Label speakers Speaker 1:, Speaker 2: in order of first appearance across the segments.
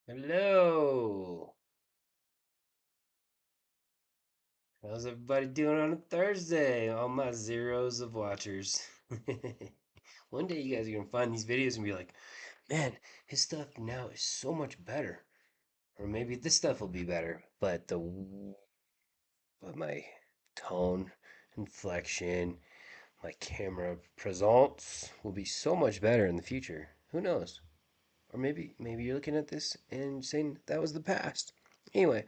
Speaker 1: Hello. How's everybody doing on a Thursday? All my zeros of watchers. One day you guys are gonna find these videos and be like, man, his stuff now is so much better. Or maybe this stuff will be better, but my tone, inflection, my camera presence will be so much better in the future. Who knows? Or maybe you're looking at this and saying that was the past. Anyway,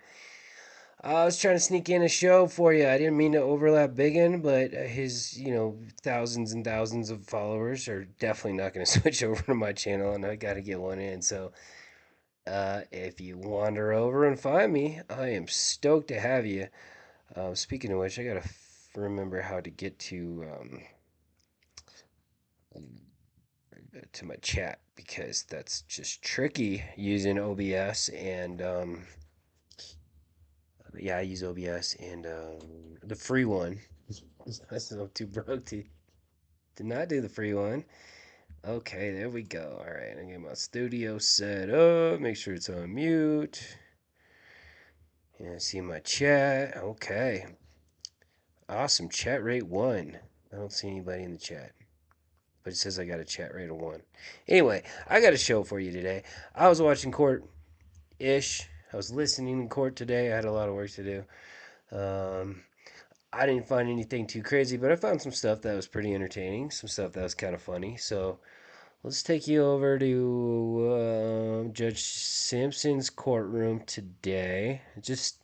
Speaker 1: I was trying to sneak in a show for you. I didn't mean to overlap Biggin, but his, thousands and thousands of followers are definitely not going to switch over to my channel, and I got to get one in. So, if you wander over and find me, I am stoked to have you. Speaking of which, I got to remember how to get to my chat because that's just tricky using OBS and yeah, I use OBS and the free one. I'm too broke to did not do the free one. Okay, there we go. All right, I get my studio set up. Make sure it's on mute. And see my chat. Okay, awesome. Chat rate 1. I don't see anybody in the chat, but it says I got a chat rate of 1. Anyway, I got a show for you today. I was watching court ish. I was listening in court today. I had a lot of work to do. I didn't find anything too crazy, but I found some stuff that was pretty entertaining, some stuff that was kind of funny. So let's take you over to Judge Simpson's courtroom today. Let's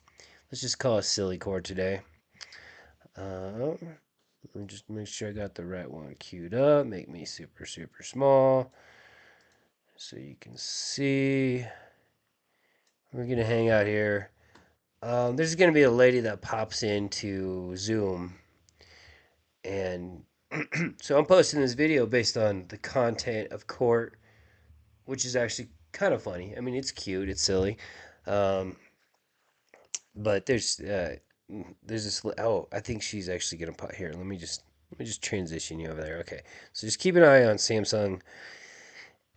Speaker 1: just call it silly court today. Let me just make sure I got the right one queued up. Make me super small so you can see. We're gonna hang out here. There's gonna be a lady that pops into Zoom, and so I'm posting this video based on the content of court, which is actually kind of funny. I mean, it's cute, it's silly, um, but there's this. Oh, I think she's actually gonna pop here. Let me just transition you over there. Okay, so just keep an eye on Samsung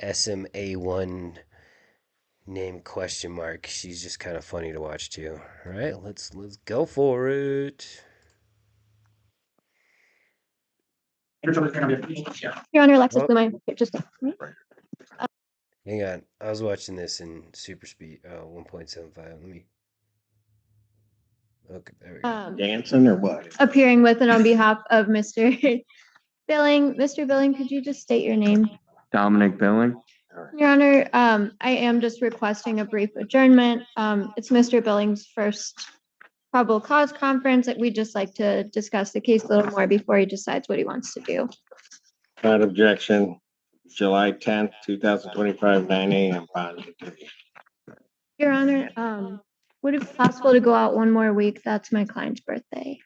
Speaker 1: SMA1 name question mark. She's just kind of funny to watch too. All right, let's go for it.
Speaker 2: Your Honor, Alexis
Speaker 1: Oh,
Speaker 2: Blumine, just
Speaker 1: hang on. I was watching this in super speed, 1.75. Let me. Okay, there we go.
Speaker 3: Dancing or what?
Speaker 2: appearing with and on behalf of Mr. Billing. Mr. Billing, could you just state your name?
Speaker 3: Dominic Billing.
Speaker 2: Your Honor, I am just requesting a brief adjournment. It's Mr. Billing's first probable cause conference. We'd just like to discuss the case a little more before he decides what he wants to do.
Speaker 3: Without objection, July 10th, 2025, 9 a.m. bond continued.
Speaker 2: Your Honor, would it be possible to go out one more week? That's my client's birthday.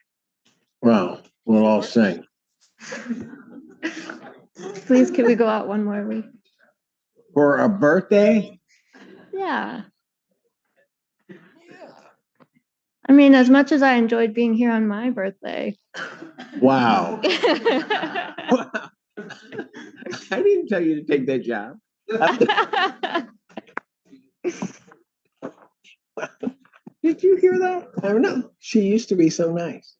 Speaker 3: Well, we'll all sing.
Speaker 2: Please, could we go out one more week?
Speaker 3: For a birthday?
Speaker 2: Yeah. I mean, as much as I enjoyed being here on my birthday.
Speaker 3: Wow. I didn't tell you to take that job. Did you hear that? I don't know. She used to be so nice.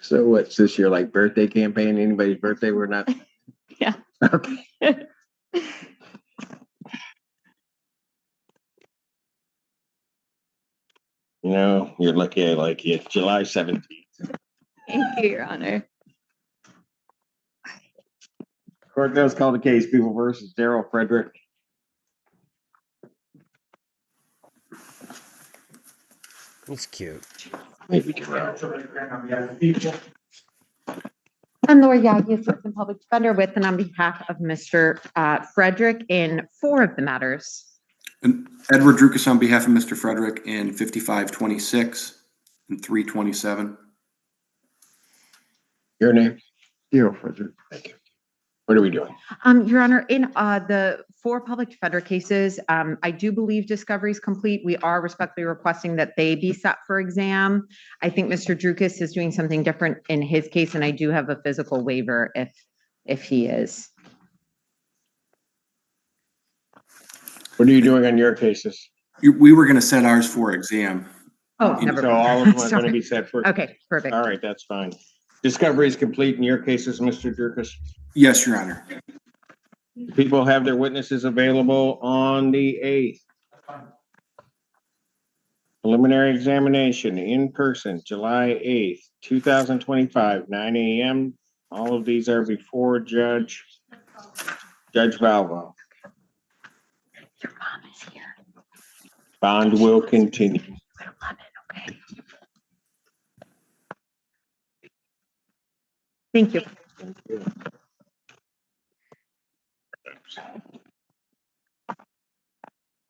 Speaker 3: So what's this year, like birthday campaign? Anybody's birthday? We're not.
Speaker 2: Yeah.
Speaker 3: Okay. You know, you're lucky like it's July 17th.
Speaker 2: Thank you, Your Honor.
Speaker 3: Court does call the case People versus Daryl Frederick.
Speaker 1: It's cute.
Speaker 3: Maybe
Speaker 4: I'm Laura Yagi, Assistant Public Defender, with and on behalf of Mr. Frederick in 4 of the matters.
Speaker 5: And Edward Drukas on behalf of Mr. Frederick in 5526 and 327.
Speaker 3: Your name? Daryl Frederick. Thank you. What are we doing?
Speaker 4: Your Honor, in the 4 public defender cases, I do believe discovery is complete. We are respectfully requesting that they be set for exam. I think Mr. Drukas is doing something different in his case, and I do have a physical waiver if he is.
Speaker 3: What are you doing on your cases?
Speaker 5: We were gonna set ours for exam.
Speaker 4: Oh, never.
Speaker 3: So all of them are gonna
Speaker 4: Sorry.
Speaker 3: be set for,
Speaker 4: Okay, perfect.
Speaker 3: all right, that's fine. Discovery is complete in your cases, Mr. Durkis.
Speaker 5: Yes, Your Honor.
Speaker 3: People have their witnesses available on the 8th. Preliminary examination in person, July 8th, 2025, 9 a.m. All of these are before Judge Valvo.
Speaker 4: Your mom is here.
Speaker 3: Bond will continue.
Speaker 4: Okay. Thank you.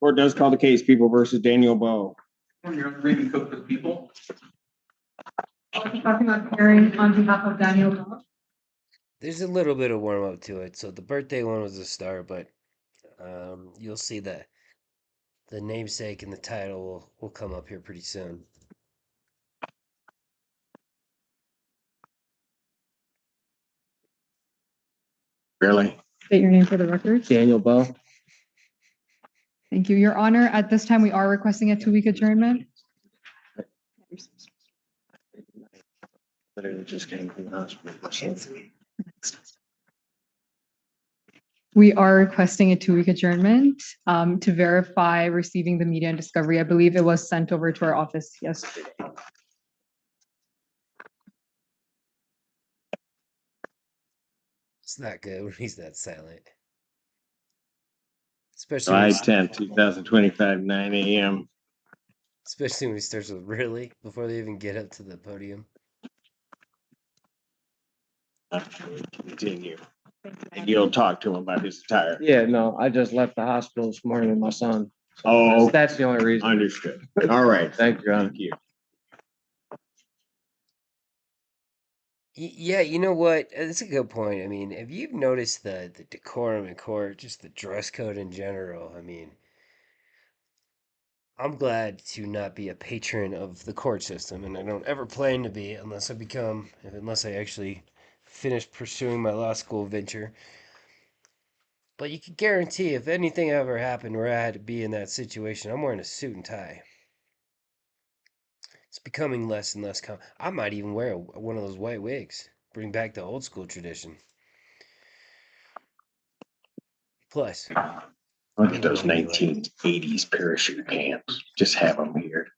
Speaker 3: Court does call the case, People versus Daniel Bowe.
Speaker 6: You're Raymond Cook with People.
Speaker 7: Talking about hearing on behalf of Daniel Bowe.
Speaker 1: There's a little bit of warm up to it. So the birthday one was a star, but you'll see that the namesake and the title will come up here pretty soon.
Speaker 3: Really?
Speaker 7: State your name for the record.
Speaker 3: Daniel Bowe?
Speaker 7: Thank you, Your Honor. At this time, we are requesting a 2-week adjournment.
Speaker 3: Just came from the hospital.
Speaker 7: We are requesting a 2-week adjournment to verify receiving the media and discovery. I believe it was sent over to our office yesterday.
Speaker 1: It's not good when he's that silent. Especially
Speaker 3: July
Speaker 1: when,
Speaker 3: 10th, 2025, 9 a.m.
Speaker 1: especially when he starts with really before they even get up to the podium.
Speaker 3: Continue. And you'll talk to him about his attire.
Speaker 8: Yeah, no, I just left the hospital this morning with my son.
Speaker 3: Oh,
Speaker 8: That's the only reason.
Speaker 3: understood. All right.
Speaker 8: Thank you, Your Honor.
Speaker 3: Thank you.
Speaker 1: Yeah, you know what? That's a good point. I mean, have you noticed the decorum in court, just the dress code in general? I mean, I'm glad to not be a patron of the court system, and I don't ever plan to be unless I actually finish pursuing my law school venture. But you can guarantee if anything ever happened where I had to be in that situation, I'm wearing a suit and tie. It's becoming less and less common. I might even wear one of those white wigs. Bring back the old school tradition. Plus,
Speaker 3: Look at those 1980s parachute pants. Just have them here.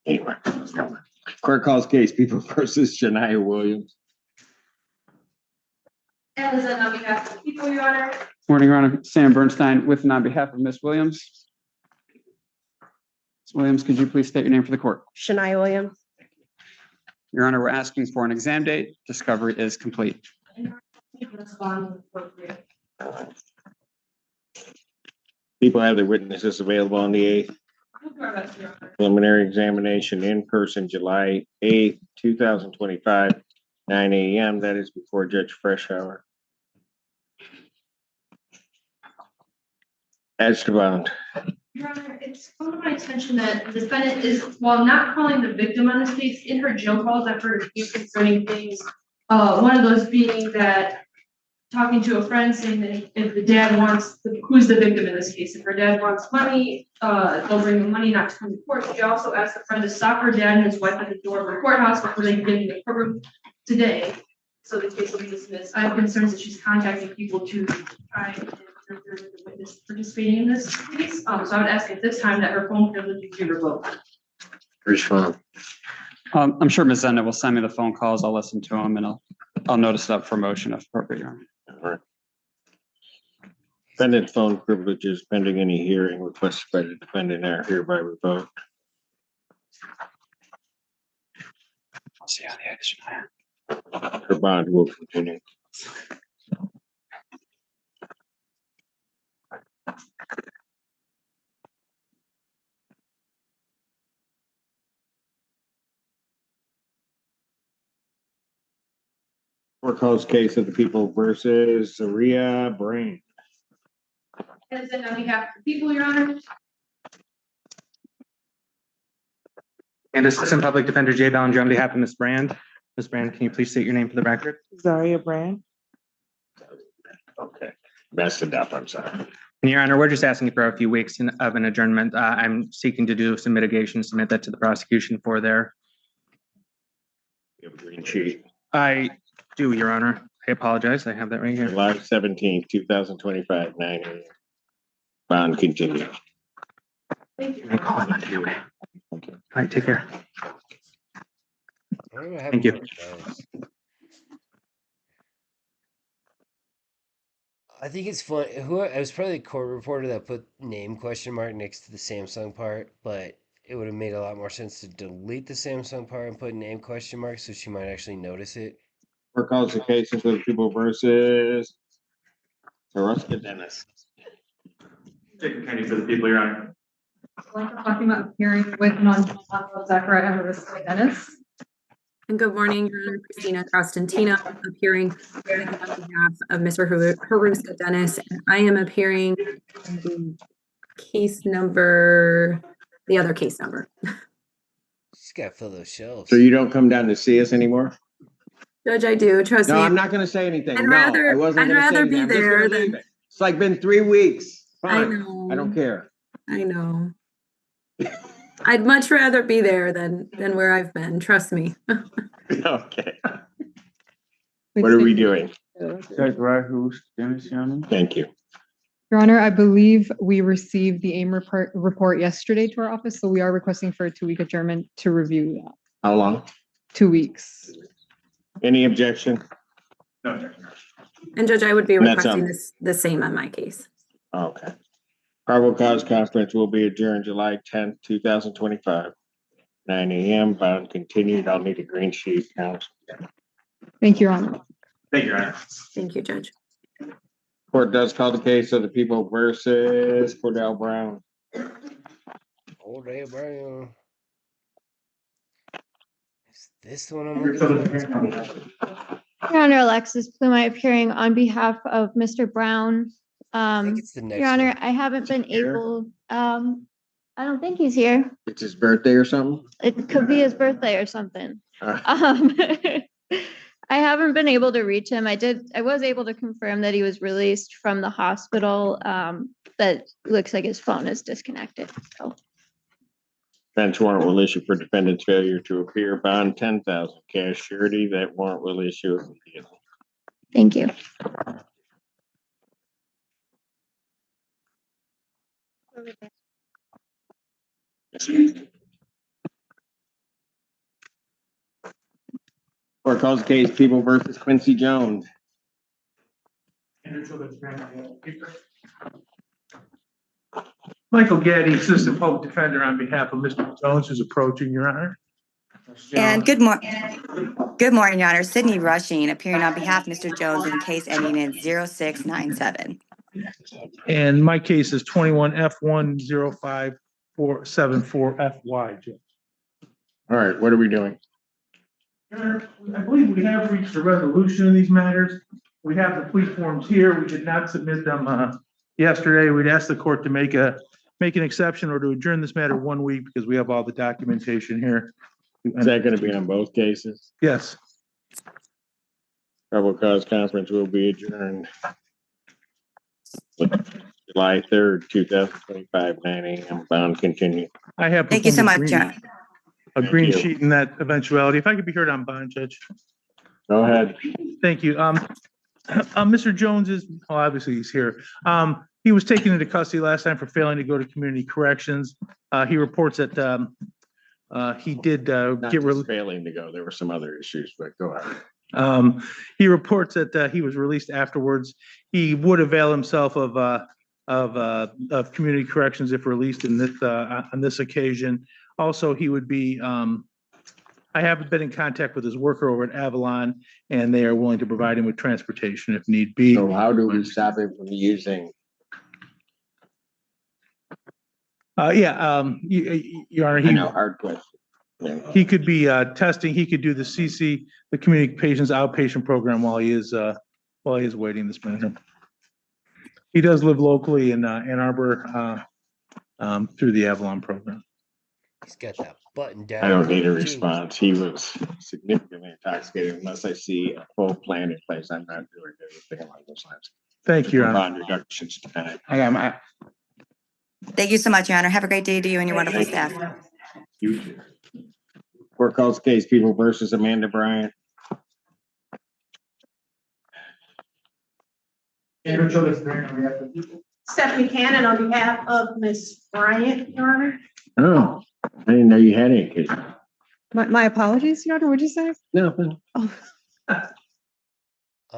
Speaker 3: Anyway, court calls case, People versus Shania Williams.
Speaker 9: And is it on behalf of the people, Your Honor?
Speaker 6: Morning, Your Honor. Sam Bernstein with and on behalf of Ms. Williams. Ms. Williams, could you please state your name for the court?
Speaker 9: Shania Williams.
Speaker 6: Your Honor, we're asking for an exam date. Discovery is complete.
Speaker 3: People have their witnesses available on the 8th. Preliminary examination in person, July 8th, 2025, 9 a.m. That is before Judge Freshour. Esteban.
Speaker 9: Your Honor, it's come to my attention that the defendant is, while not calling the victim on this case, in her jail calls, I've heard a few concerning things. One of those being that talking to a friend saying that if the dad wants, who's the victim in this case? If her dad wants money, they'll bring the money, not to come to court. She also asked the friend to stop her dad and his wife at the door of the courthouse before they can get in the courtroom today. So the case will be dismissed. I have concerns that she's contacting people to try and interfere with the witness participating in this case. So I would ask at this time that her phone privilege be revoked.
Speaker 3: Respond.
Speaker 6: I'm sure Ms. Zenda will send me the phone calls. I'll listen to them and I'll notice it up for motion if appropriate, Your Honor.
Speaker 3: All right. Defendant phone privileges pending any hearing requested by the defendant are hereby revoked.
Speaker 6: I'll see how the action is.
Speaker 3: Her bond will continue. Court calls case of the People versus Zaria Brain.
Speaker 9: And is it on behalf of the people, Your Honor?
Speaker 10: And Assistant Public Defender Jay Ballinger on behalf of Ms. Brand. Ms. Brand, can you please state your name for the record?
Speaker 11: Zaria Brand.
Speaker 3: Okay, messed it up, I'm sorry.
Speaker 10: Your Honor, we're just asking for a few weeks of an adjournment. I'm seeking to do some mitigation, submit that to the prosecution for their.
Speaker 3: You have a green sheet.
Speaker 10: I do, Your Honor. I apologize. I have that right here.
Speaker 3: July 17th, 2025, 9 a.m. Bond continued.
Speaker 10: Okay. All right, take care. Thank you.
Speaker 1: I think it's fun. Who it was probably the court reporter that put name question mark next to the Samsung part, but it would have made a lot more sense to delete the Samsung part and put name question mark so she might actually notice it.
Speaker 3: Court calls the cases of the people versus Taruska Dennis.
Speaker 10: Jacob Kennedy for the people, Your Honor.
Speaker 7: Talking about hearing with non-Zachariah Harissa Dennis.
Speaker 11: And good morning, Your Honor. Christina Costantino, appearing on behalf of Mr. Haruska Dennis. I am appearing on the other case number.
Speaker 1: She's got to fill those shelves.
Speaker 3: So you don't come down to see us anymore?
Speaker 11: Judge, I do. Trust me.
Speaker 3: No, I'm not going to say anything.
Speaker 11: I'd
Speaker 3: No,
Speaker 11: rather-
Speaker 3: I wasn't
Speaker 11: I'd
Speaker 3: going to say
Speaker 11: rather
Speaker 3: anything.
Speaker 11: be
Speaker 3: I'm just
Speaker 11: there
Speaker 3: going to leave
Speaker 11: than-
Speaker 3: it. It's like been 3 weeks.
Speaker 11: I
Speaker 3: Fine.
Speaker 11: know.
Speaker 3: I don't care.
Speaker 11: I know. I'd much rather be there than where I've been. Trust me.
Speaker 3: Okay. What are we doing?
Speaker 6: Zachariah Harissa Dennis, Your Honor.
Speaker 3: Thank you.
Speaker 7: Your Honor, I believe we received the AIM report yesterday to our office, so we are requesting for a 2-week adjournment to review that.
Speaker 3: How long?
Speaker 7: 2 weeks.
Speaker 3: Any objection?
Speaker 10: No.
Speaker 11: And Judge, I would be
Speaker 3: And that's,
Speaker 11: requesting the same on my case.
Speaker 3: Okay. Probable cause conference will be adjourned July 10th, 2025, 9 a.m. Bound continued. I'll need a green sheet, counsel.
Speaker 7: Thank you, Your Honor.
Speaker 10: Thank you, Your Honor.
Speaker 11: Thank you, Judge.
Speaker 3: Court does call the case of the people versus Cordell Brown.
Speaker 1: Old day, Brown. Is this the one I'm looking for?
Speaker 2: Your Honor, Alexis Pluma appearing on behalf of Mr. Brown.
Speaker 1: I think it's the next
Speaker 2: Your Honor,
Speaker 1: one.
Speaker 2: I haven't been
Speaker 3: Here?
Speaker 2: able, I don't think he's here.
Speaker 3: It's his birthday or something?
Speaker 2: It could be his birthday or something.
Speaker 3: Uh,
Speaker 2: I haven't been able to reach him. I was able to confirm that he was released from the hospital. But looks like his phone is disconnected. So
Speaker 3: Bench warrant will issue for defendant's failure to appear. Bond 10,000. Cash surety. That warrant will issue immediately.
Speaker 2: thank you.
Speaker 3: Court calls the case people versus Quincy Jones.
Speaker 12: Michael Gaddy, Assistant Public Defender on behalf of Mr. Jones, who's approaching, Your Honor.
Speaker 13: And good morning, Your Honor. Sydney Rushing, appearing on behalf of Mr. Jones in case ending in 0697.
Speaker 12: And my case is 21F105474FY, Judge.
Speaker 3: All right, what are we doing?
Speaker 12: Your Honor, I believe we have reached a resolution in these matters. We have the plea forms here. We did not submit them yesterday. We'd ask the court to make an exception or to adjourn this matter 1 week because we have all the documentation here.
Speaker 3: Is that going to be on both cases?
Speaker 12: Yes.
Speaker 3: Probable cause conference will be adjourned July 3rd, 2025, 9 a.m. Bound continue.
Speaker 12: I have.
Speaker 13: Thank you so much, Your Honor.
Speaker 12: A
Speaker 3: Thank
Speaker 12: green
Speaker 3: you.
Speaker 12: sheet in that eventuality. If I could be heard on bond, Judge.
Speaker 3: Go ahead.
Speaker 12: Thank you. Mr. Jones is, obviously he's here. He was taken into custody last time for failing to go to community corrections. He reports that he did
Speaker 3: Not
Speaker 12: get
Speaker 3: just failing to go. There were some other issues, but go ahead.
Speaker 12: he reports that he was released afterwards. He would avail himself of community corrections if released in this on this occasion. Also, he would be. I haven't been in contact with his worker over at Avalon, and they are willing to provide him with transportation if need be.
Speaker 3: So how do we stop him from using?
Speaker 12: Your Honor,
Speaker 3: I know, hard question. Yeah.
Speaker 12: he could be testing. He could do the CC, the community patients outpatient program while he is waiting this matter. He does live locally in Ann Arbor through the Avalon program.
Speaker 1: He's got that button down.
Speaker 3: I don't need a
Speaker 1: too.
Speaker 3: response. He was significantly intoxicated. Unless I see a full plan in place, I'm not doing anything along those lines.
Speaker 12: Thank you, Your Honor.
Speaker 3: Bond reductions tonight.
Speaker 8: I got my,
Speaker 13: Thank you so much, Your Honor. Have a great day to you and your wonderful staff.
Speaker 3: You too. Court calls the case People versus Amanda Bryant.
Speaker 14: Stephanie Cannon on behalf of Miss Bryant, Your Honor.
Speaker 3: Oh, I didn't know you had any case.
Speaker 14: My apologies, Your Honor, what'd you say?
Speaker 3: No.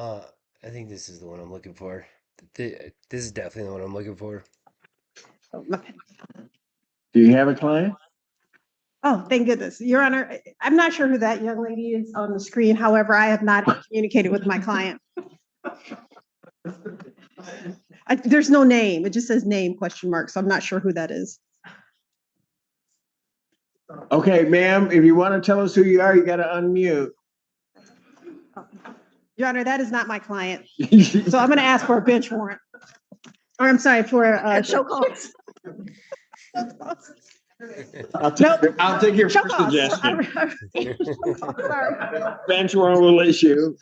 Speaker 14: Oh,
Speaker 1: I think this is the one I'm looking for. This is definitely the one I'm looking for.
Speaker 3: Do you have a client?
Speaker 14: oh, thank goodness. Your Honor, I'm not sure who that young lady is on the screen. However, I have not communicated with my client. There's no name. It just says name question mark. So I'm not sure who that is.
Speaker 3: Okay, ma'am, if you want to tell us who you are, you got to unmute.
Speaker 14: Your Honor, that is not my client. So I'm going to ask for a bench warrant. Or I'm sorry, for a show cause.
Speaker 3: I'll take your
Speaker 14: Show
Speaker 3: first
Speaker 14: cause.
Speaker 3: suggestion.
Speaker 14: Sorry.
Speaker 3: Bench warrant will issue.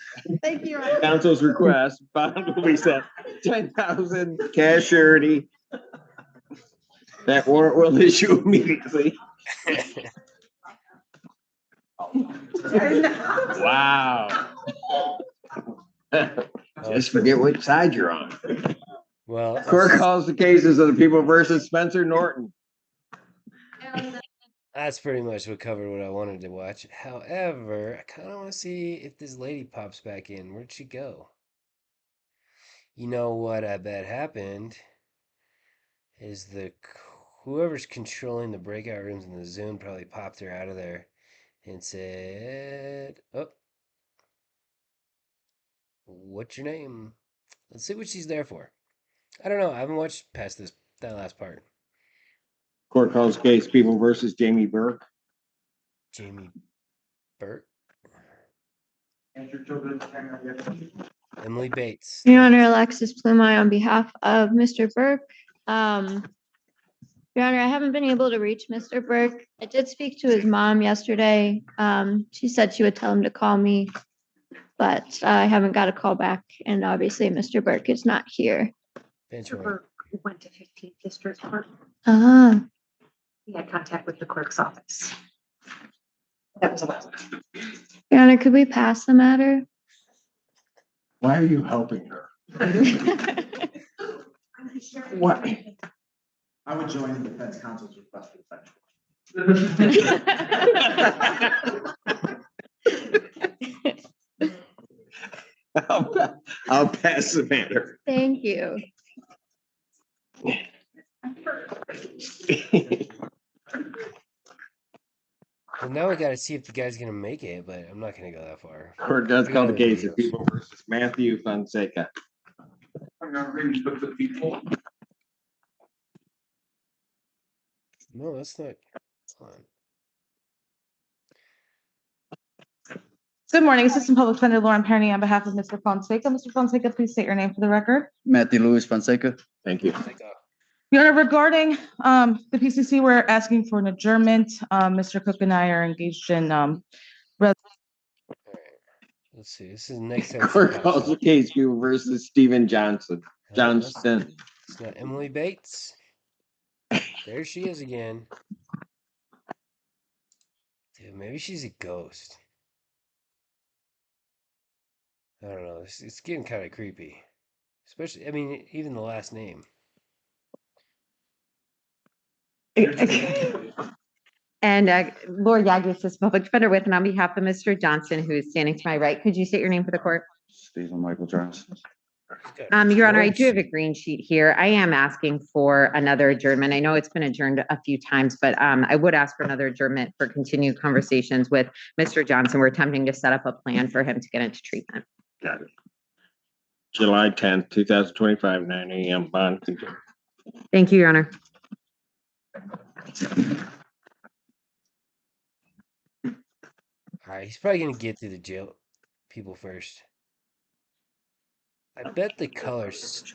Speaker 14: Thank you, Your Honor.
Speaker 3: Counsel's request. Bond will be set. 10,000 cash surety. That warrant will issue immediately. Wow. Just forget which side you're on.
Speaker 1: Well,
Speaker 3: Court calls the cases of the People versus Spencer Norton.
Speaker 1: that's pretty much what covered what I wanted to watch. However, I kind of want to see if this lady pops back in. Where'd she go? You know what I bet happened is whoever's controlling the breakout rooms in the Zoom probably popped her out of there and said, "Oh, what's your name? Let's see what she's there for." I don't know. I haven't watched past that last part.
Speaker 3: Court calls case People versus Jamie Burke.
Speaker 1: Jamie Burke. Emily Bates.
Speaker 2: Your Honor, Alexis Plumai on behalf of Mr. Burke. Your Honor, I haven't been able to reach Mr. Burke. I did speak to his mom yesterday. She said she would tell him to call me, but I haven't got a call back. And obviously, Mr. Burke is not here.
Speaker 1: Mr.
Speaker 15: Burke went to 15th District Court.
Speaker 2: Ah,
Speaker 15: He had contact with the clerk's office. That was a while ago.
Speaker 2: Your Honor, could we pass the matter?
Speaker 3: Why are you helping her? What?
Speaker 16: I would join the defense counsel's request for
Speaker 3: bench. I'll pass the matter.
Speaker 2: Thank you.
Speaker 1: Well, now we got to see if the guy's gonna make it, but I'm not gonna go that far.
Speaker 3: Court does call the case of People versus Matthew Fonseca.
Speaker 6: I'm not ready to the people.
Speaker 1: No, that's not fun.
Speaker 17: Good morning, Assistant Public Defender Lauren Perny on behalf of Mr. Fonseca. Mr. Fonseca, please state your name for the record.
Speaker 16: Matthew Louis Fonseca.
Speaker 3: Thank you.
Speaker 17: Your Honor, regarding the PCC, we're asking for an adjournment. Mr. Cook and I are engaged in
Speaker 1: Let's see. This is the next time.
Speaker 3: Court calls the case People versus Stephen Johnson. Johnston.
Speaker 1: It's not Emily Bates. There she is again. Dude, maybe she's a ghost. I don't know. It's getting kind of creepy. Especially, I mean, even the last name.
Speaker 4: And Laura Yagi, Assistant Public Defender with and on behalf of Mr. Johnson, who is standing to my right. Could you state your name for the court?
Speaker 16: Stephen Michael Johnson.
Speaker 4: Your Honor, I do have a green sheet here. I am asking for another adjournment. I know it's been adjourned a few times, but I would ask for another adjournment for continued conversations with Mr. Johnson. We're attempting to set up a plan for him to get into treatment.
Speaker 3: Got it. July 10th, 2025, 9 a.m. Bond.
Speaker 4: Thank you, Your Honor.
Speaker 1: All right, he's probably gonna get through the jail people first. I bet the colors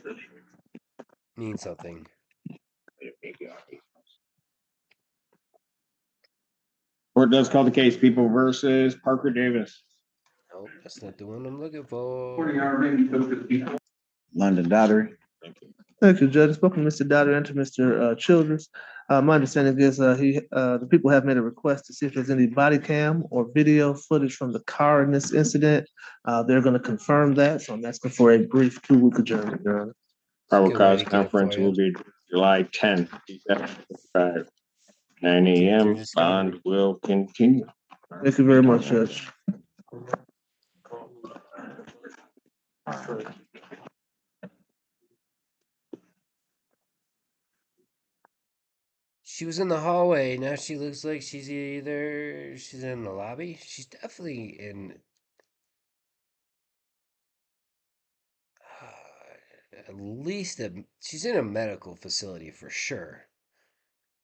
Speaker 1: mean something.
Speaker 3: Court does call the case People versus Parker Davis.
Speaker 1: Nope, that's not the one I'm looking for.
Speaker 8: London Dottery.
Speaker 18: Thank you, Judge. Spoken to Mr. Dowder and to Mr. Childress. My understanding is the people have made a request to see if there's any body cam or video footage from the car in this incident. They're going to confirm that, so I'm asking for a brief 2-week adjournment, Your Honor.
Speaker 3: Probable
Speaker 1: Good way
Speaker 3: cause
Speaker 1: to get it for
Speaker 3: conference
Speaker 1: you.
Speaker 3: will be July 10th, 2025, 9 a.m. Bond will continue.
Speaker 18: Thank you very much, Judge.
Speaker 1: She was in the hallway. Now she looks like she's in the lobby. She's definitely in. At least she's in a medical facility for sure.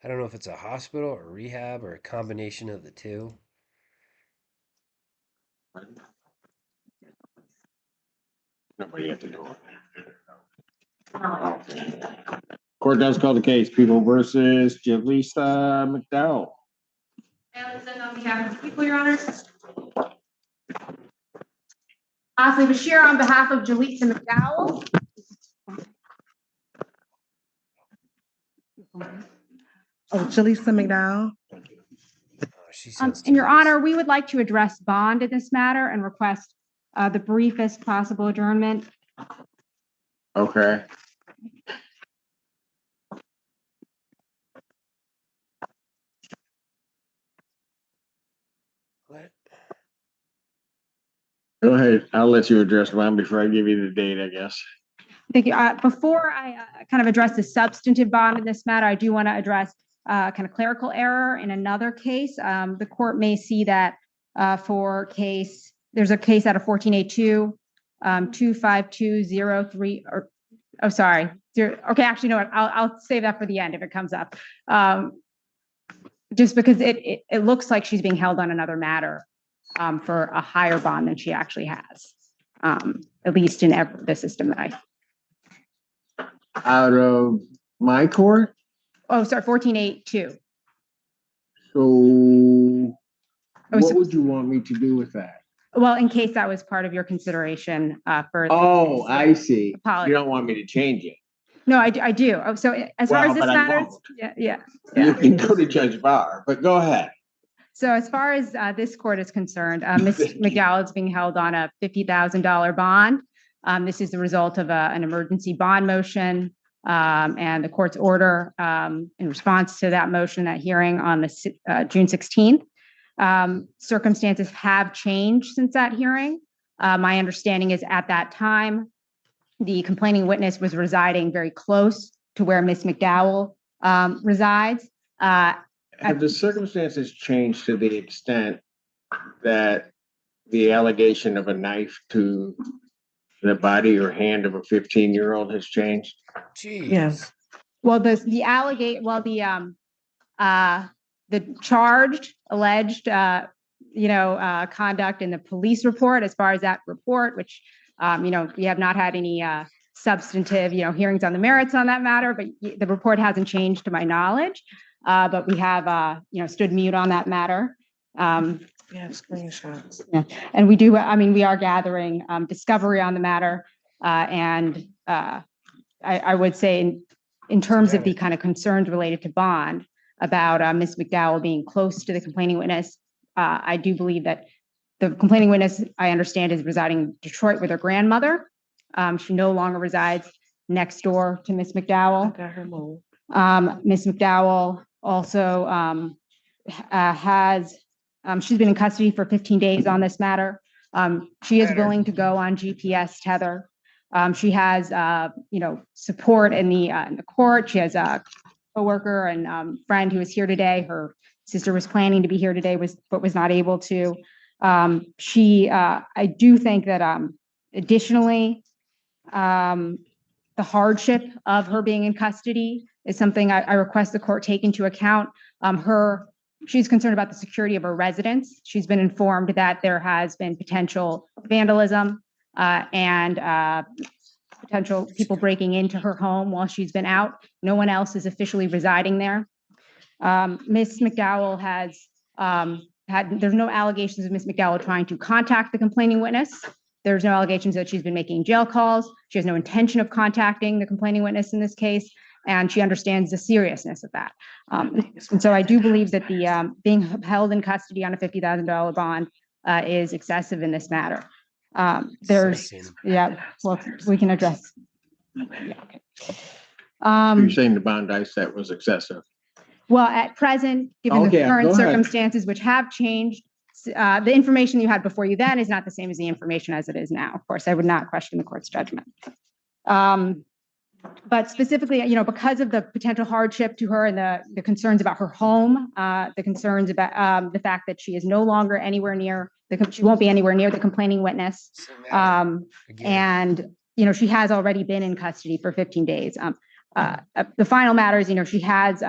Speaker 1: I don't know if it's a hospital or rehab or a combination of the two.
Speaker 3: Nobody at the door. Court does call the case, People versus Jaleesa McDowell.
Speaker 9: Allison, on behalf of the people, Your Honor. Asli Bashir on behalf of Jaleesa McDowell.
Speaker 14: Oh, Jaleesa McDowell.
Speaker 1: She
Speaker 2: In
Speaker 1: sounds
Speaker 2: Your Honor, we would like to address bond in this matter and request the briefest possible adjournment.
Speaker 3: Okay.
Speaker 1: What?
Speaker 3: Go ahead. I'll let you address mine before I give you the date, I guess.
Speaker 2: Thank you. Before I kind of address the substantive bond in this matter, I do want to address kind of clerical error in another case. The court may see that there's a case out of 1482, 25203, or, oh, sorry. Okay, actually, no, I'll save that for the end if it comes up. Just because it looks like she's being held on another matter for a higher bond than she actually has, at least in the system that
Speaker 3: Out of my court?
Speaker 2: Oh, sorry, 1482.
Speaker 3: So what would you want me to do with that?
Speaker 2: Well, in case that was part of your consideration for.
Speaker 3: Oh, I see.
Speaker 2: Apologies.
Speaker 3: You don't want me to change it.
Speaker 2: No, I do. Oh, so as far as this
Speaker 3: But I
Speaker 2: matters,
Speaker 3: won't.
Speaker 2: yeah.
Speaker 3: You can go to Judge Barr, but go ahead.
Speaker 2: So as far as this court is concerned, Ms. McDowell is being held on a $50,000 bond. This is the result of an emergency bond motion and the court's order in response to that motion, that hearing on the June 16th. Circumstances have changed since that hearing. My understanding is at that time, the complaining witness was residing very close to where Ms. McDowell resides.
Speaker 3: Have the circumstances changed to the extent that the allegation of a knife to the body or hand of a 15-year-old has changed?
Speaker 1: Jeez.
Speaker 2: Yes. Well, the charged, alleged, conduct in the police report, as far as that report, which, we have not had any substantive, hearings on the merits on that matter, but the report hasn't changed to my knowledge. But we have, stood mute on that matter.
Speaker 14: Screenshots.
Speaker 2: Yeah. And we are gathering discovery on the matter. And I would say in terms of the kind of concerns related to bond about Ms. McDowell being close to the complaining witness, I do believe that the complaining witness, I understand, is residing in Detroit with her grandmother. She no longer resides next door to Ms. McDowell.
Speaker 14: Got her move.
Speaker 2: Ms. McDowell also she's been in custody for 15 days on this matter. She is willing to go on GPS tether. She has, support in the court. She has a coworker and friend who is here today. Her sister was planning to be here today, but was not able to. I do think that additionally, the hardship of her being in custody is something I request the court take into account. She's concerned about the security of her residence. She's been informed that there has been potential vandalism and potential people breaking into her home while she's been out. No one else is officially residing there. Ms. McDowell has there's no allegations of Ms. McDowell trying to contact the complaining witness.
Speaker 19: There's no allegations that she's been making jail calls. She has no intention of contacting the complaining witness in this case, and she understands the seriousness of that. And so I do believe that the being held in custody on a $50,000 bond is excessive in this matter. There's, yeah, well, we can address. Yeah, okay.
Speaker 3: You're saying the bond I set was excessive?
Speaker 19: Well, at present, given the
Speaker 3: Okay,
Speaker 19: current
Speaker 3: go ahead.
Speaker 19: circumstances, which have changed, the information you had before you then is not the same as the information as it is now. Of course, I would not question the court's judgment. But specifically, because of the potential hardship to her and the concerns about her home, the concerns about the fact that she is no longer anywhere near, she won't be anywhere near the complaining witness. And, she has already been in custody for 15 days. The final matter is, she has,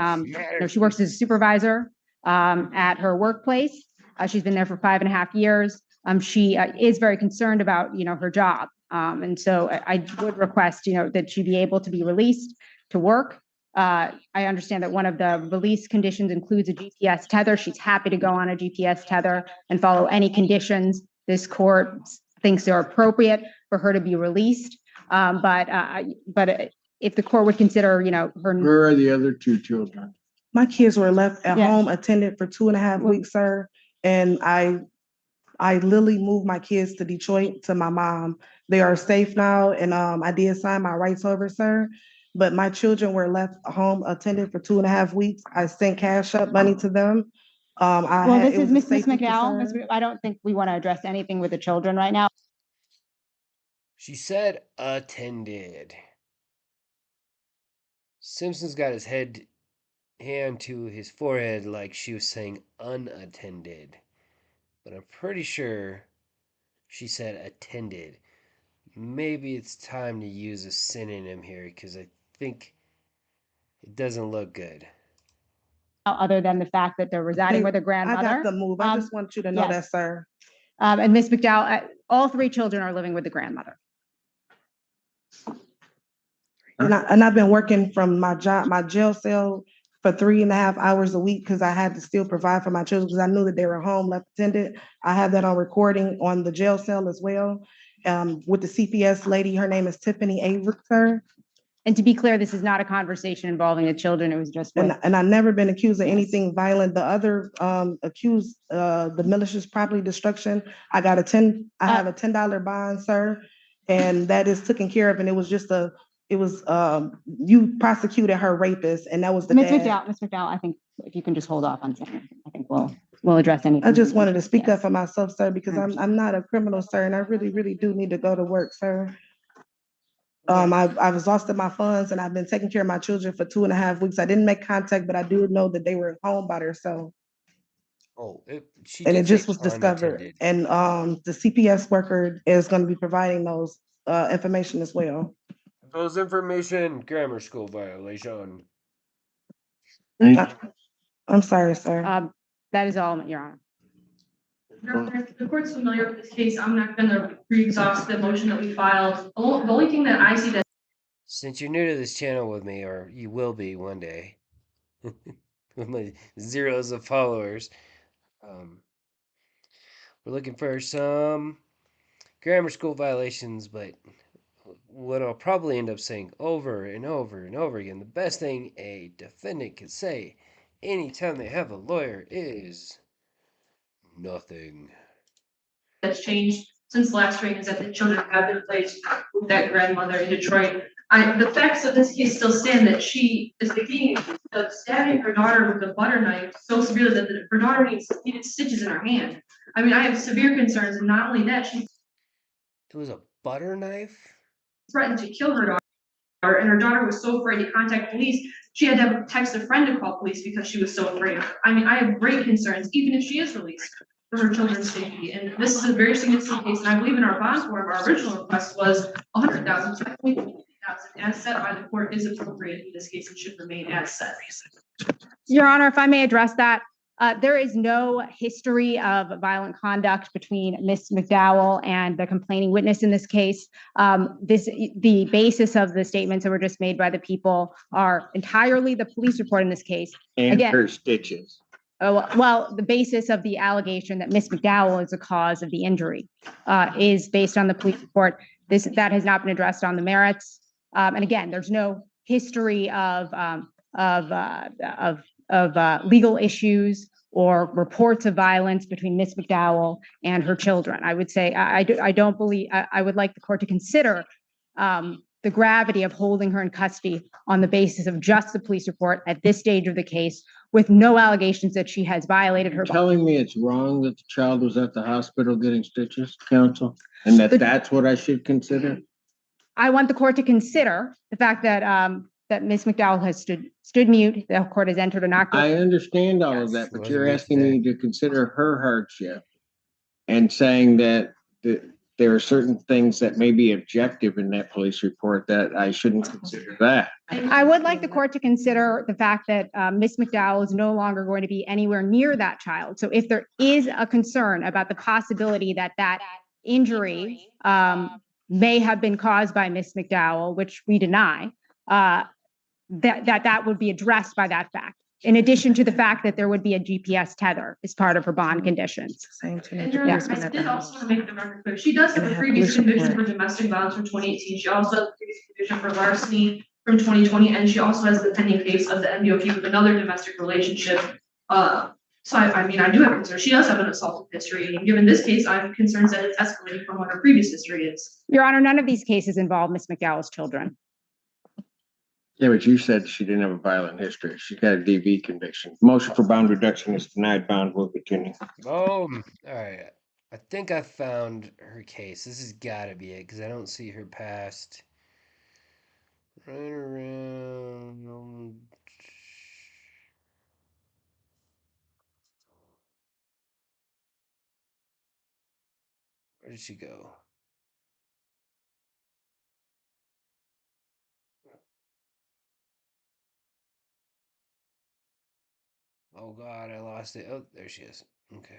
Speaker 19: she works as a supervisor at her workplace. She's been there for 5.5 years. She is very concerned about, her job. And so I would request, that she be able to be released to work. I understand that one of the release conditions includes a GPS tether. She's happy to go on a GPS tether and follow any conditions this court thinks are appropriate for her to be released. But if the court would consider, her.
Speaker 3: Where are the other 2 children?
Speaker 20: My kids were left at home attended for 2.5 weeks, sir. And I literally moved my kids to Detroit to my mom. They are safe now, and I did sign my rights over, sir. But my children were left home attended for 2.5 weeks. I sent cash up money to them.
Speaker 19: Well, this is Miss McDowell. I don't think we want to address anything with the children right now.
Speaker 1: She said attended. Simpson's got his hand to his forehead like she was saying unattended. But I'm pretty sure she said attended. Maybe it's time to use a synonym here because I think it doesn't look good.
Speaker 19: Other than the fact that they're residing with a grandmother.
Speaker 20: I got the move. I just want you to know that, sir.
Speaker 19: And Miss McDowell, all 3 children are living with the grandmother.
Speaker 20: And I've been working from my jail cell for 3.5 hours a week because I had to still provide for my children because I knew that they were home left attended. I have that on recording on the jail cell as well. With the CPS lady, her name is Tiffany Avery, sir.
Speaker 19: And to be clear, this is not a conversation involving the children. It was just.
Speaker 20: And I've never been accused of anything violent. The other accused, the malicious property destruction, I have a $10 bond, sir. And that is taken care of. And it was just you prosecuted her rapist, and that was the
Speaker 19: Ms. McDowell, I think if you can just hold off on saying, I think we'll address anything.
Speaker 20: I just wanted to speak up for myself, sir, because I'm not a criminal, sir, and I really, really do need to go to work, sir. I've exhausted my funds, and I've been taking care of my children for 2.5 weeks. I didn't make contact, but I do know that they were home by themselves.
Speaker 1: Oh,
Speaker 20: and it just was discovered. And the CPS worker is going to be providing those information as well.
Speaker 1: Those information, grammar school violation.
Speaker 20: I'm sorry, sir.
Speaker 19: That is all, Your Honor.
Speaker 9: Your Honor, if the court's familiar with this case, I'm not going to re-exhaust the motion that we filed. The only thing that I see that.
Speaker 1: Since you're new to this channel with me, or you will be one day, with my zeros of followers, we're looking for some grammar school violations, but what I'll probably end up saying over and over and over again, the best thing a defendant can say anytime they have a lawyer is nothing.
Speaker 9: That's changed since the last hearing is that the children have been placed with that grandmother in Detroit. The facts of this case still stand that she is stabbing her daughter with a butter knife so severely that her daughter needed stitches in her hand. I mean, I have severe concerns, and not only that,
Speaker 1: It was a butter knife?
Speaker 9: Threatened to kill her daughter, and her daughter was so afraid to contact police, she had to have text a friend to call police because she was so afraid. I mean, I have great concerns, even if she is released, for her children's safety. And this is a very significant case, and I believe in our bond form, our original request was $100,000, so $50,000 as set by the court is appropriate in this case and should remain as set.
Speaker 19: Your Honor, if I may address that, there is no history of violent conduct between Ms. McDowell and the complaining witness in this case. The basis of the statements that were just made by the people are entirely the police report in this case.
Speaker 3: And her stitches.
Speaker 19: well, the basis of the allegation that Miss McDowell is the cause of the injury is based on the police report. That has not been addressed on the merits. And again, there's no history of legal issues or reports of violence between Miss McDowell and her children. I would say I don't believe I would like the court to consider the gravity of holding her in custody on the basis of just the police report at this stage of the case, with no allegations that she has violated her.
Speaker 8: Telling me it's wrong that the child was at the hospital getting stitches, counsel, and that's what I should consider?
Speaker 19: I want the court to consider the fact that that Ms. McDowell has stood mute. The court has entered an occupancy.
Speaker 8: I understand all of that, but you're asking me to consider her hardship and saying that there are certain things that may be objective in that police report that I shouldn't consider that.
Speaker 19: I would like the court to consider the fact that Ms. McDowell is no longer going to be anywhere near that child. So if there is a concern about the possibility that that injury may have been caused by Ms. McDowell, which we deny, that would be addressed by that fact. In addition to the fact that there would be a GPS tether as part of her bond conditions.
Speaker 9: And Your Honor, I did also make the record clear. She does have a previous conviction for domestic violence from 2018. She also has a previous conviction for larceny from 2020, and she also has the pending case of the MDOP with another domestic relationship. So I mean, I do have concerns. She does have an assault history, and given this case, I have concerns that it's escalating from what her previous history is.
Speaker 19: Your Honor, none of these cases involve Ms. McDowell's children.
Speaker 8: Yeah, but you said she didn't have a violent history. She's got a DV conviction. Motion for bond reduction is denied. Bond will continue.
Speaker 1: Boom. All right. I think I found her case. This has got to be it because I don't see her past. Right around. Where did she go? Oh God, I lost it. Oh, there she is. Okay.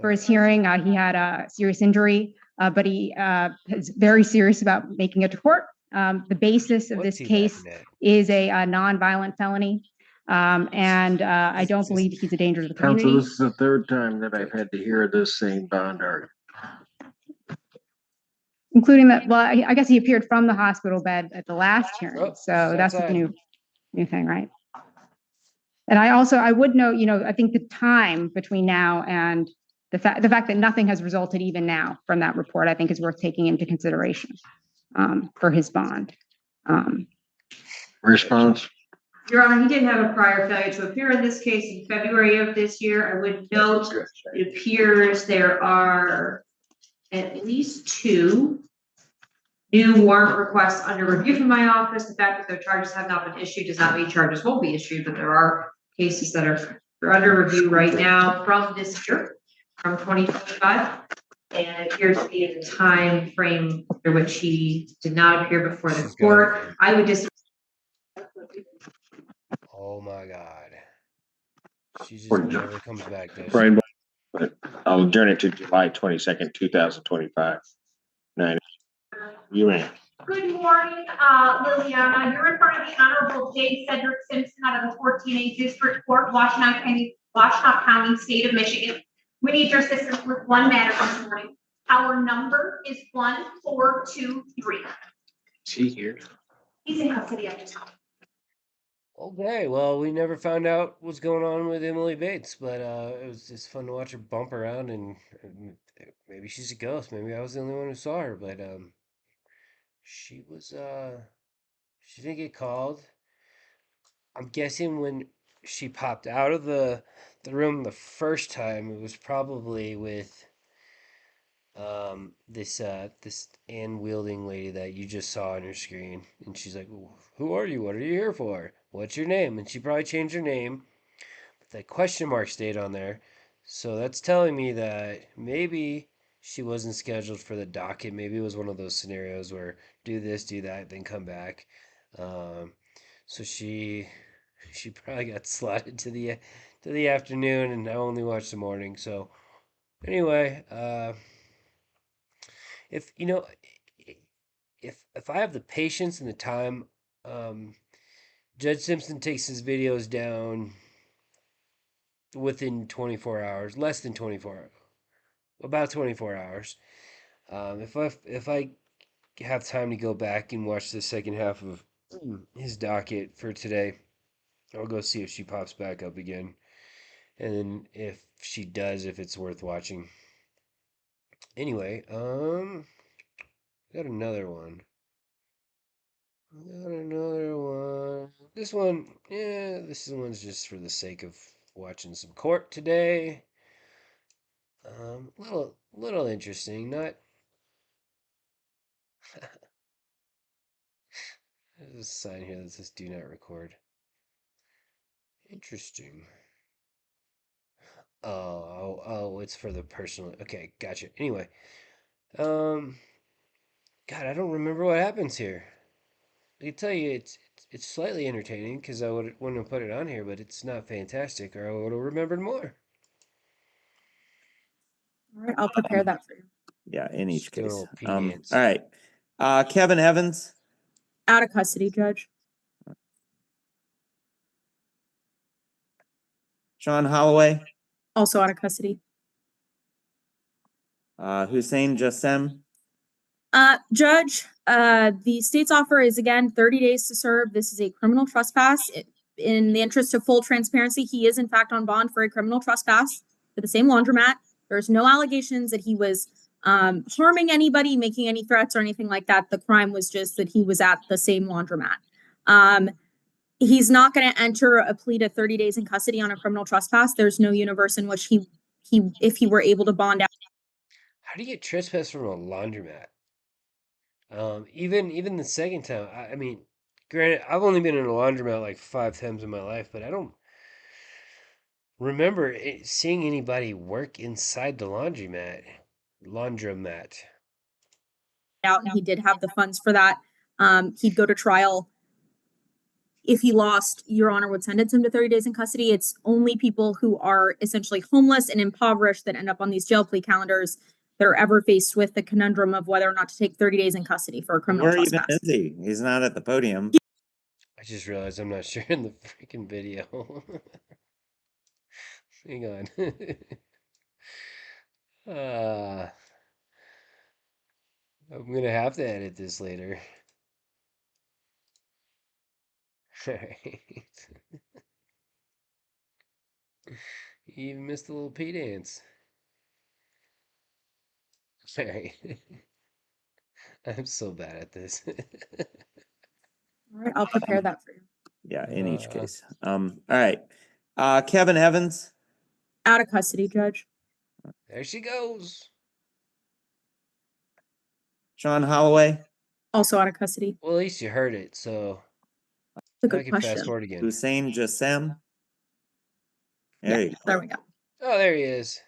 Speaker 19: For his hearing, he had a serious injury, but he is very serious about making it to court. The basis of this case is a non-violent felony, and I don't believe he's a danger to the community.
Speaker 8: Counsel, this is the third time that I've had to hear this same bond argument.
Speaker 19: Including that, well, I guess he appeared from the hospital bed at the last hearing, so that's the new thing, right? And I would note, I think the time between now and the fact that nothing has resulted even now from that report, I think is worth taking into consideration for his bond.
Speaker 8: Response.
Speaker 21: Your Honor, he didn't have a prior failure to appear in this case in February of this year. I would note it appears there are at least 2 new warrant requests under review from my office. The fact that their charges have not been issued does not mean charges won't be issued, but there are cases that are under review right now from this year, from 2025. And it appears to be in the time frame for which he did not appear before the court. I would just.
Speaker 1: Oh my God. She just never comes back, does she?
Speaker 3: Brian, I'll adjourn it to July 22nd, 2025. 9. You may.
Speaker 21: Good morning, Liliana. You're in front of the Honorable J. Cedric Simpson out of the 14A District Court, Washtenaw County, State of Michigan. We need your assistance with one matter this morning. Our number is 1423.
Speaker 1: Is he here?
Speaker 21: He's in custody at the time.
Speaker 1: Okay, well, we never found out what's going on with Emily Bates, but it was just fun to watch her bump around, and maybe she's a ghost. Maybe I was the only one who saw her, but she didn't get called. I'm guessing when she popped out of the room the first time, it was probably with this Ann Wielding lady that you just saw on your screen, and she's like, "Who are you? What are you here for? What's your name?" And she probably changed her name, but that question mark stayed on there, so that's telling me that maybe she wasn't scheduled for the docket. Maybe it was one of those scenarios where do this, do that, then come back. So she probably got slotted to the afternoon, and I only watched the morning. So anyway, if if I have the patience and the time, Judge Simpson takes his videos down within 24 hours, less than 24 hours, about 24 hours. If I have time to go back and watch the second half of his docket for today, I'll go see if she pops back up again. And then if she does, if it's worth watching. Anyway, got another one. Got another one. This one, yeah, this one's just for the sake of watching some court today. Little interesting. Not. There's a sign here that says "Do not record." Interesting. Oh, it's for the personal. Okay, gotcha. Anyway, God, I don't remember what happens here. I can tell you it's slightly entertaining because wouldn't have put it on here, but it's not fantastic, or I would have remembered more.
Speaker 11: All right, I'll prepare that for you.
Speaker 5: Yeah, in each
Speaker 1: Just doing a
Speaker 5: case.
Speaker 1: little P
Speaker 5: All
Speaker 1: dance.
Speaker 5: right. Kevin Evans,
Speaker 11: Out of custody, Judge.
Speaker 5: Sean Holloway,
Speaker 11: Also out of custody.
Speaker 5: Hussein Jassem,
Speaker 11: Judge, the state's offer is again 30 days to serve. This is a criminal trespass. In the interest of full transparency, he is in fact on bond for a criminal trespass for the same laundromat. There's no allegations that he was harming anybody, making any threats or anything like that. The crime was just that he was at the same laundromat. He's not going to enter a plea to 30 days in custody on a criminal trespass. There's no universe in which if he were able to bond out.
Speaker 1: How do you get trespass from a laundromat? Even the second time, I mean, granted, I've only been in a laundromat like 5 times in my life, but I don't remember seeing anybody work inside the laundromat.
Speaker 11: Out, and he did have the funds for that. He'd go to trial. If he lost, Your Honor would sentence him to 30 days in custody. It's only people who are essentially homeless and impoverished that end up on these jail plea calendars that are ever faced with the conundrum of whether or not to take 30 days in custody for a criminal
Speaker 5: where even
Speaker 11: trespass.
Speaker 5: is he? He's not at the podium.
Speaker 1: I just realized I'm not sharing the freaking video. Hang on. I'm gonna have to edit this later. Alright. You even missed a little P dance. Alright. I'm so bad at this.
Speaker 11: All right, I'll prepare that for you.
Speaker 5: Yeah, in each case. All right. Kevin Evans,
Speaker 11: Out of custody, Judge.
Speaker 1: There she goes.
Speaker 5: Sean Holloway,
Speaker 11: Also out of custody.
Speaker 1: Well, at least you heard it, so
Speaker 11: It's a
Speaker 1: I
Speaker 11: good
Speaker 1: can
Speaker 11: question.
Speaker 1: fast forward again.
Speaker 5: Hussein Jassem. There you go.
Speaker 11: There we go.
Speaker 1: Oh, there he is.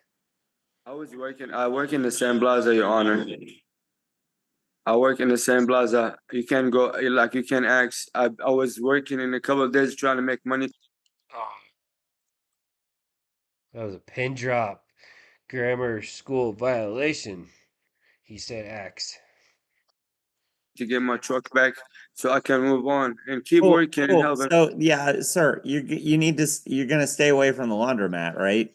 Speaker 22: I work in the same plaza, Your Honor. I work in the same plaza. You can go, like, you can ask. I was working in a couple of days trying to make money.
Speaker 1: Oh. That was a pin drop. Grammar school violation. He said X.
Speaker 22: To get my truck back so I can move on and keep working and helping.
Speaker 5: So yeah, sir, you need to, you're gonna stay away from the laundromat, right?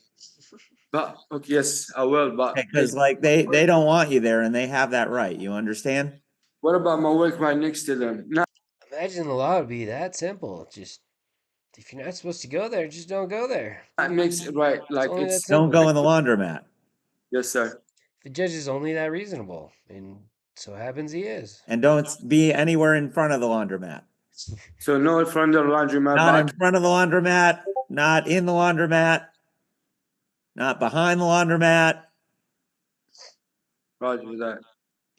Speaker 22: But okay, yes, I will, but
Speaker 5: Because like they don't want you there and they have that right. You understand?
Speaker 22: what about my work right next to them? No.
Speaker 1: Imagine the law would be that simple. Just if you're not supposed to go there, just don't go there.
Speaker 22: That makes it right. Like
Speaker 1: only
Speaker 22: it's
Speaker 1: that simple.
Speaker 5: Don't go in the laundromat.
Speaker 22: Yes, sir.
Speaker 1: The judge is only that reasonable, and so happens he is.
Speaker 5: And don't be anywhere in front of the laundromat.
Speaker 22: So no in front of the laundromat.
Speaker 5: Not in front of the laundromat, not in the laundromat, not behind the laundromat.
Speaker 22: Roger that.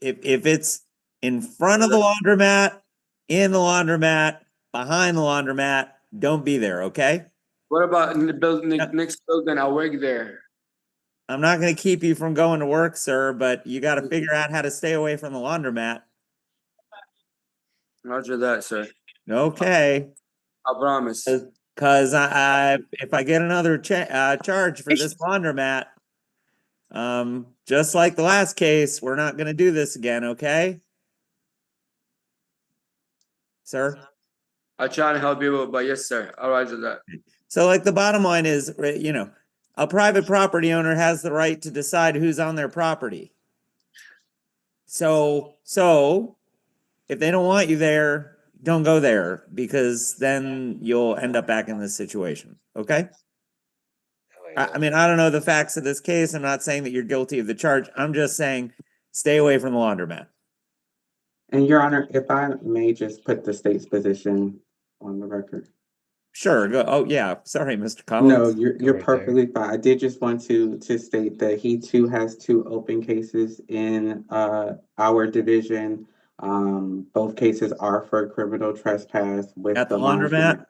Speaker 5: If it's in front of the laundromat, in the laundromat, behind the laundromat, don't be there, okay?
Speaker 22: What about in the building, next building? I work there.
Speaker 5: I'm not going to keep you from going to work, sir, but you got to figure out how to stay away from the laundromat.
Speaker 22: Roger that, sir.
Speaker 5: Okay.
Speaker 22: I promise.
Speaker 5: Because if I get another charge for this laundromat, just like the last case, we're not going to do this again, okay? Sir?
Speaker 22: I try to help people, but yes, sir, I'll rise to that.
Speaker 5: So like the bottom line is, you know, a private property owner has the right to decide who's on their property. So if they don't want you there, don't go there, because then you'll end up back in this situation, okay? I mean, I don't know the facts of this case. I'm not saying that you're guilty of the charge. I'm just saying stay away from the laundromat.
Speaker 7: And Your Honor, if I may just put the state's position on the record.
Speaker 5: Sure, go. Oh, yeah, sorry, Mr. Collins.
Speaker 7: No, you're perfectly fine. I did just want to state that he too has 2 open cases in our division. Both cases are for criminal trespass with
Speaker 5: At
Speaker 7: the
Speaker 5: the laundromat?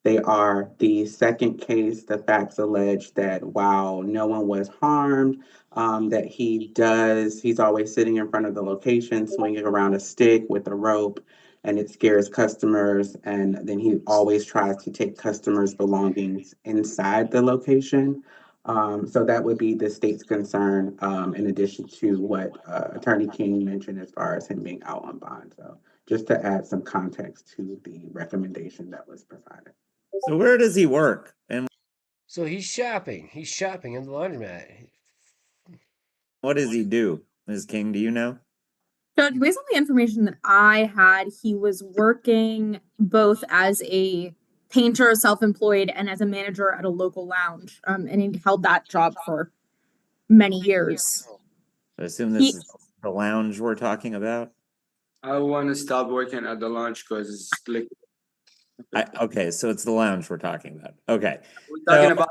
Speaker 7: They are. The second case, the facts allege that while no one was harmed, that he's always sitting in front of the location, swinging around a stick with a rope, and it scares customers. And then he always tries to take customers' belongings inside the location. So that would be the state's concern, in addition to what Attorney King mentioned as far as him being out on bond. So just to add some context to the recommendation that was provided.
Speaker 5: So where does he work? And
Speaker 1: So he's shopping. He's shopping in the laundromat.
Speaker 5: what does he do? Ms. King, do you know?
Speaker 11: Judge, based on the information that I had, he was working both as a painter, self-employed, and as a manager at a local lounge. And he held that job for many years.
Speaker 5: I assume this is the lounge we're talking about?
Speaker 22: I want to stop working at the lounge because it's like
Speaker 5: Okay, so it's the lounge we're talking about. Okay.
Speaker 22: we're talking about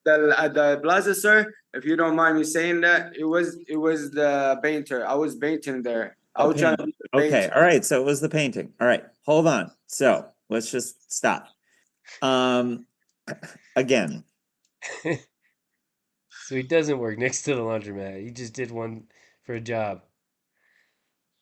Speaker 22: the plaza, sir. If you don't mind me saying that, it was the painter. I was painting there. I was trying to be the
Speaker 5: Okay,
Speaker 22: painter.
Speaker 5: all right. So it was the painting. All right, hold on. So let's just stop. Again.
Speaker 1: So he doesn't work next to the laundromat. He just did one for a job.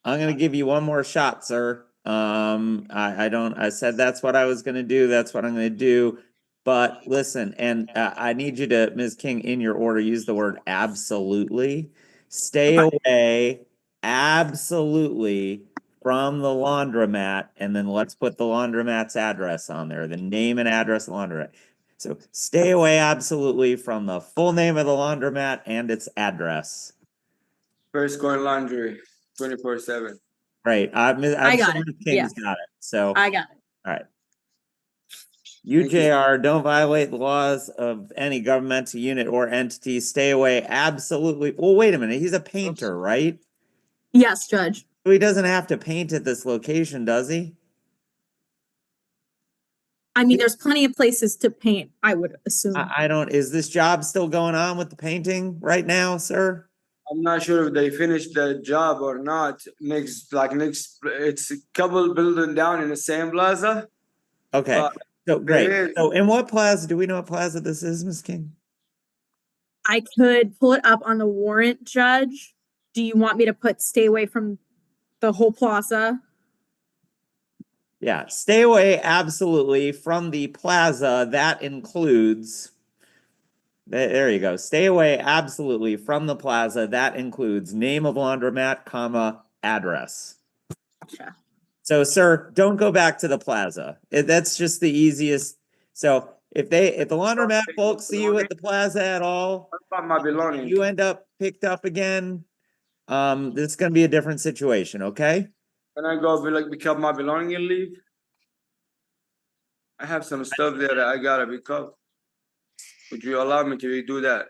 Speaker 5: I'm gonna give you one more shot, sir. I said that's what I was gonna do. That's what I'm gonna do. But listen, and I need you to, Ms. King, in your order, use the word absolutely. Stay away, absolutely, from the laundromat, and then let's put the laundromat's address on there, the name and address of the laundromat. So stay away absolutely from the full name of the laundromat and its address.
Speaker 22: First going laundry, 24/7.
Speaker 5: Right. I'm
Speaker 11: I got
Speaker 5: sure
Speaker 11: it.
Speaker 5: Ms. King's got it. So
Speaker 11: I got it.
Speaker 5: all right. You, JR, don't violate the laws of any governmental unit or entity. Stay away. Absolutely. Well, wait a minute. He's a painter, right?
Speaker 11: Yes, Judge.
Speaker 5: So he doesn't have to paint at this location, does he?
Speaker 11: I mean, there's plenty of places to paint, I would assume.
Speaker 5: I don't. Is this job still going on with the painting right now, sir?
Speaker 22: I'm not sure if they finished the job or not. It's a couple building down in the same plaza.
Speaker 5: Okay. So great.
Speaker 22: is-
Speaker 5: So in what plaza? Do we know what plaza this is, Ms. King?
Speaker 11: I could pull it up on the warrant, Judge. Do you want me to stay away from the whole plaza?
Speaker 5: Yeah, stay away absolutely from the plaza. That includes, there you go. Stay away absolutely from the plaza. That includes name of laundromat, comma, address.
Speaker 11: Gotcha.
Speaker 5: So, sir, don't go back to the plaza. That's just the easiest. So if the laundromat folks see you at the plaza at all,
Speaker 22: my belongings.
Speaker 5: you end up picked up again, this is gonna be a different situation, okay?
Speaker 22: Can I go pick up my belonging and leave? I have some stuff there that I gotta pick up. Would you allow me to do that?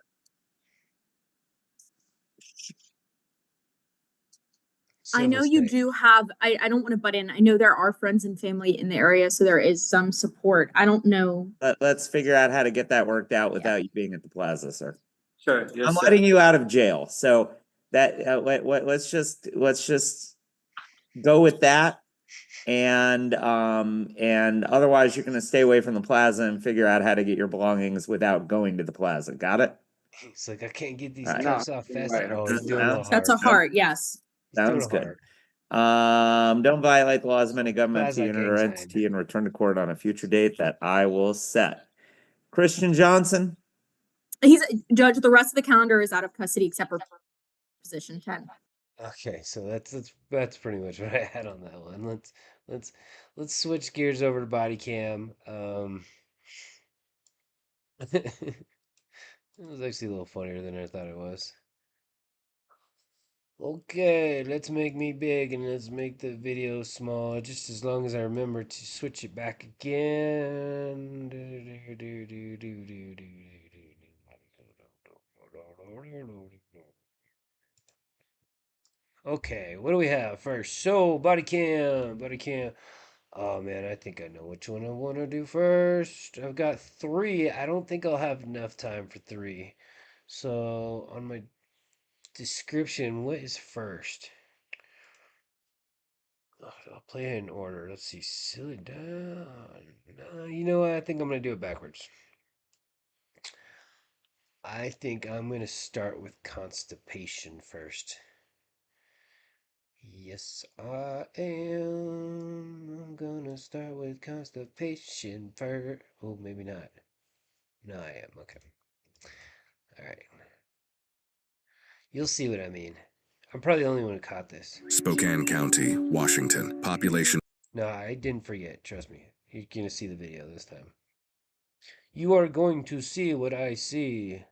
Speaker 11: I know you do have, I don't want to butt in. I know there are friends and family in the area, so there is some support. I don't know.
Speaker 5: Let's figure out how to get that worked out without you being at the plaza, sir.
Speaker 22: Sure. Yes,
Speaker 5: I'm
Speaker 22: sir.
Speaker 5: letting you out of jail, so that let's just go with that, and otherwise you're gonna stay away from the plaza and figure out how to get your belongings without going to the plaza. Got it?
Speaker 1: He's like, I can't get these
Speaker 5: All right.
Speaker 1: cuffs off fast.
Speaker 22: Right.
Speaker 1: Oh, he's doing a heart.
Speaker 11: That's a heart, yes.
Speaker 5: Sounds good. Don't violate the laws of any governmental unit or entity and return to court on a future date that I will set. Christian Johnson.
Speaker 11: He's Judge. The rest of the calendar is out of custody except for position 10.
Speaker 1: Okay, so that's pretty much what I had on that one. Let's switch gears over to body cam. It was actually a little funnier than I thought it was. Okay, let's make me big and let's make the video small, just as long as I remember to switch it back again. Okay, what do we have first? So, body cam. Oh man, I think I know which one I want to do first. I've got three. I don't think I'll have enough time for three. So, on my description, what is first? I'll play it in order. Let's see. Silly down. No, you know what? I think I'm going to do it backwards. I think I'm going to start with constipation first. Yes, I am. I'm going to start with constipation first. Oh, maybe not. No, I am. Okay. All right. You'll see what I mean. I'm probably the only one who caught this.
Speaker 10: Spokane County, Washington. Population.
Speaker 1: No, I didn't forget. Trust me. You're going to see the video this time. You are going to see what I see.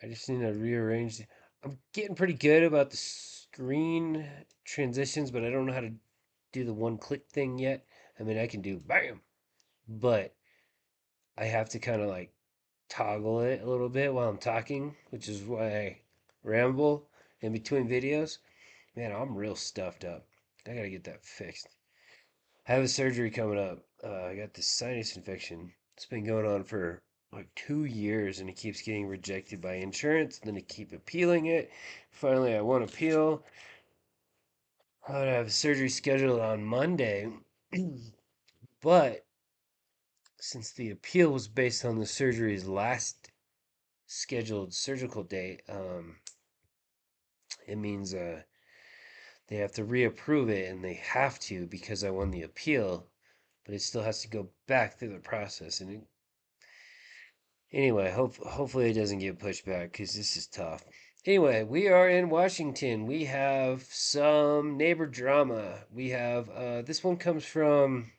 Speaker 1: I just need to rearrange. I'm getting pretty good about the screen transitions, but I don't know how to do the one click thing yet. I mean, I can do bam, but I have to kind of like toggle it a little bit while I'm talking, which is why I ramble in between videos. Man, I'm real stuffed up. I gotta get that fixed. I have a surgery coming up. I got this sinus infection. It's been going on for like 2 years, and it keeps getting rejected by insurance. And then they keep appealing it. Finally, I won appeal. I have surgery scheduled on Monday, but since the appeal was based on the surgery's last scheduled surgical date, it means they have to reapprove it, and they have to because I won the appeal, but it still has to go back through the process. And anyway, hopefully it doesn't get pushed back because this is tough. Anyway, we are in Washington. We have some neighbor drama. We have this one comes from.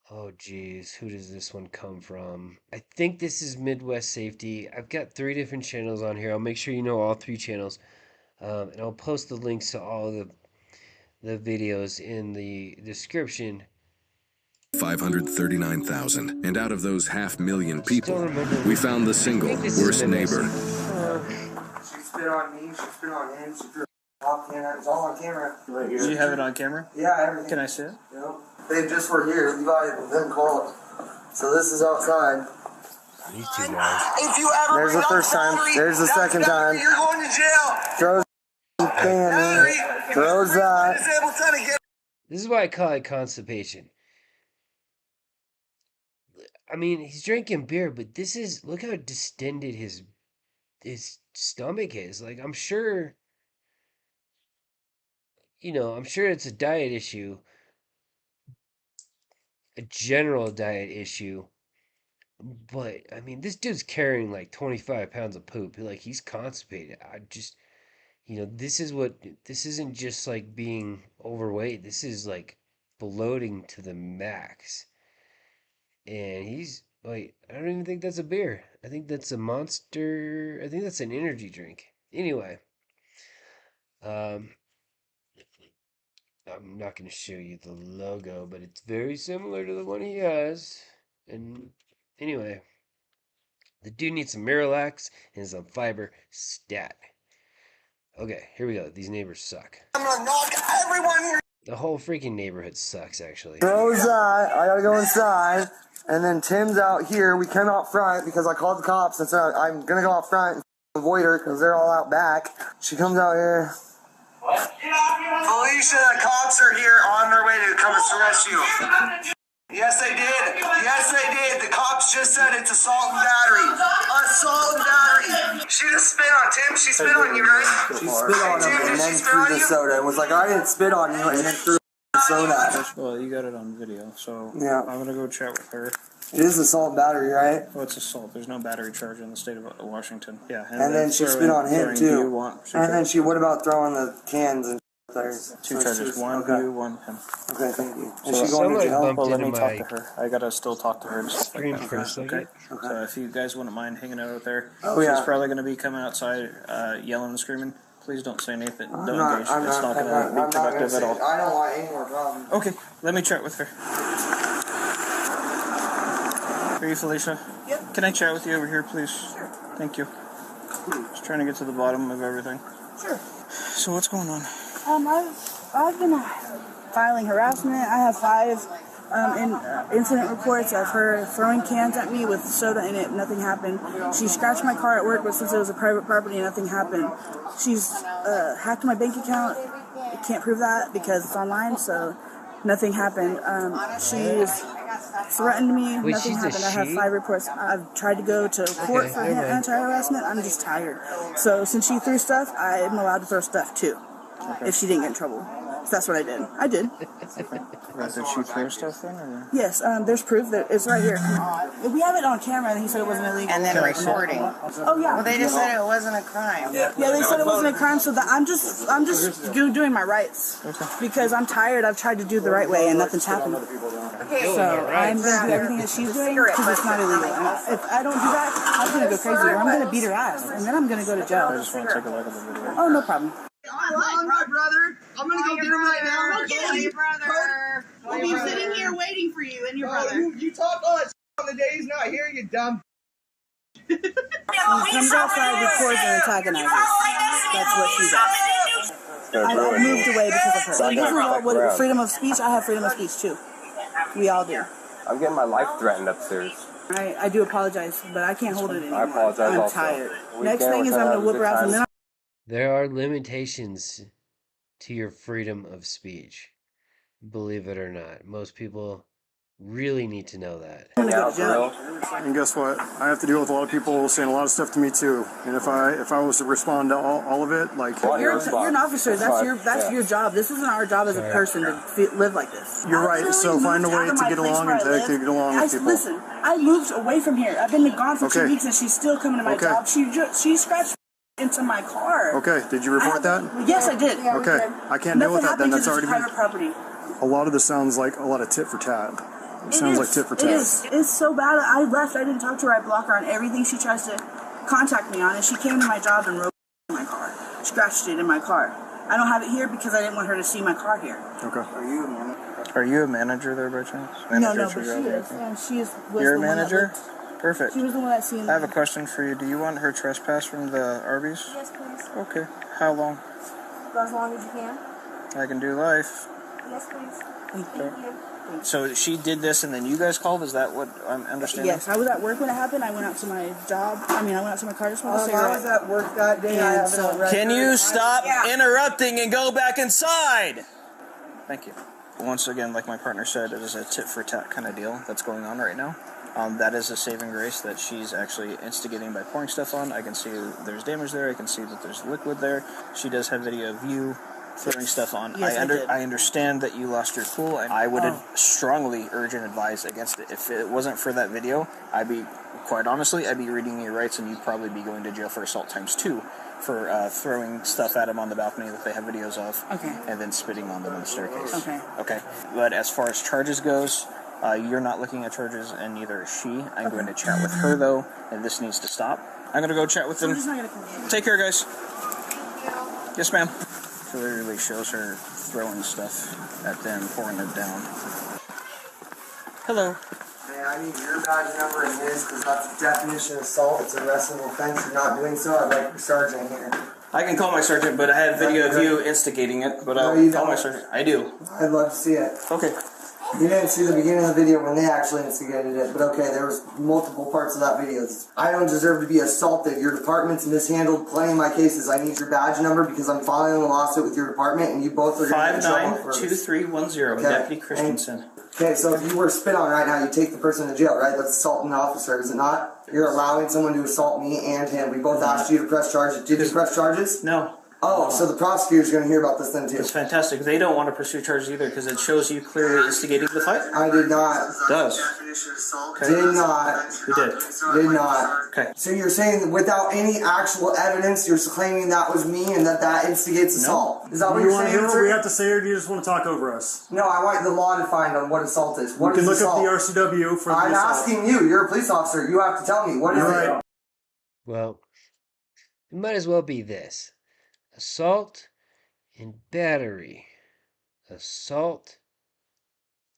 Speaker 1: Oh geez, who does this one come from? I think this is Midwest Safety. I've got 3 different channels on here. I'll make sure you know all 3 channels, and I'll post the links to all of the videos in the description.
Speaker 10: 539,000. And out of those 500,000 people, we found the single worst neighbor.
Speaker 16: She spit on me, she spit on him, she threw off camera. It's all on camera. Right here.
Speaker 12: Do you have it on camera?
Speaker 16: Yeah, everything.
Speaker 12: Can I see it?
Speaker 16: Yep. They just were here. Levi and them called. So this is outside.
Speaker 1: These 2 guys.
Speaker 16: If you ever There's the first time. There's the second time. You're going to jail. Throws can. Throws that.
Speaker 1: This is why I call it constipation. I mean, he's drinking beer, but this is, look how distended his stomach is. Like, I'm sure, I'm sure it's a diet issue, a general diet issue. But I mean, this dude's carrying like 25 pounds of poop. Like, he's constipated. I just, this isn't just like being overweight. This is like bloating to the max. And he's wait, I don't even think that's a beer. I think that's a Monster. I think that's an energy drink. Anyway, I'm not going to show you the logo, but it's very similar to the one he has. And anyway, the dude needs some Miralax and some fiber stat. Okay, here we go. These neighbors suck.
Speaker 16: I'm gonna knock everyone here.
Speaker 1: The whole freaking neighborhood sucks, actually.
Speaker 16: Throws that. I gotta go inside. And then Tim's out here. We came out front because I called the cops and said I'm gonna go out front and avoid her because they're all out back. She comes out here. What? Felicia, the cops are here on their way to come arrest you. Yes, they did. Yes, they did. The cops just said it's assault and battery. Assault and battery. She just spit on Tim. She spit on you, right? She spit on him and then threw the soda and was like, I didn't spit on you, and then threw the soda.
Speaker 12: Well, you got it on video, so
Speaker 16: Yeah.
Speaker 12: I'm gonna go chat with her.
Speaker 16: It is assault and battery, right?
Speaker 12: Oh, it's assault. There's no battery charge in the state of Washington. Yeah.
Speaker 16: And then she spit on him
Speaker 12: throwing, do you
Speaker 16: too.
Speaker 12: want
Speaker 16: And then what about throwing the cans and there?
Speaker 12: two charges? One you, one him.
Speaker 16: Okay, thank you.
Speaker 12: So,
Speaker 16: Is she going to jail?
Speaker 12: well, let me talk to her. I gotta still talk to her. And stuff
Speaker 1: Screen
Speaker 12: like that
Speaker 1: first,
Speaker 12: first, okay? So if you guys wouldn't mind hanging out there,
Speaker 16: Oh,
Speaker 12: she's
Speaker 16: yeah.
Speaker 12: probably gonna be coming outside, yelling and screaming. Please don't say anything. Don't
Speaker 16: I'm not-
Speaker 12: engage.
Speaker 16: I'm
Speaker 12: It's not gonna be productive at all.
Speaker 16: I don't want any more problems.
Speaker 12: Okay, let me chat with her. Are you Felicia? Yep. Can I chat with you over here, please? Sure. Thank you. Just trying to get to the bottom of everything.
Speaker 13: Sure.
Speaker 12: So what's going on?
Speaker 13: I've been filing harassment. I have 5 incident reports of her throwing cans at me with soda in it. Nothing happened. She scratched my car at work, but since it was a private property, nothing happened. She's hacked my bank account. I can't prove that because it's online, so nothing happened. She's threatened me.
Speaker 1: Wait,
Speaker 13: nothing
Speaker 1: she's a
Speaker 13: happened. I have
Speaker 1: she?
Speaker 13: 5 reports. I've tried to go to court for
Speaker 1: never mind.
Speaker 13: anti-harassment. I'm just tired. So since she threw stuff, I'm allowed to throw stuff too. If she didn't get in trouble. So that's what I did. I did.
Speaker 12: Did she throw stuff then? Or?
Speaker 13: Yes, there's proof that it's right here. We have it on camera, and he said it wasn't illegal.
Speaker 23: And then recording.
Speaker 13: Oh yeah.
Speaker 23: Well, they just said it wasn't a crime.
Speaker 13: Yeah, they said it wasn't a crime, so that I'm just doing my rights because I'm tired. I've tried to do the right way, and nothing's happened. So I'm gonna do everything that she's doing because it's not illegal. And if I don't do that, I'm gonna go crazy, or I'm gonna beat her ass, and then I'm gonna go to jail.
Speaker 12: I just want to take a look at the video.
Speaker 13: Oh, no problem.
Speaker 16: I'm my brother. I'm gonna go get him right now.
Speaker 13: Go get him, your brother. We'll be sitting here waiting for you and your brother.
Speaker 16: You talk all that on the day he's not here, you dumb.
Speaker 13: She comes outside, records, and antagonizes. That's what she does. I moved away because of her. So this is what freedom of speech. I have freedom of speech too. We all do.
Speaker 24: I'm getting my life threatened upstairs.
Speaker 13: I do apologize, but I can't hold it anymore.
Speaker 24: I apologize
Speaker 13: I'm
Speaker 24: also.
Speaker 13: tired.
Speaker 24: We
Speaker 13: Next
Speaker 24: can't
Speaker 13: thing is
Speaker 24: have
Speaker 13: I'm
Speaker 24: a
Speaker 13: gonna whip
Speaker 24: good
Speaker 13: her out,
Speaker 24: time.
Speaker 13: and then
Speaker 1: There are limitations to your freedom of speech. Believe it or not. Most people really need to know that.
Speaker 25: And guess what? I have to deal with a lot of people saying a lot of stuff to me too. And if I was to respond to all of it, like
Speaker 13: you're an officer. That's your job. This isn't our job as a person to live like this.
Speaker 25: You're right. So find a way to get along and to get along with people.
Speaker 13: Listen, I moved away from here. I've been gone for 2 weeks, and she's still coming to my job. She scratched into my car.
Speaker 25: Okay. Did you report that?
Speaker 13: Yes, I did.
Speaker 25: Okay. I can't deal with that then. That's already
Speaker 13: private property.
Speaker 25: A lot of this sounds like a lot of tit for tat. It sounds like tit for tat.
Speaker 13: It is. It's so bad. I left. I didn't talk to her. I blocked her on everything she tries to contact me on, and she came to my job and wrote in my car. Scratched it in my car. I don't have it here because I didn't want her to see my car here.
Speaker 25: Okay.
Speaker 12: Are you a manager there by chance?
Speaker 13: No, but she is. And she is.
Speaker 12: You're a manager? Perfect.
Speaker 13: She was the one that seen.
Speaker 12: I have a question for you. Do you want her trespass from the Arby's?
Speaker 13: Yes, please.
Speaker 12: Okay. How long?
Speaker 13: As long as you can.
Speaker 12: I can do life.
Speaker 13: Yes, please.
Speaker 12: Thank you. So she did this and then you guys called? Is that what I'm understanding?
Speaker 13: Yes, I was at work when it happened. I went out to my job. I went out to my car to smoke a
Speaker 16: I
Speaker 13: cigarette.
Speaker 16: was at work that day. I have it on record.
Speaker 12: Can you stop interrupting and go back inside? Thank you. Once again, like my partner said, it is a tit for tat kind of deal that's going on right now. That is a saving grace that she's actually instigating by pouring stuff on. I can see there's damage there. I can see that there's liquid there. She does have video of you throwing stuff on.
Speaker 13: Yes,
Speaker 12: I understand that you lost your cool, and I would strongly urge and advise against it. If it wasn't for that video, I'd be reading your rights, and you'd probably be going to jail for assault ×2 for throwing stuff at them on the balcony that they have videos of, and then spitting on them on the staircase. Okay. But as far as charges goes, you're not looking at charges, and neither is she. I'm going to chat with her though, and this needs to stop. I'm going to go chat with them. Take care, guys. Yes, ma'am. Clearly shows her throwing stuff at them, pouring it down. Hello.
Speaker 16: Hey, I need your badge number and his because that's the definition of assault. It's a arrestable offense. You're not doing so. I'd like your sergeant here.
Speaker 12: I can call my sergeant, but I have video of you instigating it. But I'll call my sergeant. I do.
Speaker 16: I'd love to see it.
Speaker 12: Okay.
Speaker 16: You didn't see the beginning of the video when they actually instigated it, but okay, there was multiple parts of that video. I don't deserve to be assaulted. Your department's mishandled plenty of my cases. I need your badge number because I'm filing a lawsuit with your department, and you both are going to get in trouble for this.
Speaker 12: 592310, Deputy Christensen.
Speaker 16: Okay, so if you were spit on right now, you take the person to jail, right? That's assaulting an officer, is it not? You're allowing someone to assault me and him. We both asked you to press charges. Did you press charges?
Speaker 12: No.
Speaker 16: Oh, so the prosecutor's gonna hear about this then too.
Speaker 12: It's fantastic. They don't want to pursue charges either because it shows you clearly instigating the fight.
Speaker 16: I did not.
Speaker 12: It does. Okay.
Speaker 16: Did not.
Speaker 12: You did.
Speaker 16: Did not.
Speaker 12: Okay.
Speaker 16: So you're saying that without any actual evidence, you're claiming that was me and that instigates assault? Is that what
Speaker 25: You
Speaker 16: you're
Speaker 25: want to
Speaker 16: saying?
Speaker 25: hear what we have to say, or do you just want to talk over us?
Speaker 16: No, I want the law defined on what assault is. What
Speaker 25: You can
Speaker 16: is
Speaker 25: look up
Speaker 16: assault?
Speaker 25: the RCW for the
Speaker 16: I'm
Speaker 25: assault.
Speaker 16: asking you. You're a police officer. You have to tell me. What is it?
Speaker 1: Well, it might as well be this. Assault and battery. Assault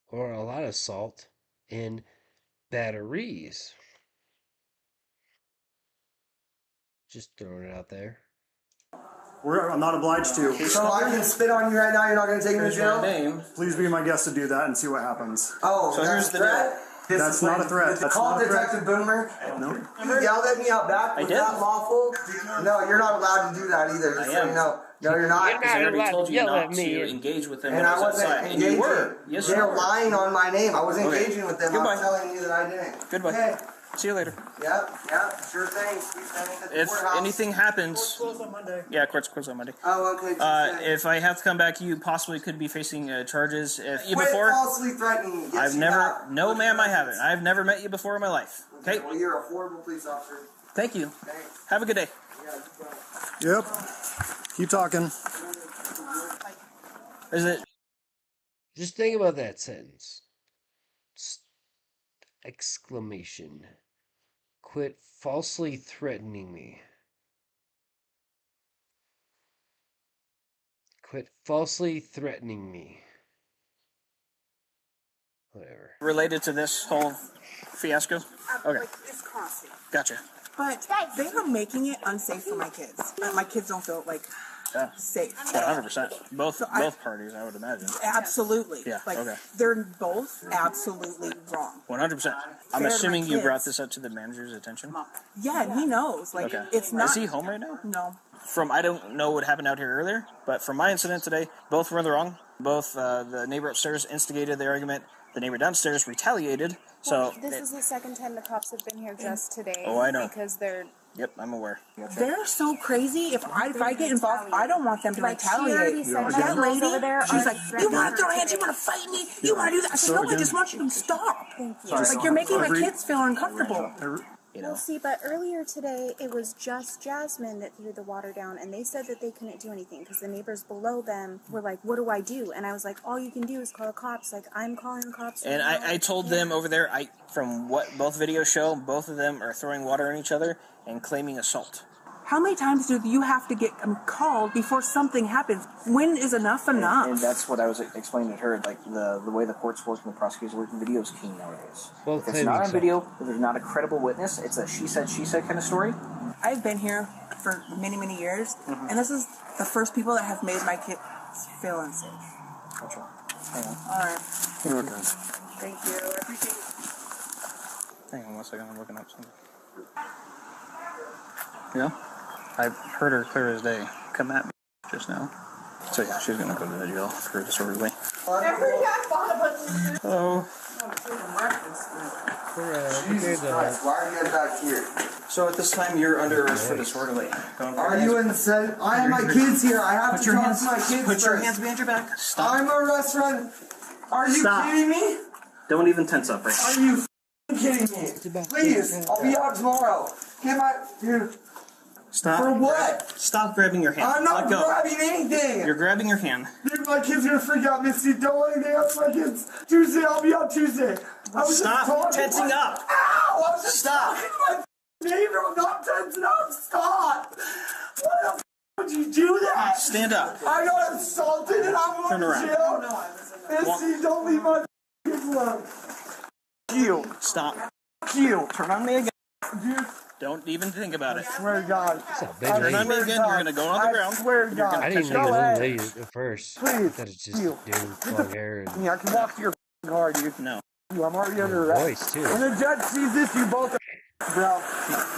Speaker 1: or a lot of assault in batteries. Just throwing it out there.
Speaker 25: I'm not obliged to.
Speaker 16: So I can spit on you right now. You're not going to take me to jail?
Speaker 12: Name.
Speaker 25: Please be my guest to do that and see what happens.
Speaker 16: Oh,
Speaker 12: So
Speaker 16: that's
Speaker 12: here's the
Speaker 16: a threat?
Speaker 25: That's not a threat. That's
Speaker 16: Call
Speaker 25: not a threat.
Speaker 16: Detective Boomer.
Speaker 25: No.
Speaker 16: You yelled at me out back.
Speaker 12: I
Speaker 16: Was
Speaker 12: did.
Speaker 16: that lawful? No, you're not allowed to do that either. Just so you know. No, you're not.
Speaker 1: You're
Speaker 12: Because I
Speaker 1: not
Speaker 12: already
Speaker 1: allowed
Speaker 12: told
Speaker 1: to
Speaker 12: you
Speaker 1: yell
Speaker 12: not
Speaker 1: at me.
Speaker 12: to engage with them
Speaker 16: And
Speaker 12: when
Speaker 16: I
Speaker 12: was
Speaker 16: wasn't
Speaker 12: outside. And
Speaker 16: engaging.
Speaker 12: you were. Yes, you
Speaker 16: They're
Speaker 12: were.
Speaker 16: lying on my name. I was
Speaker 12: Okay.
Speaker 16: engaging with them.
Speaker 12: Goodbye.
Speaker 16: I'm telling you that I didn't.
Speaker 12: Goodbye.
Speaker 16: Okay.
Speaker 12: See you later.
Speaker 16: Yep, sure thing. Sweet thing at the
Speaker 12: If
Speaker 16: courthouse.
Speaker 12: anything happens,
Speaker 25: Closed on Monday.
Speaker 12: yeah, court's closed on Monday.
Speaker 16: Oh, okay. Tuesday.
Speaker 12: If I have to come back, you possibly could be facing charges. If you
Speaker 16: Quit
Speaker 12: before,
Speaker 16: falsely threatening me. Yes,
Speaker 12: I've
Speaker 16: you
Speaker 12: never.
Speaker 16: have.
Speaker 12: No, ma'am, I haven't. I've never met you before in my life. Okay.
Speaker 16: Well, you're a horrible police officer.
Speaker 12: Thank you.
Speaker 16: Thanks.
Speaker 12: Have a good day.
Speaker 25: Yep. Keep talking.
Speaker 12: Is it?
Speaker 1: Just think about that sentence. Exclamation. Quit falsely threatening me. Quit falsely threatening me. Whatever.
Speaker 12: Related to this whole fiasco? Okay.
Speaker 4: Like, it's constant.
Speaker 12: Gotcha.
Speaker 4: But they are making it unsafe for my kids. My kids don't feel like
Speaker 12: Yeah.
Speaker 4: safe.
Speaker 12: 100%. Both parties, I would imagine.
Speaker 4: Absolutely.
Speaker 12: Yeah,
Speaker 4: Like
Speaker 12: okay.
Speaker 4: they're both absolutely wrong.
Speaker 12: 100%. I'm
Speaker 4: Fair to
Speaker 12: assuming
Speaker 4: my
Speaker 12: you brought
Speaker 4: kids.
Speaker 12: this up to the manager's attention.
Speaker 4: Yeah, and he knows. Like
Speaker 12: Okay.
Speaker 4: it's not.
Speaker 12: Is he home right now?
Speaker 4: No.
Speaker 12: I don't know what happened out here earlier, but from my incident today, both were in the wrong. Both the neighbor upstairs instigated the argument. The neighbor downstairs retaliated. So
Speaker 6: This is the second time the cops have been here just today.
Speaker 12: Oh, I know.
Speaker 6: Because they're.
Speaker 12: Yep, I'm aware.
Speaker 4: They're so crazy. If I get involved, I don't want them to
Speaker 6: Like, she already
Speaker 4: retaliate.
Speaker 6: said
Speaker 4: That
Speaker 6: those
Speaker 4: lady,
Speaker 6: over there
Speaker 4: she's
Speaker 6: are
Speaker 4: like, you want to throw hands, you want to fight me, you want to do that. I said, no, I just want you to stop.
Speaker 6: Thank you.
Speaker 4: Like you're making my kids feel uncomfortable.
Speaker 6: Well, see, but earlier today, it was just Jasmine that threw the water down, and they said that they couldn't do anything because the neighbors below them were like, what do I do? And I was like, all you can do is call the cops. Like, I'm calling the cops.
Speaker 12: And
Speaker 6: right now.
Speaker 12: I told them over there, from what both videos show, both of them are throwing water on each other and claiming assault.
Speaker 4: How many times do you have to get called before something happens? When is enough enough?
Speaker 12: And that's what I was explaining to her, like the way the courts work and the prosecutors work in video is key nowadays.
Speaker 1: Well,
Speaker 12: if it's not on video, if there's not a credible witness, it's a she said kind of story.
Speaker 4: I've been here for many, many years, and this is the first people that have made my kids feel unsafe.
Speaker 12: Gotcha. Hang on.
Speaker 4: All right.
Speaker 12: You're okay.
Speaker 4: Thank you. I appreciate it.
Speaker 12: Hang on 1 second, I'm looking up something. Yeah? I heard her clear as day come at me just now. So yeah, she's gonna go to the jail for disorderly. Hello.
Speaker 16: Jesus Christ, why are you guys back here?
Speaker 12: So at this time, you're under arrest for disorderly.
Speaker 16: Are you insane? I have my kids here. I have
Speaker 12: Put
Speaker 16: to
Speaker 12: your
Speaker 16: talk
Speaker 12: hands-
Speaker 16: to my kids
Speaker 12: put your
Speaker 16: first.
Speaker 12: hands behind your back. Stop.
Speaker 16: I'm a restaurant. Are you
Speaker 12: Stop.
Speaker 16: kidding me?
Speaker 12: Don't even tense up right now.
Speaker 16: Are you kidding me? Please, I'll be out tomorrow. Get my dude.
Speaker 12: Stop.
Speaker 16: For what?
Speaker 12: Stop grabbing your hand.
Speaker 16: I'm not
Speaker 12: Let go.
Speaker 16: grabbing anything.
Speaker 12: You're grabbing your hand.
Speaker 16: Dude, my kid's gonna freak out, Misty. Don't let anything else. My kids. Tuesday, I'll be out Tuesday. I was
Speaker 12: Stop
Speaker 16: just talking
Speaker 12: tensing
Speaker 16: to my-
Speaker 12: up.
Speaker 16: Ow! I was just
Speaker 12: Stop.
Speaker 16: talking to my neighbor. I'm not tensing up. Stop. Why the f would you do that?
Speaker 12: Stand up.
Speaker 16: I got assaulted and I'm going
Speaker 12: Turn
Speaker 16: to
Speaker 12: around.
Speaker 16: jail. Misty, don't leave my kids alone.
Speaker 12: You. Stop.
Speaker 16: You.
Speaker 12: Turn on me again.
Speaker 16: Dude,
Speaker 12: Don't even think about it.
Speaker 16: I swear to God.
Speaker 1: big
Speaker 12: Turn
Speaker 1: lady?
Speaker 12: on me again. You're gonna go on the ground.
Speaker 16: I swear to
Speaker 12: You're
Speaker 16: God.
Speaker 12: gonna
Speaker 1: I didn't
Speaker 12: catch
Speaker 1: think it was
Speaker 16: Go
Speaker 1: a
Speaker 16: ahead.
Speaker 1: lady at first.
Speaker 16: Please.
Speaker 1: I thought it's just a
Speaker 16: You.
Speaker 1: dude with long hair and
Speaker 16: Yeah, I can walk to your car, dude.
Speaker 12: No.
Speaker 16: I'm already under arrest.
Speaker 1: voice too.
Speaker 16: When the judge sees this, you both are bro.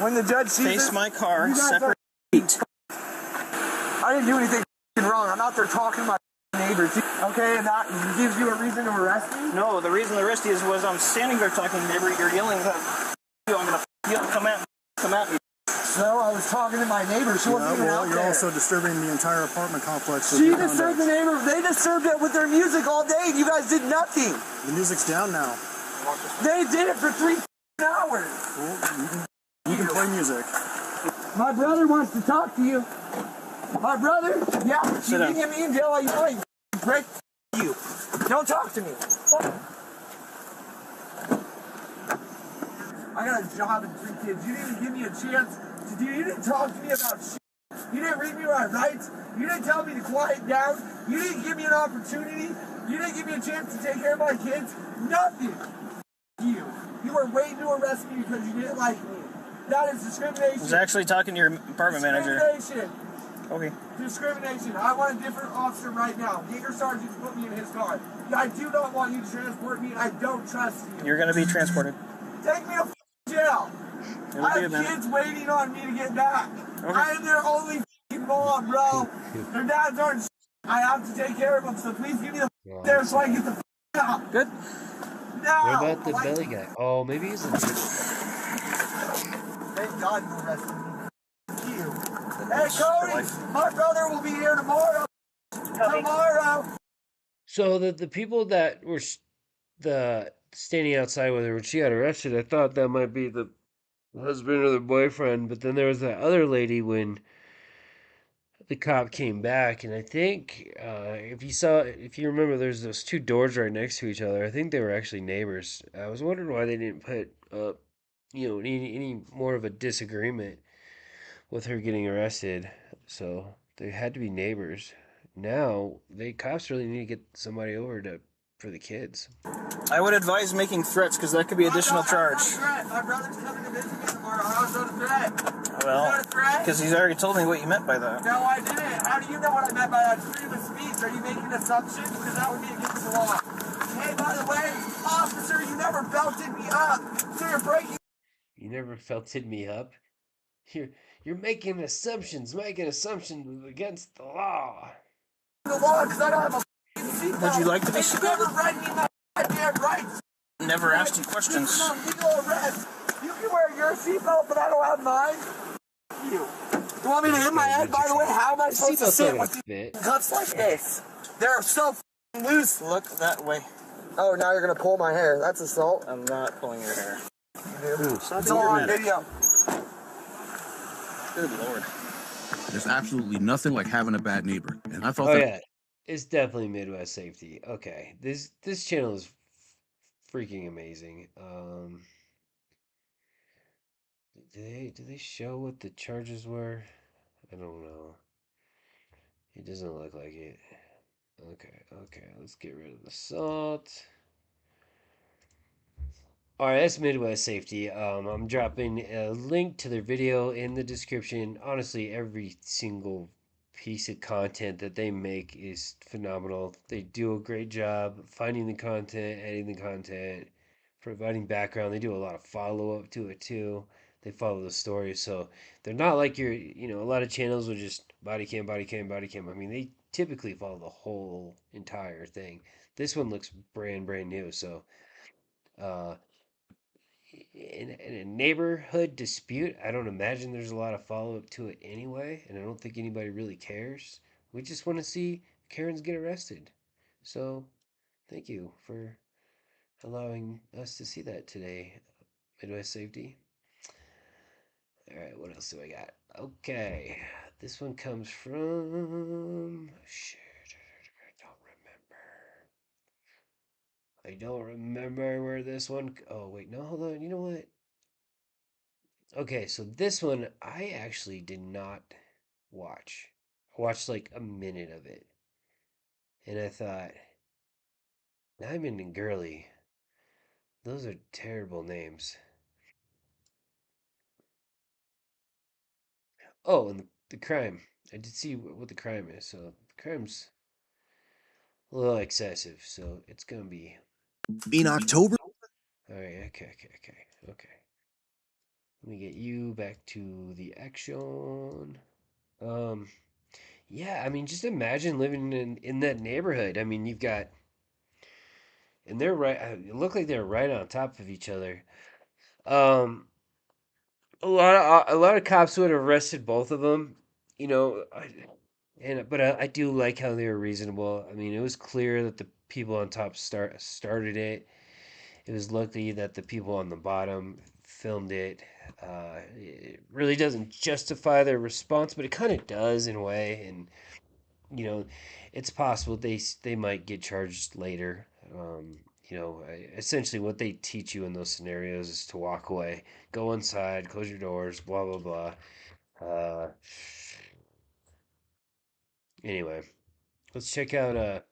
Speaker 16: When the judge sees
Speaker 12: Face
Speaker 16: this,
Speaker 12: my car.
Speaker 16: you guys
Speaker 12: Separate
Speaker 16: are-
Speaker 12: feet.
Speaker 16: I didn't do anything wrong. I'm out there talking to my neighbors. Okay, and that gives you a reason to arrest me?
Speaker 12: No, the reason the arrest is was I'm standing there talking to neighbor. You're yelling, "I'm gonna you. Come at me. Come at me."
Speaker 16: No, I was talking to my neighbor. She wasn't even out
Speaker 25: You're
Speaker 16: there.
Speaker 25: also disturbing the entire apartment complex. with
Speaker 16: She
Speaker 25: your
Speaker 16: disturbed the
Speaker 25: conduct.
Speaker 16: neighbor. They disturbed it with their music all day, and you guys did nothing.
Speaker 25: The music's down now.
Speaker 16: They did it for 3 hours.
Speaker 25: Well, you can play music.
Speaker 16: My brother wants to talk to you. My brother? Yeah. You can get me in jail all you want. You break you. Don't talk to me. I got a job and 3 kids. You didn't even give me a chance to do. You didn't talk to me about shit. You didn't read me my rights. You didn't tell me to quiet down. You didn't give me an opportunity. You didn't give me a chance to take care of my kids. Nothing. You. You were waiting to arrest me because you didn't like me. That is discrimination.
Speaker 12: I was actually talking to your apartment manager.
Speaker 16: Discrimination.
Speaker 12: Okay.
Speaker 16: Discrimination. I want a different officer right now. Get your sergeant to put me in his car. I do not want you to transport me. I don't trust you.
Speaker 12: You're gonna be transported.
Speaker 16: Take me to jail.
Speaker 12: It'll
Speaker 16: I
Speaker 12: be a
Speaker 16: have
Speaker 12: minute.
Speaker 16: kids waiting on me to get back.
Speaker 12: Okay.
Speaker 16: I am their only mom, bro. Their dads aren't. I have to take care of them. So please give me the there so I can get the out.
Speaker 12: Good.
Speaker 16: No.
Speaker 1: What about the belly guy? Oh, maybe he's a.
Speaker 16: Thank God you arrested me. You. Hey, Cody, my brother will be here tomorrow. Tomorrow.
Speaker 1: So the people that were the standing outside with her when she got arrested, I thought that might be the husband or the boyfriend, but then there was that other lady when the cop came back, and I think if you remember, there's those two doors right next to each other. I think they were actually neighbors. I was wondering why they didn't put up, any more of a disagreement with her getting arrested. So they had to be neighbors. Now the cops really need to get somebody over for the kids.
Speaker 12: I would advise making threats because that could be additional charge.
Speaker 16: My brother's coming to visit me tomorrow. How's that a threat?
Speaker 12: Well,
Speaker 16: Is that a threat?
Speaker 12: because he's already told me what you meant by that.
Speaker 16: No, I didn't. How do you know what I meant by that? Freedom of speech. Are you making assumptions? Because that would be against the law. Hey, by the way, officer, you never belted me up. So you're breaking.
Speaker 1: You never felted me up. You're making assumptions against the law.
Speaker 16: The law because I don't have a seatbelt.
Speaker 12: Would you like to be
Speaker 16: You never read me my goddamn rights.
Speaker 12: Never asked you questions.
Speaker 16: This is a legal arrest. You can wear your seatbelt, but I don't have mine. You want me to hit my head? By the way, how am I supposed to sit with these cuffs like this? They're so loose.
Speaker 12: Look that way.
Speaker 16: Oh, now you're gonna pull my hair. That's assault.
Speaker 12: I'm not pulling your hair.
Speaker 16: It's all on video.
Speaker 12: Good Lord.
Speaker 10: There's absolutely nothing like having a bad neighbor. And I thought
Speaker 1: Oh
Speaker 10: that
Speaker 1: yeah, it's definitely Midwest Safety. Okay, this channel is freaking amazing. Did they show what the charges were? I don't know. It doesn't look like it. Okay, let's get rid of the salt. All right, that's Midwest Safety. I'm dropping a link to their video in the description. Honestly, every single piece of content that they make is phenomenal. They do a great job finding the content, editing the content, providing background. They do a lot of follow up to it too. They follow the story, so they're not like a lot of channels will just body cam, body cam, body cam. I mean, they typically follow the whole entire thing. This one looks brand new, so uh in a neighborhood dispute, I don't imagine there's a lot of follow up to it anyway, and I don't think anybody really cares. We just want to see Karens get arrested. So, thank you for allowing us to see that today, Midwest Safety. All right, what else do I got? Okay, this one comes from. Shit, I don't remember where this one. Oh wait, no, hold on. You know what? Okay, so this one I actually did not watch. I watched like a minute of it. And I thought, Nyman and Gurly, those are terrible names. Oh, and the crime. I did see what the crime is. So the crime's a little excessive. So it's going to be.
Speaker 10: in October.
Speaker 1: All right, okay. Let me get you back to the action. Um, yeah, I mean, just imagine living in that neighborhood. I mean, you've got. And they're right. It looked like they're right on top of each other. Um, a lot of cops would have arrested both of them, you know. But I do like how they were reasonable. I mean, it was clear that the people on top started it. It was lucky that the people on the bottom filmed it. It really doesn't justify their response, but it kind of does in a way. And you know, it's possible they might get charged later. You know, essentially what they teach you in those scenarios is to walk away, go inside, close your doors, blah blah blah. Anyway, let's check out.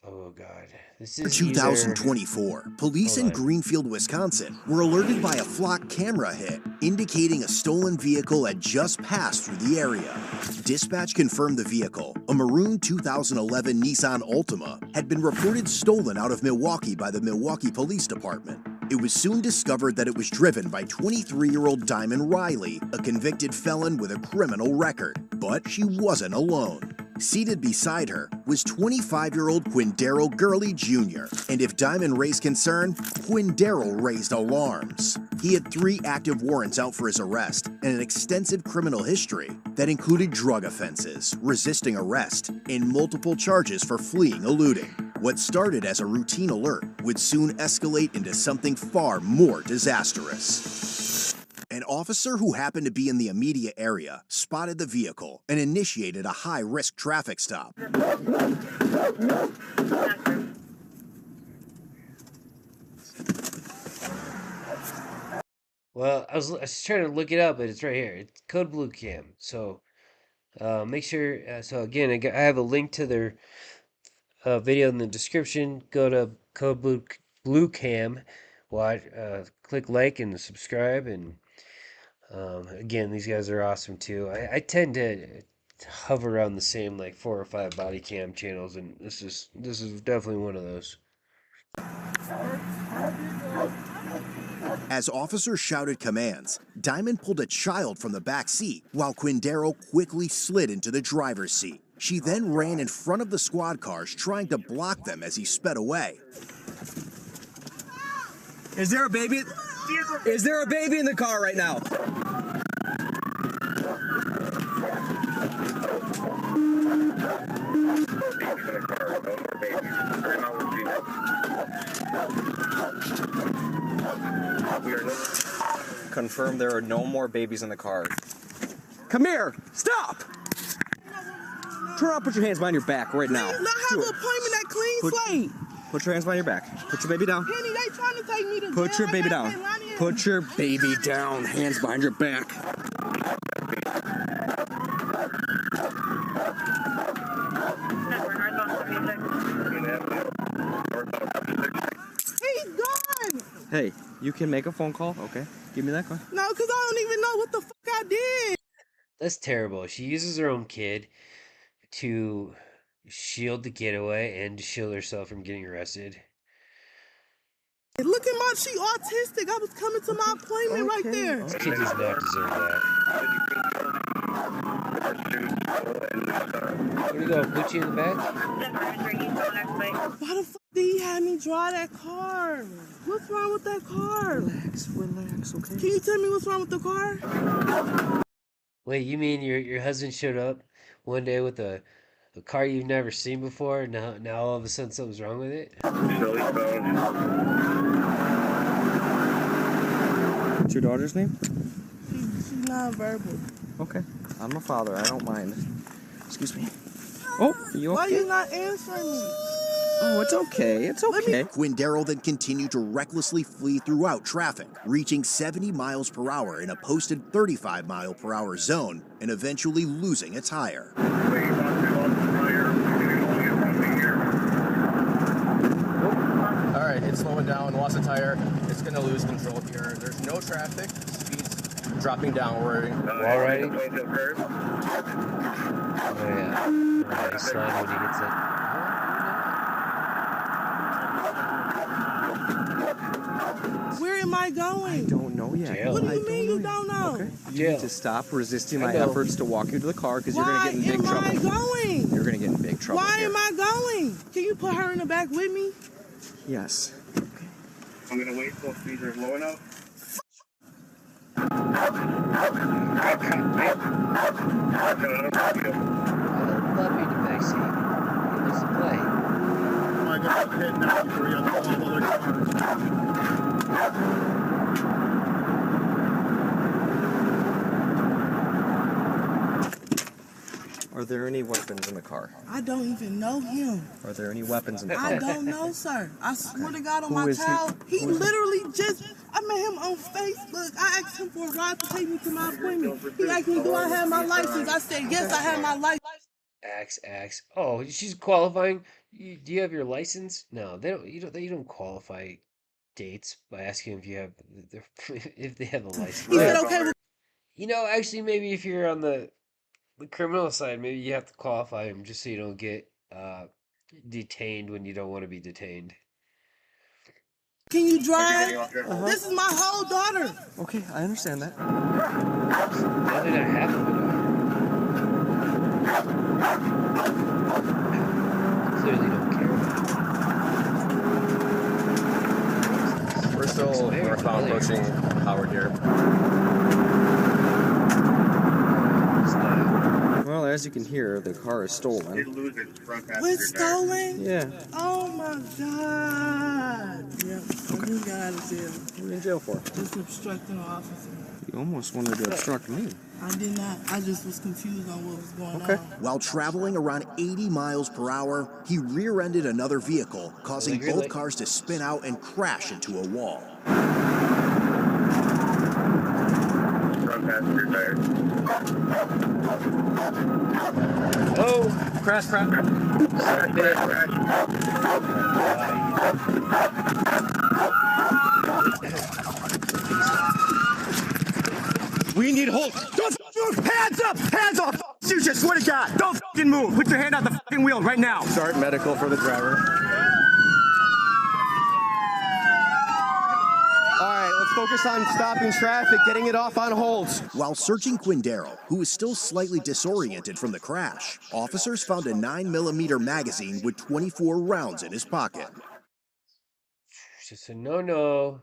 Speaker 1: Oh God, this is
Speaker 2: 2024, police in Greenfield, Wisconsin were alerted by a flock camera hit indicating a stolen vehicle had just passed through the area. Dispatch confirmed the vehicle, a maroon 2011 Nissan Altima, had been reported stolen out of Milwaukee by the Milwaukee Police Department. It was soon discovered that it was driven by 23-year-old Diamond Riley, a convicted felon with a criminal record. But she wasn't alone. Seated beside her was 25-year-old Quindaro Gurly Jr., and if Diamond raised concern, Quindaro raised alarms. He had 3 active warrants out for his arrest and an extensive criminal history that included drug offenses, resisting arrest, and multiple charges for fleeing eluding. What started as a routine alert would soon escalate into something far more disastrous. An officer who happened to be in the immediate area spotted the vehicle and initiated a high-risk traffic stop.
Speaker 1: Well, I was trying to look it up, but it's right here. It's Code Blue Cam. So make sure. So again, I have a link to their video in the description. Go to Code Blue Cam. Watch. Click like and subscribe. And again, these guys are awesome too. I tend to hover around the same like 4 or 5 body cam channels, and this is definitely one of those.
Speaker 2: As officers shouted commands, Diamond pulled a child from the back seat while Quindaro quickly slid into the driver's seat. She then ran in front of the squad cars, trying to block them as he sped away.
Speaker 14: Is there a baby? Is there a baby in the car right now? Confirm there are no more babies in the car. Come here! Stop! Turn around, put your hands behind your back right now.
Speaker 20: Please not have an appointment at Clean Slate.
Speaker 14: Put your hands behind your back. Put your baby down.
Speaker 20: Penny, they trying to take me to
Speaker 14: Put
Speaker 20: jail.
Speaker 14: your baby down. Put your baby down. Hands behind your back.
Speaker 20: He's gone.
Speaker 14: Hey, you can make a phone call, okay? Give me that car.
Speaker 20: No, because I don't even know what the fuck I did.
Speaker 1: That's terrible. She uses her own kid to shield the getaway and to shield herself from getting arrested.
Speaker 20: Look at my, she autistic. I was coming to my appointment right there.
Speaker 1: This kid does not deserve that. Here we go. Put you in the back.
Speaker 20: Why the fuck did he have me drive that car? What's wrong with that car?
Speaker 14: Relax, okay?
Speaker 20: Can you tell me what's wrong with the car?
Speaker 1: Wait, you mean your husband showed up one day with a car you've never seen before? Now all of a sudden something's wrong with it?
Speaker 14: What's your daughter's name?
Speaker 20: She's not verbal.
Speaker 14: Okay. I'm a father. I don't mind. Excuse me. Oh, are you okay?
Speaker 20: Why you not answering me?
Speaker 14: Oh, it's okay. It's okay.
Speaker 2: Quindaro then continued to recklessly flee throughout traffic, reaching 70 miles per hour in a posted 35 mile per hour zone and eventually losing a tire.
Speaker 14: All right, it's slowing down, lost a tire. It's going to lose control here. There's no traffic. Speed's dropping downward.
Speaker 1: Wall riding? Oh, yeah. He's sliding when he gets it.
Speaker 20: Where am I going?
Speaker 14: I don't know yet.
Speaker 1: Jail.
Speaker 20: What do you mean you don't know?
Speaker 14: Okay. You need to stop resisting my efforts to walk you to the car because you're going to get in big trouble.
Speaker 20: Why am I going?
Speaker 14: You're going to get in big trouble.
Speaker 20: Why
Speaker 14: here.
Speaker 20: am I going? Can you put her in the back with me?
Speaker 14: Yes.
Speaker 15: I'm going to wait till speeds are low enough.
Speaker 1: Puppy in the backseat. He wants to play.
Speaker 25: Oh my God, I'm hitting that before you have to call other cars.
Speaker 9: Are there any weapons in the car?
Speaker 15: I don't even know him.
Speaker 9: Are there any weapons in the car?
Speaker 15: I don't know, sir. I swear to God on
Speaker 9: Who
Speaker 15: my
Speaker 9: is he?
Speaker 15: child, he
Speaker 9: Who is he?
Speaker 15: literally just, I met him on Facebook. I asked him for a ride to take me to my appointment. He asked me, do I have my license? I said, yes, I have my license.
Speaker 1: Axe. Oh, she's qualifying. Do you have your license? No, they don't. You don't qualify dates by asking if you have if they have a license.
Speaker 15: He said, okay.
Speaker 1: You know, actually, maybe if you're on the criminal side, maybe you have to qualify them just so you don't get detained when you don't want to be detained.
Speaker 15: Can you drive? This is my whole daughter.
Speaker 9: Okay, I understand that.
Speaker 1: Now they're not half of it. Clearly don't care.
Speaker 14: We're still northbound approaching Howard here.
Speaker 9: Well, as you can hear, the car is stolen.
Speaker 15: It's stolen?
Speaker 9: Yeah.
Speaker 15: Oh my God. Yeah.
Speaker 9: Okay.
Speaker 15: You got out of jail.
Speaker 9: What are you in jail for?
Speaker 15: Just obstructing an officer.
Speaker 9: You almost wanted to obstruct me.
Speaker 15: I did not. I just was confused on what was going on.
Speaker 2: While traveling around 80 miles per hour, he rear-ended another vehicle, causing both cars to spin out and crash into a wall.
Speaker 17: Front passenger tire.
Speaker 1: Oh,
Speaker 14: crash.
Speaker 18: We need hold. Don't move. Hands up. Hands off. Shoot you. Swear to God. Don't fucking move. Put your hand on the fucking wheel right now.
Speaker 14: Start medical for the driver.
Speaker 18: All right, let's focus on stopping traffic, getting it off on holds.
Speaker 2: While searching Quindaro, who was still slightly disoriented from the crash, officers found a 9mm magazine with 24 rounds in his pocket.
Speaker 1: It's a no-no.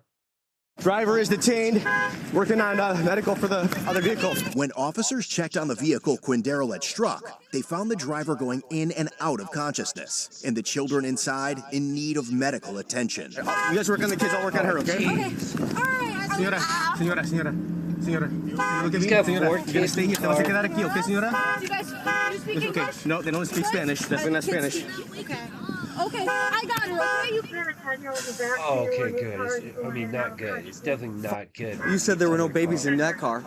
Speaker 18: Driver is detained, working on medical for the other vehicle.
Speaker 2: When officers checked on the vehicle Quindaro had struck, they found the driver going in and out of consciousness, and the children inside in need of medical attention.
Speaker 18: You guys work on the kids, I'll work on her, okay?
Speaker 6: Okay. All right.
Speaker 18: Señora. Look at me,
Speaker 1: He's got
Speaker 18: señora.
Speaker 1: four
Speaker 18: You're gonna
Speaker 1: kids
Speaker 18: stay
Speaker 1: in
Speaker 18: here.
Speaker 1: the
Speaker 18: Te vas a
Speaker 1: car.
Speaker 18: quedar aquí, okay, señora?
Speaker 6: Do you speak
Speaker 18: Okay.
Speaker 6: English?
Speaker 18: No, they don't speak Spanish. Definitely not Spanish.
Speaker 6: Okay. Okay, I got her. Okay, you can have a 10-year-old in the back.
Speaker 1: Oh, okay, good. Not good. It's definitely not good.
Speaker 9: You said there were no babies in that car.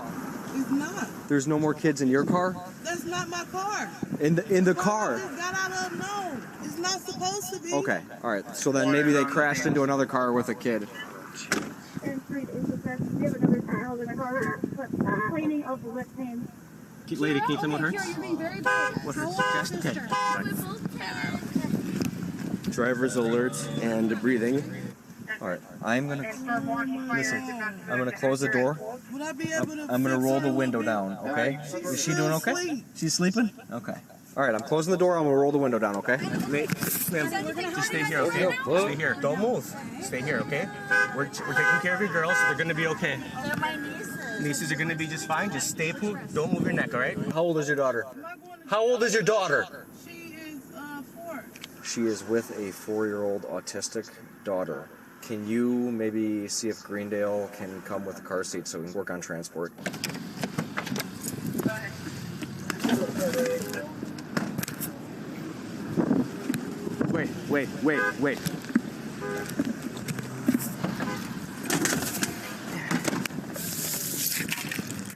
Speaker 15: It's not.
Speaker 9: There's no more kids in your car?
Speaker 15: That's not my car.
Speaker 9: In the car?
Speaker 15: Just got out of no. It's not supposed to be.
Speaker 9: Okay, all right. So then maybe they crashed into another car with a kid.
Speaker 6: Cleaning of the left hand.
Speaker 18: Lady, can you tell me what
Speaker 6: Here,
Speaker 18: hurts?
Speaker 6: you're being very brave.
Speaker 18: What hurts?
Speaker 6: How
Speaker 18: Chest?
Speaker 6: old,
Speaker 18: Okay.
Speaker 6: sister?
Speaker 9: Driver's alert and breathing. All right, I'm gonna close the door.
Speaker 15: Would I be able to
Speaker 9: I'm gonna
Speaker 15: fix
Speaker 9: roll
Speaker 15: her?
Speaker 9: the window down. Okay? Is she doing okay?
Speaker 15: Asleep.
Speaker 9: She's sleeping. Okay. All right, I'm closing the door. I'm gonna roll the window down. Okay?
Speaker 18: Ma'am, just stay here, okay? Stay here. Don't move. Stay here, okay? We're taking care of your girls. They're gonna be okay.
Speaker 6: They're my nieces.
Speaker 18: Nieces are gonna be just fine. Just stay put. Don't move your neck, all right?
Speaker 9: How old is your daughter? How old is your daughter?
Speaker 15: She is 4.
Speaker 9: She is with a 4-year-old autistic daughter. Can you maybe see if Greendale can come with a car seat so we can work on transport?
Speaker 18: Wait.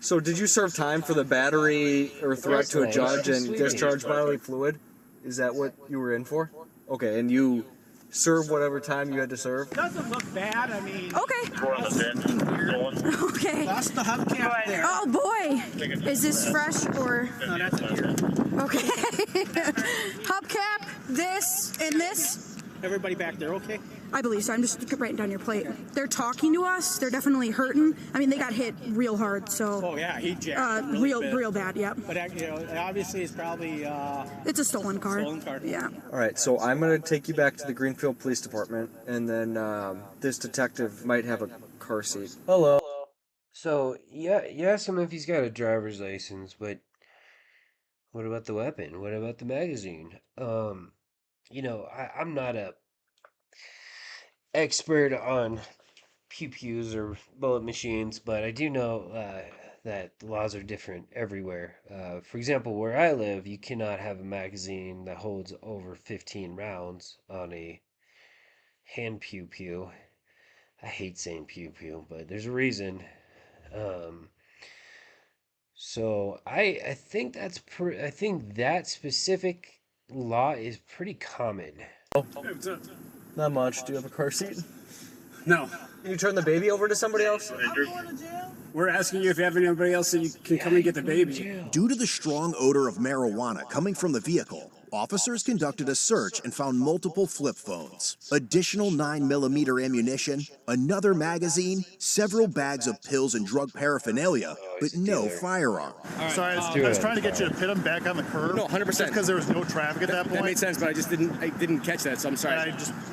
Speaker 9: So did you serve time for the battery or threat to a judge and discharge bodily fluid? Is that what you were in for? Okay, and you served whatever time you had to serve?
Speaker 18: Doesn't look bad, I mean.
Speaker 6: Okay. Okay.
Speaker 18: Lost the hubcap there.
Speaker 6: Oh boy. Is this fresh or?
Speaker 18: No, that's a deer.
Speaker 6: Okay. Hubcap, this, and this.
Speaker 18: Everybody back there, okay?
Speaker 6: I believe so. I'm just writing down your plate. They're talking to us. They're definitely hurting. I mean, they got hit real hard, so.
Speaker 18: Oh yeah, he jacked really
Speaker 6: real bad. Yep.
Speaker 18: But obviously it's probably
Speaker 6: It's a stolen car.
Speaker 18: stolen car.
Speaker 6: Yeah.
Speaker 9: All right, so I'm going to take you back to the Greenfield Police Department, and then this detective might have a car seat. Hello.
Speaker 1: So yeah, you ask him if he's got a driver's license, but what about the weapon? What about the magazine? I'm not a expert on pew pews or bullet machines, but I do know that the laws are different everywhere. For example, where I live, you cannot have a magazine that holds over 15 rounds on a hand pew pew. I hate saying pew pew, but there's a reason. Um, so I think I think that specific law is pretty common.
Speaker 9: Not much. Do you have a car seat?
Speaker 18: No.
Speaker 9: Can you turn the baby over to somebody else?
Speaker 18: We're asking you if you have anybody else that you can come and get the baby.
Speaker 2: Due to the strong odor of marijuana coming from the vehicle, officers conducted a search and found multiple flip phones, additional 9mm ammunition, another magazine, several bags of pills and drug paraphernalia, but no firearm.
Speaker 25: Sorry, I was trying to get you to pit him back on the curb.
Speaker 18: No, 100%.
Speaker 25: Just because there was no traffic at that point.
Speaker 18: That made sense, but I didn't catch that, so I'm sorry.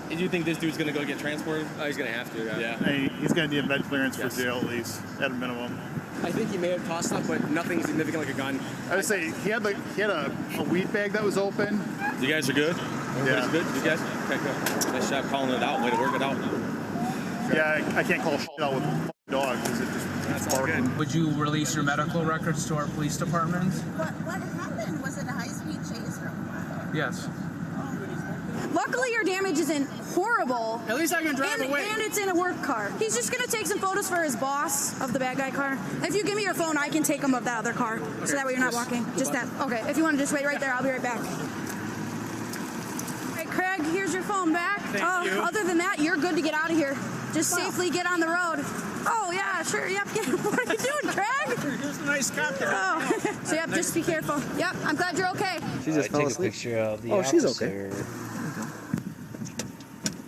Speaker 14: Do you think this dude's gonna go get transported?
Speaker 18: Oh, he's gonna have to. Yeah.
Speaker 25: Hey, he's going to need a med clearance for jail at least, at a minimum.
Speaker 18: I think he may have tossed stuff, but nothing significant like a gun.
Speaker 25: I would say he had a weed bag that was open.
Speaker 14: You guys are good?
Speaker 25: Yeah.
Speaker 14: Good? You guys? Okay, good. Nice job calling it out. Way to work it out.
Speaker 25: Yeah, I can't call shit out with a dog because it just barking.
Speaker 3: Would you release your medical records to our police department?
Speaker 7: What happened? Was it a high-speed chase or what?
Speaker 3: Yes.
Speaker 8: Luckily, your damage isn't horrible.
Speaker 3: At least I can drive away.
Speaker 8: And it's in a work car. He's just gonna take some photos for his boss of the bad guy car. If you give me your phone, I can take them of that other car. Okay. So that way you're not walking. Just that. Okay, if you want to just wait right there, I'll be right back. All right, Craig, here's your phone back.
Speaker 3: Thank you.
Speaker 8: Other than that, you're good to get out of here. Just safely get on the road. Oh, yeah, sure. Yep. What are you doing, Craig?
Speaker 3: Just a nice cop there.
Speaker 8: Oh. So, yep, just be careful. Yep, I'm glad you're okay.
Speaker 1: She just fell asleep. Take a picture of the officer.
Speaker 9: She's okay.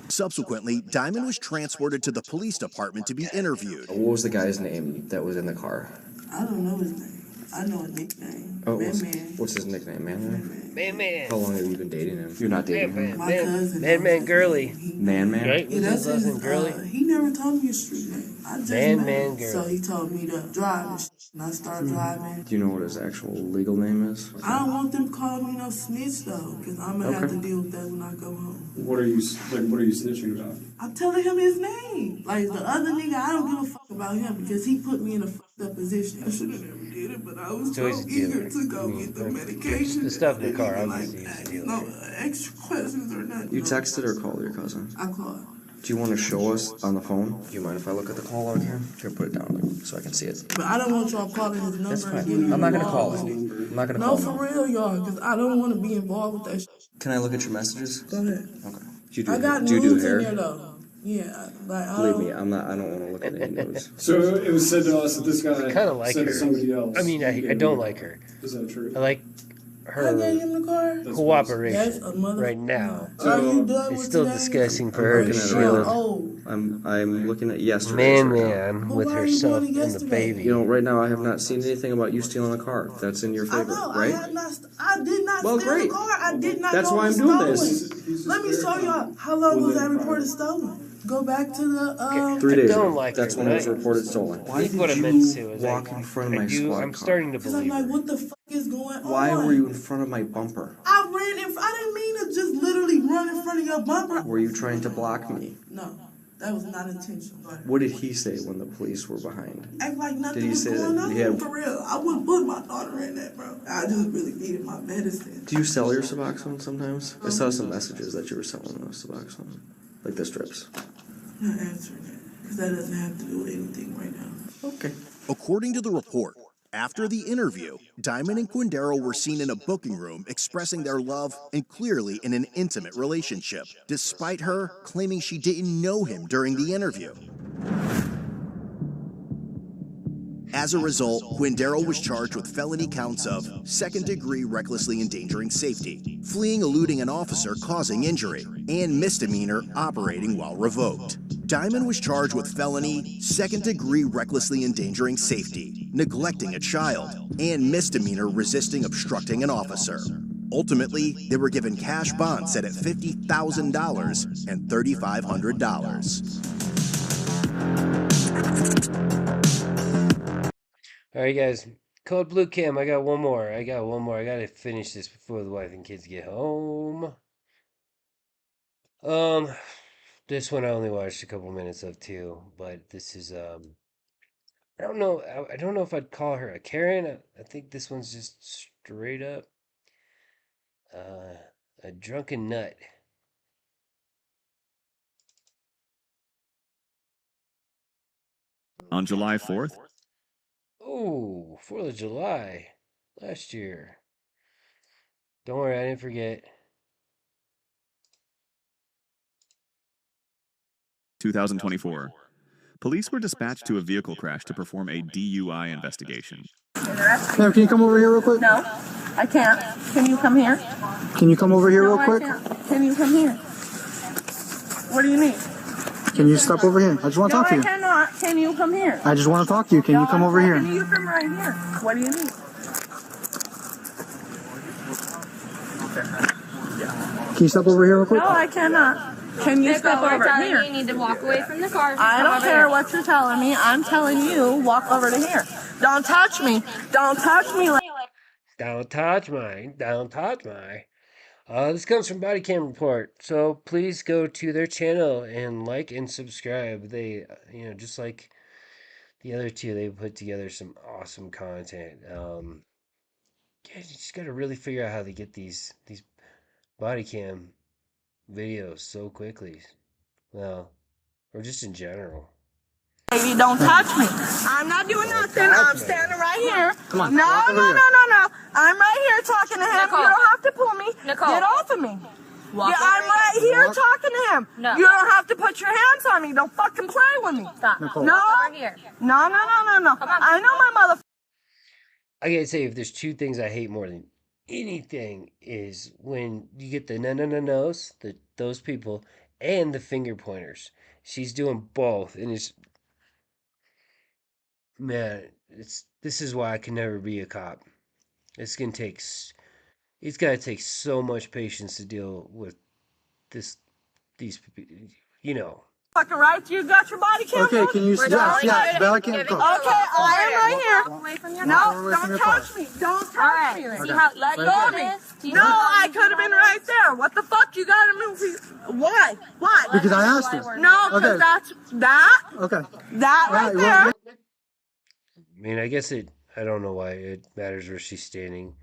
Speaker 2: Subsequently, Diamond was transported to the police department to be interviewed.
Speaker 19: What was the guy's name that was in the car?
Speaker 15: I don't know his name. I know a nickname.
Speaker 19: Oh,
Speaker 15: Man.
Speaker 19: what's his nickname? Man.
Speaker 1: Man.
Speaker 19: How long have you been dating him? You're not dating him.
Speaker 15: My cousin.
Speaker 1: Man, Gurly.
Speaker 19: Man.
Speaker 1: Right?
Speaker 15: Yeah, that's his,
Speaker 1: Gurly.
Speaker 15: he never told me his street name. I just
Speaker 1: Man,
Speaker 15: met him.
Speaker 1: Gurly.
Speaker 15: So he told me to drive and I started driving.
Speaker 19: Do you know what his actual legal name is?
Speaker 15: I don't want them calling me no snitch though, because I'm gonna have to deal with that when I go home.
Speaker 25: What are you snitching about?
Speaker 15: I'm telling him his name. Like the other nigga, I don't give a fuck about him because he put me in a fucked up position. I should have never did it, but I was so eager to go get the medication.
Speaker 1: The stuff in the car, obviously.
Speaker 15: No extra questions or nothing.
Speaker 19: You texted or called your cousin?
Speaker 15: I called.
Speaker 19: Do you want to show us on the phone? Do you mind if I look at the call log here? Here, put it down so I can see it.
Speaker 15: But I don't want y'all calling his number.
Speaker 19: That's fine.
Speaker 15: And getting
Speaker 19: I'm not gonna
Speaker 15: involved.
Speaker 19: call it. I'm not gonna
Speaker 15: No,
Speaker 19: call
Speaker 15: for
Speaker 19: it.
Speaker 15: real, y'all, because I don't want to be involved with that shit.
Speaker 19: Can I look at your messages?
Speaker 15: Go ahead.
Speaker 19: Okay. Do you
Speaker 15: I got
Speaker 19: do you do
Speaker 15: news in
Speaker 19: hair?
Speaker 15: there though. Yeah, like I
Speaker 19: Believe
Speaker 15: don't.
Speaker 19: me, I'm not. I don't want to look at any news.
Speaker 25: So it was said to us that this guy
Speaker 1: I kind of like
Speaker 25: said
Speaker 1: her.
Speaker 25: to somebody else.
Speaker 1: I mean, I don't like her.
Speaker 25: Is that true?
Speaker 1: I like
Speaker 15: I
Speaker 1: her
Speaker 15: gave him the car. That's
Speaker 1: cooperation
Speaker 15: a mother-
Speaker 1: right now.
Speaker 15: Are you done
Speaker 1: It's
Speaker 15: with
Speaker 1: still
Speaker 15: today?
Speaker 1: disgusting for her to
Speaker 19: looking at
Speaker 1: shield
Speaker 15: Oh,
Speaker 19: I'm looking at yesterday's right now.
Speaker 1: man with
Speaker 15: why are
Speaker 1: her
Speaker 15: you
Speaker 1: son
Speaker 15: doing it
Speaker 1: and the
Speaker 15: yesterday?
Speaker 1: baby.
Speaker 19: You know, right now I have not seen anything about you stealing a car. That's in your
Speaker 15: I
Speaker 19: favor,
Speaker 15: know.
Speaker 19: right?
Speaker 15: I did not
Speaker 19: Well,
Speaker 15: steal
Speaker 19: great.
Speaker 15: the car. I did not.
Speaker 19: That's
Speaker 15: know
Speaker 19: why
Speaker 15: it
Speaker 19: I'm
Speaker 15: was
Speaker 19: doing
Speaker 15: stolen.
Speaker 19: this.
Speaker 15: Let me show y'all. How long was that report stolen? Go back to the.
Speaker 19: 3 days
Speaker 1: don't
Speaker 19: ago.
Speaker 1: like
Speaker 19: That's
Speaker 1: her,
Speaker 19: when it was
Speaker 1: but
Speaker 19: reported stolen. Why
Speaker 1: think what I
Speaker 19: did
Speaker 1: meant to say
Speaker 19: you
Speaker 1: was
Speaker 19: walk in front of my squad
Speaker 1: I'm
Speaker 19: car?
Speaker 1: starting to
Speaker 15: Cause I'm
Speaker 1: believe
Speaker 15: like,
Speaker 1: her.
Speaker 15: what the fuck is going on?
Speaker 19: Why were you in front of my bumper?
Speaker 15: I ran in. I didn't mean to just literally run in front of your bumper.
Speaker 19: Were you trying to block me?
Speaker 15: No, that was not intentional.
Speaker 19: What did he say when the police were behind?
Speaker 15: Act like nothing
Speaker 19: Did he
Speaker 15: was
Speaker 19: say
Speaker 15: going
Speaker 19: that
Speaker 15: on.
Speaker 19: he had-
Speaker 15: For real, I wouldn't put my daughter in that, bro. I just really needed my medicine.
Speaker 19: Do you sell your Suboxone sometimes? I saw some messages that you were selling those Suboxone, like the strips.
Speaker 15: I'm not answering that because that doesn't have to do with anything right now.
Speaker 19: Okay.
Speaker 2: According to the report, after the interview, Diamond and Quindaro were seen in a booking room expressing their love and clearly in an intimate relationship, despite her claiming she didn't know him during the interview. As a result, Quindaro was charged with felony counts of second-degree recklessly endangering safety, fleeing eluding an officer causing injury, and misdemeanor operating while revoked. Diamond was charged with felony second-degree recklessly endangering safety, neglecting a child, and misdemeanor resisting obstructing an officer. Ultimately, they were given cash bonds set at $50,000 and $3,500.
Speaker 1: All right, guys. Code Blue Cam. I got one more. I gotta finish this before the wife and kids get home. This one I only watched a couple minutes of too, but this is I don't know. I don't know if I'd call her a Karen. I think this one's just straight up uh, a drunken nut.
Speaker 5: On July 4th,
Speaker 1: Oh, 4th of July last year. Don't worry, I didn't forget.
Speaker 5: 2024, police were dispatched to a vehicle crash to perform a DUI investigation.
Speaker 11: Ma'am, can you come over here real quick?
Speaker 7: No, I can't. Can you come here?
Speaker 11: Can you come over here
Speaker 7: No,
Speaker 11: real quick?
Speaker 7: I can't. Can you come here? What do you need?
Speaker 11: Can you step over here? I just want to
Speaker 7: No,
Speaker 11: talk to
Speaker 7: I
Speaker 11: you.
Speaker 7: cannot. Can you come here?
Speaker 11: I just want to talk to you. Can you come over here?
Speaker 7: Can you come right here? What do you need?
Speaker 11: Can you step over here real quick?
Speaker 7: No, I cannot. Can you step over here?
Speaker 21: You need to walk away from the car.
Speaker 7: I don't care what you're telling me. I'm telling you, walk over to here. Don't touch me. Don't touch me.
Speaker 1: Don't touch my. Don't touch my. This comes from Body Cam Report, so please go to their channel and like and subscribe. They, just like the other two, they put together some awesome content. Yeah, you just gotta really figure out how to get these body cam videos so quickly. Well, or just in general.
Speaker 7: Baby, don't touch me. I'm not doing nothing. I'm standing right here.
Speaker 1: Come on,
Speaker 7: No,
Speaker 1: walk over
Speaker 7: no,
Speaker 1: here.
Speaker 7: no, no, no. I'm right here talking to him.
Speaker 21: Nicole.
Speaker 7: You don't have to pull me.
Speaker 21: Nicole.
Speaker 7: Get off of me.
Speaker 21: Walk
Speaker 7: Yeah, I'm
Speaker 21: over
Speaker 7: right
Speaker 21: here.
Speaker 7: here
Speaker 21: Walk.
Speaker 7: talking to him.
Speaker 21: No.
Speaker 7: You don't have to put your hands on me. Don't fucking play with me.
Speaker 21: Stop.
Speaker 7: No.
Speaker 21: Walk over here.
Speaker 7: No, no, no, no, no. I know my mother.
Speaker 1: I gotta say, if there's two things I hate more than anything is when you get the no-nos, those people, and the finger pointers. She's doing both, and this is why I can never be a cop. It's gotta take so much patience to deal with these,
Speaker 7: Fucking right. You got your body cam.
Speaker 11: Okay, can you? Yeah, Bella can go.
Speaker 7: Okay, I am right here.
Speaker 21: Walk away from your
Speaker 7: No,
Speaker 21: car.
Speaker 7: don't touch me. Don't touch me.
Speaker 21: Alright, see how
Speaker 7: Let
Speaker 21: easy
Speaker 7: go of
Speaker 21: it
Speaker 7: me.
Speaker 21: is? Do you
Speaker 7: No,
Speaker 21: see how
Speaker 7: I
Speaker 21: easy
Speaker 7: could have
Speaker 21: it
Speaker 7: been
Speaker 21: is?
Speaker 7: right there. What the fuck? You gotta move. Why? Why?
Speaker 11: Because I asked you.
Speaker 7: No, because
Speaker 11: Okay.
Speaker 7: that's that.
Speaker 11: Okay.
Speaker 7: That
Speaker 11: All
Speaker 7: right
Speaker 11: right,
Speaker 7: there.
Speaker 11: well,
Speaker 1: I mean, I guess I don't know why it matters where she's standing.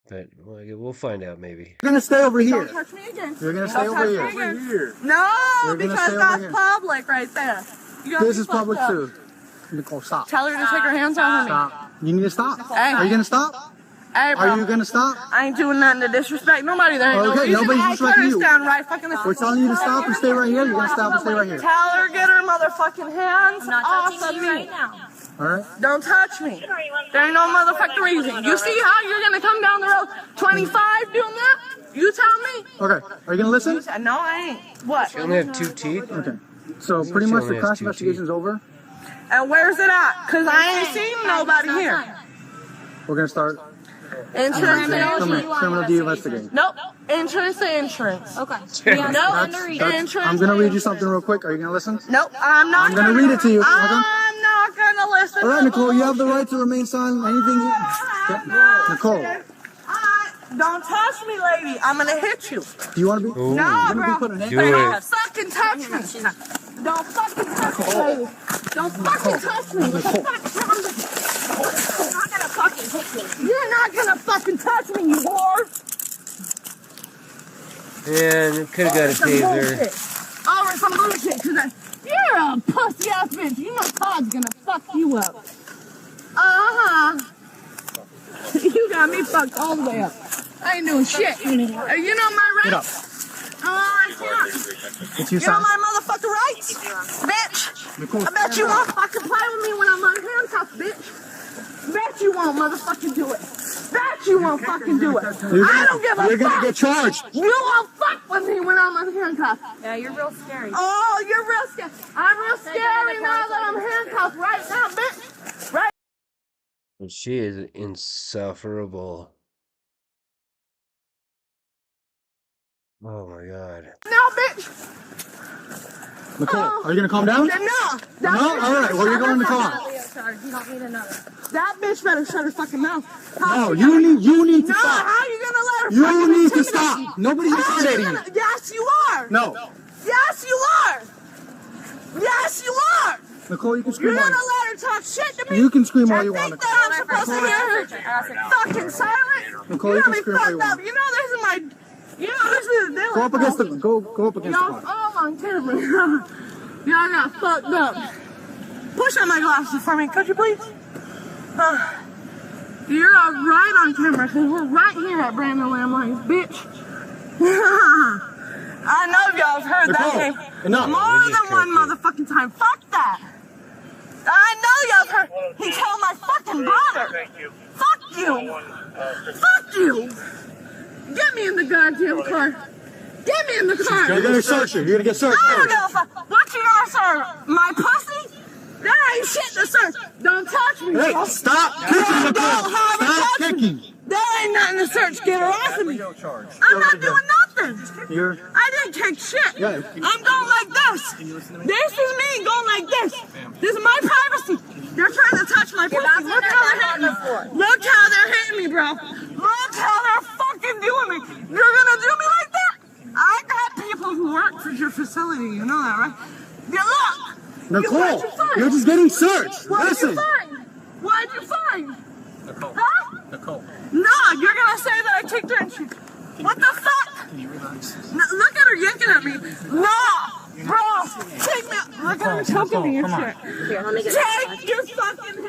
Speaker 1: But we'll find out maybe.
Speaker 11: You're gonna stay over here.
Speaker 7: Don't touch me again.
Speaker 11: You're gonna
Speaker 7: Don't
Speaker 11: stay over
Speaker 7: touch me
Speaker 11: here.
Speaker 7: again. No,
Speaker 11: You're gonna
Speaker 7: because
Speaker 11: stay over
Speaker 7: that's
Speaker 11: here.
Speaker 7: public right there. You got
Speaker 11: This
Speaker 7: me
Speaker 11: is
Speaker 7: fucked
Speaker 11: public
Speaker 7: up.
Speaker 11: too. Nicole, stop.
Speaker 7: Tell her to take her hands off of me.
Speaker 11: Stop. You need to stop.
Speaker 7: Hey.
Speaker 11: Are you gonna stop?
Speaker 7: Hey, bro.
Speaker 11: Are you gonna stop?
Speaker 7: I ain't doing nothing to disrespect nobody. There ain't no
Speaker 11: Okay,
Speaker 7: reason.
Speaker 11: nobody's
Speaker 7: I
Speaker 11: disrespecting
Speaker 7: could
Speaker 11: you.
Speaker 7: stand right fucking.
Speaker 11: We're telling you to stop and stay right here. You're gonna stop and stay right here.
Speaker 7: Tell her get her motherfucking hands
Speaker 21: I'm not
Speaker 7: off
Speaker 21: touching
Speaker 7: of
Speaker 21: you
Speaker 7: me.
Speaker 21: right now.
Speaker 11: All right.
Speaker 7: Don't touch me. There ain't no motherfucking reason. You see how you're gonna come down the road 25 doing that? You tell me.
Speaker 11: Okay. Are you gonna listen?
Speaker 7: No, I ain't. What?
Speaker 1: She only have 2 teeth.
Speaker 11: Okay. So pretty
Speaker 1: She
Speaker 11: much
Speaker 1: only
Speaker 11: the
Speaker 1: has
Speaker 11: crash
Speaker 1: 2
Speaker 11: investigation's over.
Speaker 7: And where's it at? Cause I ain't seen nobody here.
Speaker 11: We're gonna start
Speaker 7: Insurance
Speaker 11: criminal de-investigating.
Speaker 7: Nope. Insurance to insurance.
Speaker 21: Okay.
Speaker 11: That's- I'm gonna read you something real quick. Are you gonna listen?
Speaker 7: Nope. I'm not.
Speaker 11: I'm gonna read it to you. Okay.
Speaker 7: I'm not gonna listen.
Speaker 11: All right, Nicole. You have the right to remain silent. Anything you. Nicole.
Speaker 7: Don't touch me, lady. I'm gonna hit you.
Speaker 11: Do you want to be?
Speaker 1: Ooh.
Speaker 7: No,
Speaker 11: You're gonna be
Speaker 7: bro.
Speaker 11: put in
Speaker 1: Do
Speaker 7: Don't
Speaker 1: it.
Speaker 7: fucking touch me. Don't fucking touch me, lady. Don't fucking touch me. What the fuck's wrong with you? I'm not gonna fucking hit you. You're not gonna fucking touch me, you whore.
Speaker 1: And it could have got a
Speaker 7: Some
Speaker 1: taser.
Speaker 7: bullshit. Over some bullshit, cause you're a pussy ass bitch. You know Todd's gonna fuck you up. You got me fucked all the way up. I ain't doing shit. You know my rights?
Speaker 11: Get up.
Speaker 7: I can't.
Speaker 11: It's your
Speaker 7: You know
Speaker 11: son.
Speaker 7: my motherfucking rights, bitch.
Speaker 11: Nicole,
Speaker 7: I bet you won't fucking play with me when I'm unhandcuffed, bitch. Bet you won't motherfucking do it. Bet you won't fucking do it. I don't give a fuck.
Speaker 11: You're gonna get charged.
Speaker 7: You won't fuck with me when I'm unhandcuffed.
Speaker 21: Yeah, you're real scary.
Speaker 7: Oh, you're real scary. I'm real scary now that I'm handcuffed right now, bitch. Right.
Speaker 1: She is insufferable. Oh my god.
Speaker 7: now, bitch.
Speaker 11: Nicole, are you gonna calm down?
Speaker 7: No.
Speaker 11: No? All right. Well, you're going in the car.
Speaker 7: sir. You don't need another. That bitch better shut her fucking mouth.
Speaker 11: No, you need to
Speaker 7: no,
Speaker 11: stop.
Speaker 7: how you gonna let her
Speaker 11: You
Speaker 7: fucking
Speaker 11: need to
Speaker 7: intimidate
Speaker 11: stop.
Speaker 7: me?
Speaker 11: Nobody's
Speaker 7: How you
Speaker 11: intimidating
Speaker 7: gonna-
Speaker 11: you.
Speaker 7: Yes, you are.
Speaker 11: No.
Speaker 7: Yes, you are. Yes, you are.
Speaker 11: Nicole, you can
Speaker 7: You're
Speaker 11: scream all
Speaker 7: gonna
Speaker 11: you
Speaker 7: let her talk shit to me?
Speaker 11: You can scream all
Speaker 7: and
Speaker 11: you want,
Speaker 7: think that I'm supposed to hear her fucking silent?
Speaker 11: Nicole,
Speaker 7: you
Speaker 11: you
Speaker 7: got
Speaker 11: can
Speaker 7: me
Speaker 11: scream all you
Speaker 7: fucked up.
Speaker 11: want.
Speaker 7: You know this is my... You know this is...
Speaker 11: Go up against the go up against the
Speaker 7: Y'all
Speaker 11: car.
Speaker 7: all on camera. Y'all got fucked up. Push on my glasses for me, could you please? You're right on camera, because we're right here at Brandon Lamb Lanes, bitch. I know y'all have heard that name more than one motherfucking time. Fuck that. I know y'all have heard. He killed my fucking brother. Fuck you. Fuck you. Get me in the goddamn car. Get me in the car.
Speaker 11: You're gonna search her. You're gonna get searched.
Speaker 7: I don't give a fuck. What you gonna search? My pussy? That ain't shit to search. Don't touch me.
Speaker 11: Hey,
Speaker 7: bro.
Speaker 11: stop kicking the car. Stop kicking.
Speaker 7: That ain't nothing to search. Get her off of me. I'm not doing nothing. I didn't kick shit.
Speaker 11: Yeah.
Speaker 7: I'm going like this. This is me going like this. This is my privacy. They're trying to touch my pussy. Look how they're hitting me. Look how they're hitting me, bro. Look how they're fucking doing me. You're gonna do me like that? I got people who work for your facility. You know that, right? Yeah, look.
Speaker 11: Nicole, you're just getting searched.
Speaker 7: What'd you
Speaker 11: Listen.
Speaker 7: find? What'd you find?
Speaker 3: Nicole.
Speaker 7: Huh?
Speaker 3: Nicole.
Speaker 7: No, you're gonna say that I kicked her and she... What the fuck?
Speaker 3: Can you relax?
Speaker 7: No, look at her yanking at me. No! Bro! Take me... Look at her choking me and shit.
Speaker 21: Here, let me get
Speaker 7: Take your fucking...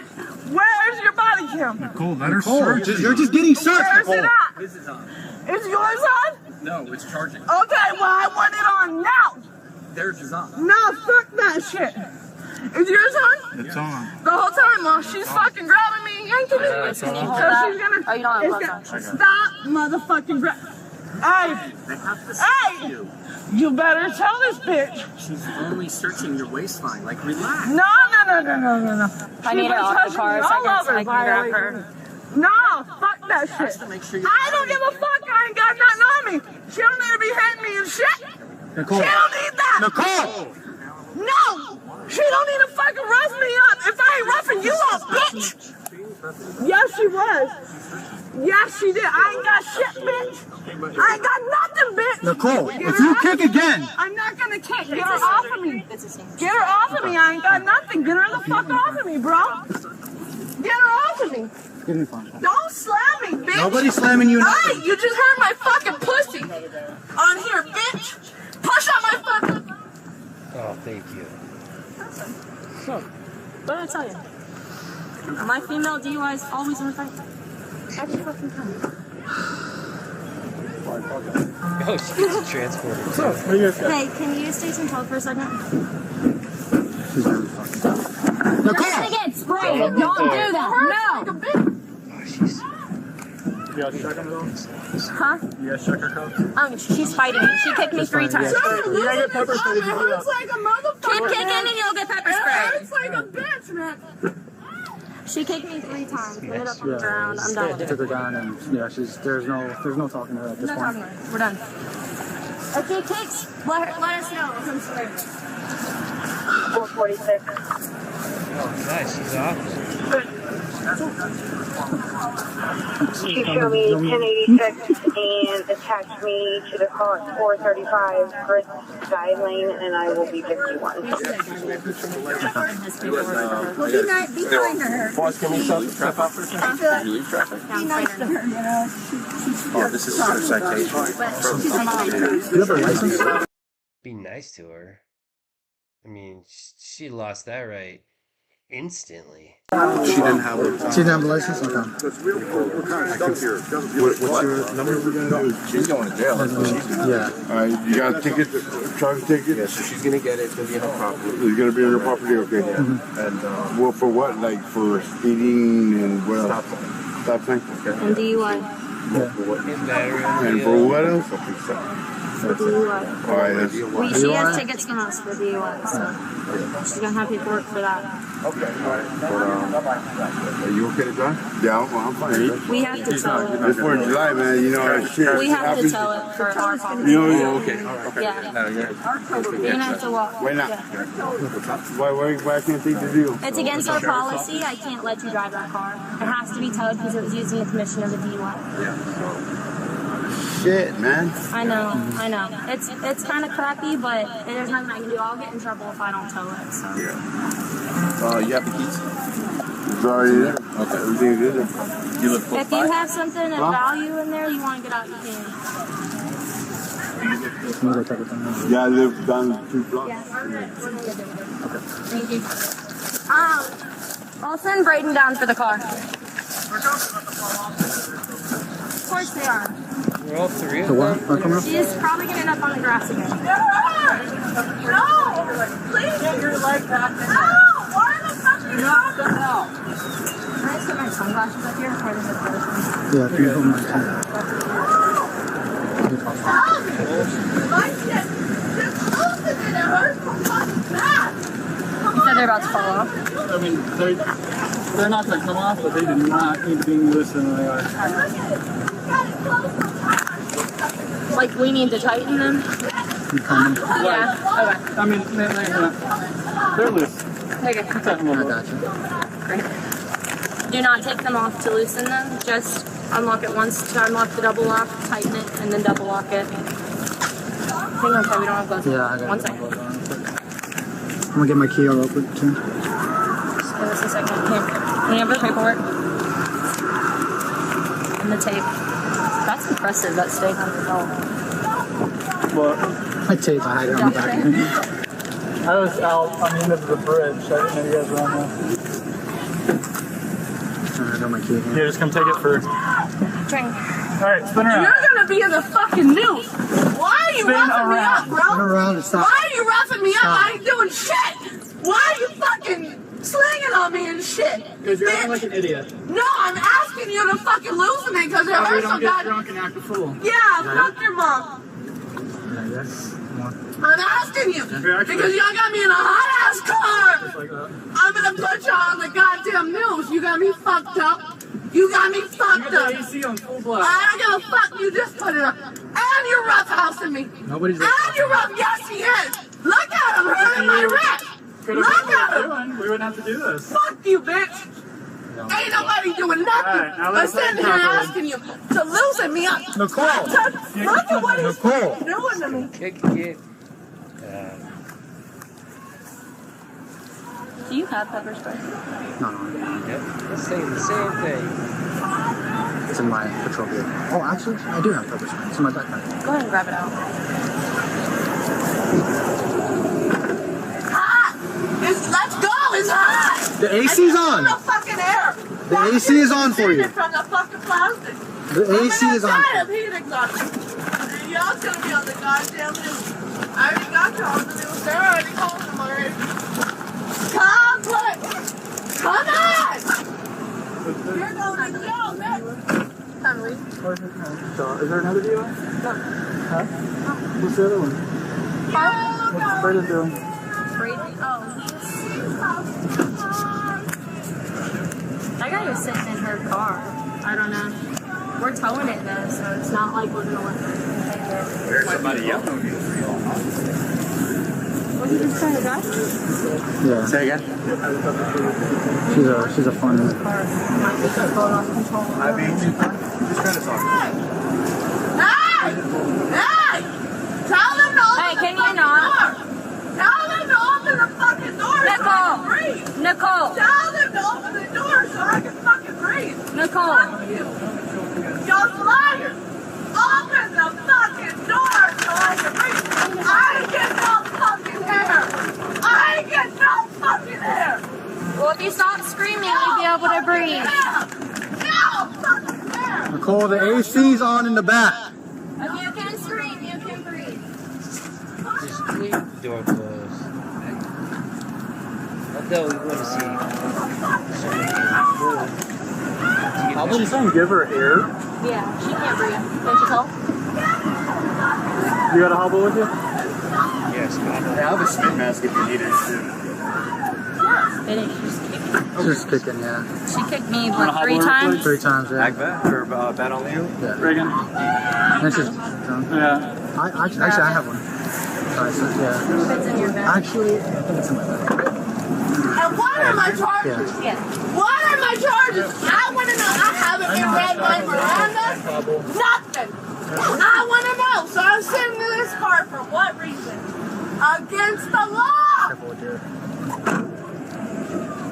Speaker 7: Where's your body cam?
Speaker 3: Nicole, let her
Speaker 11: Nicole,
Speaker 3: search.
Speaker 11: you're just getting searched,
Speaker 7: Where's
Speaker 11: Nicole.
Speaker 7: it at?
Speaker 3: This is on.
Speaker 7: Is yours on?
Speaker 3: No, it's charging.
Speaker 7: Okay, well, I want it on now.
Speaker 3: Theirs is on.
Speaker 7: No, fuck that shit. Is yours on?
Speaker 3: It's on.
Speaker 7: The whole time while she's fucking grabbing me and yanking me.
Speaker 21: Can you
Speaker 7: So
Speaker 21: hold that?
Speaker 7: she's gonna...
Speaker 21: Oh, you don't have
Speaker 7: it's
Speaker 21: gloves
Speaker 7: gonna-
Speaker 21: on.
Speaker 7: Stop motherfucking Hey!
Speaker 3: They have to
Speaker 7: Hey!
Speaker 3: you.
Speaker 7: You better tell this bitch.
Speaker 3: She's only searching your waistline. Like, relax.
Speaker 7: No.
Speaker 21: I need her off the car so I can grab her.
Speaker 7: No, fuck that shit. I don't give a fuck. I ain't got nothing on me. She don't need to be hitting me and shit.
Speaker 11: Nicole.
Speaker 7: She don't need that.
Speaker 11: Nicole.
Speaker 7: No. She don't need to fucking rough me up. If I ain't roughing you up, bitch. Yes, she was. Yes, she did. I ain't got shit, bitch. I ain't got nothing, bitch.
Speaker 11: Nicole,
Speaker 7: Get
Speaker 11: if
Speaker 7: her
Speaker 11: you
Speaker 7: off
Speaker 11: kick
Speaker 7: me.
Speaker 11: again.
Speaker 7: I'm not gonna kick. Get her off of me. Get her off of me. I ain't got nothing. Get her the fuck off of me, bro. Get her off of me.
Speaker 11: Give me fun.
Speaker 7: Don't slam me, bitch.
Speaker 11: Nobody's slamming you.
Speaker 7: Hey, you just heard my fucking pussy on here, bitch. Push on my fucking...
Speaker 1: Oh, thank you.
Speaker 21: So, what did I tell you? My female DUI is always in the fight. Every fucking time.
Speaker 1: Oh, she gets transported. Too.
Speaker 21: Hey, can you stay controlled for a second?
Speaker 11: Nicole!
Speaker 21: You're gonna get sprayed. Don't do that. No.
Speaker 1: Oh, she's...
Speaker 25: You guys check him though?
Speaker 21: Huh?
Speaker 25: You guys check her cuffs?
Speaker 21: She's fighting me. She kicked me 3 times.
Speaker 25: You gotta get pepper sprayed if you do that.
Speaker 7: It's like a motherfucker.
Speaker 21: Keep kicking and you'll get pepper sprayed.
Speaker 7: It's like a bitch, man.
Speaker 21: She kicked me 3 times. Put it up on the ground. I'm done with it.
Speaker 11: Took her down and there's no talking to her at this
Speaker 21: No
Speaker 11: point.
Speaker 21: talking to her. We're done. If she kicks, let us know. I'm sorry.
Speaker 7: 446.
Speaker 1: Oh, nice. She's off.
Speaker 4: She showed me 1086 and attached me to the car at 435 Grid Side Lane, and I will be 51.
Speaker 7: Well, be kind to her.
Speaker 14: Boss, can we stop the trap out for a second? You leave traffic.
Speaker 7: Be nice to her, you know.
Speaker 14: Oh, this is a citation.
Speaker 11: You have a license?
Speaker 1: Be nice to her. I mean, she lost that right instantly.
Speaker 11: She didn't have a license? Okay.
Speaker 13: What's your number?
Speaker 14: She's going to jail.
Speaker 11: Yeah.
Speaker 13: Alright, you got a ticket, traffic ticket?
Speaker 14: Yeah, so she's going to get it. It's going to be in her property.
Speaker 13: It's gonna be on your property, okay?
Speaker 14: Yeah. And,
Speaker 13: well, for what? Like for speeding and what else? Stop sign. Okay.
Speaker 21: And DUI.
Speaker 13: Yeah. For what?
Speaker 1: And battery on
Speaker 13: And
Speaker 1: the,
Speaker 13: for what else?
Speaker 21: for DUI.
Speaker 13: All right, that's
Speaker 21: She has tickets from us for DUI, so she's gonna have paperwork for that.
Speaker 13: okay. All right. But, are you okay to drive? Yeah, I'm fine.
Speaker 21: We have to tell it.
Speaker 13: It's 4th of July, man. You know, shit.
Speaker 21: We have to tell it for our policy.
Speaker 13: You know, okay. All right.
Speaker 21: Yeah.
Speaker 13: No,
Speaker 21: You're gonna have to walk.
Speaker 13: Why not?
Speaker 21: Yeah.
Speaker 13: Why can't they do?
Speaker 21: It's against our policy. I can't let you drive that car. It has to be towed because it was used in the commission of the DUI.
Speaker 13: Shit, man.
Speaker 21: I know. It's kind of crappy, but there's nothing I can do. I'll get in trouble if I don't tow it. So.
Speaker 13: You have the keys? It's already there. Okay, everything's in there. You live close
Speaker 21: If you have something of value in there you want to get out, you can.
Speaker 13: Yeah, I live down 2 blocks.
Speaker 21: Yeah. Thank you. I'll send Brayden down for the car. Of course they are.
Speaker 1: We're all three of
Speaker 21: them. She's probably getting up on the grass again.
Speaker 7: No! Please! Get your leg back. No! Why the fuck are you not the hell?
Speaker 21: Can I just put my sunglasses up here before there's a person?
Speaker 11: Yeah, can you hold my phone?
Speaker 7: My shit! Just open it! It hurts so fucking bad!
Speaker 21: You said they're about to fall off.
Speaker 12: I mean, they're not going to come off, but they do not need to be loosened when they are.
Speaker 21: Like, we need to tighten them? Yeah, okay.
Speaker 12: I mean, they're loose.
Speaker 21: Okay. Great. Do not take them off to loosen them. Just unlock it once to unlock the double lock, tighten it, and then double lock it. Hang on, we don't have gloves.
Speaker 11: Yeah, I got
Speaker 21: 1 second.
Speaker 11: I'm gonna get my key real quick too.
Speaker 21: Just give us a second. Here. Can you have the paperwork? And the tape. That's impressive, that stayed on the belt.
Speaker 12: What?
Speaker 11: My tape, I had it on the back.
Speaker 12: I was out on the end of the bridge. I didn't know you guys were on there.
Speaker 11: I got my key here.
Speaker 12: Yeah, just come take it for...
Speaker 21: Train.
Speaker 12: Alright, spin around.
Speaker 7: You're gonna be in the fucking news! Why are you roughing me up, bro?
Speaker 11: Spin around and stop.
Speaker 7: Why are you roughing me up? I ain't doing shit! Why are you fucking slinging on me and shit?
Speaker 12: Because you're acting like an idiot.
Speaker 7: No, I'm asking you to fucking loosen it because it hurts so
Speaker 12: don't get
Speaker 7: bad.
Speaker 12: drunk and act a fool.
Speaker 7: Yeah, fuck your mom. I'm asking you because y'all got me in a hot ass car. I'm gonna put y'all on the goddamn news. You got me fucked up. You got me fucked up.
Speaker 12: AC on full blast.
Speaker 7: I don't give a fuck. You just put it up. And you're roughhousing me.
Speaker 11: Nobody's
Speaker 7: And you're rough. Yes, he is. Look at him hurting my wrist. Look at him.
Speaker 12: We wouldn't have to do this.
Speaker 7: Fuck you, bitch. Ain't nobody doing nothing.
Speaker 12: Right, now
Speaker 7: but
Speaker 12: let's
Speaker 7: sitting here asking you to loosen me up.
Speaker 12: Nicole.
Speaker 7: Look at what he's
Speaker 12: Nicole.
Speaker 7: doing to me.
Speaker 1: Get.
Speaker 21: Do you have pepper spray?
Speaker 11: No.
Speaker 1: Yep, let's say the same thing.
Speaker 11: It's in my patrol vehicle. Oh, actually, I do have pepper spray. It's in my backpack.
Speaker 21: Go ahead and grab it out.
Speaker 7: Hot! Let's go! It's hot!
Speaker 11: The AC's on!
Speaker 7: The fucking air!
Speaker 11: The AC is on for you.
Speaker 7: From the fucking plastic.
Speaker 11: The AC is on.
Speaker 7: I'm tired of heat exhaustion. And y'all's gonna be on the goddamn news. I already got you on the news. They're already calling them already. Come quick! Come on! You're going to jail, man! Come, Lee.
Speaker 12: Is there another deal? No. Huh? What's the other one? What's Brayden doing?
Speaker 21: Brayden? Oh, that guy was sitting in her car. I don't know. We're towing it though, so it's not like we're gonna let her take it.
Speaker 17: There's somebody yelling.
Speaker 21: Was he just trying to drive?
Speaker 11: Yeah.
Speaker 17: Say again?
Speaker 11: She's a fun one.
Speaker 17: I mean, just trying to talk.
Speaker 7: Hey! Hey! Tell them to open
Speaker 21: Hey, can
Speaker 7: the
Speaker 21: you not?
Speaker 7: door! Tell them to open the fucking door so I can breathe!
Speaker 21: Nicole!
Speaker 7: Tell them to open the door so I can fucking breathe!
Speaker 21: Nicole!
Speaker 7: Fuck you! You're liars! Open the fucking door so I can breathe! I ain't get no fucking hair! I ain't get no fucking hair!
Speaker 21: Well, if you stop screaming, you'll be able to breathe.
Speaker 7: No fucking hair!
Speaker 11: Nicole, the AC's on in the back.
Speaker 21: If you can scream, you can breathe.
Speaker 1: Just leave the door closed. Although we want to see
Speaker 12: How about you saying give her air?
Speaker 21: Yeah, she can't breathe. Can't you tell?
Speaker 12: You got a hobble with you?
Speaker 1: Yes,
Speaker 9: I have a spin mask if you need it too.
Speaker 21: Spinning, she's kicking.
Speaker 12: She's kicking, yeah.
Speaker 21: She kicked me, what, 3 times?
Speaker 12: 3 times, yeah.
Speaker 9: Like that? Or bet on you?
Speaker 12: Yeah. Reagan?
Speaker 9: And
Speaker 12: she's drunk.
Speaker 9: Yeah.
Speaker 12: Actually, I have one. Sorry, so, yeah.
Speaker 21: It's in your bag.
Speaker 12: Actually, I think it's in my bag.
Speaker 7: And what are my charges?
Speaker 21: Yeah.
Speaker 7: What are my charges? I want to know. I haven't been read my Miranda. Nothing. I want to know. So I'm sitting in this car for what reason? Against the law.
Speaker 12: Careful with your...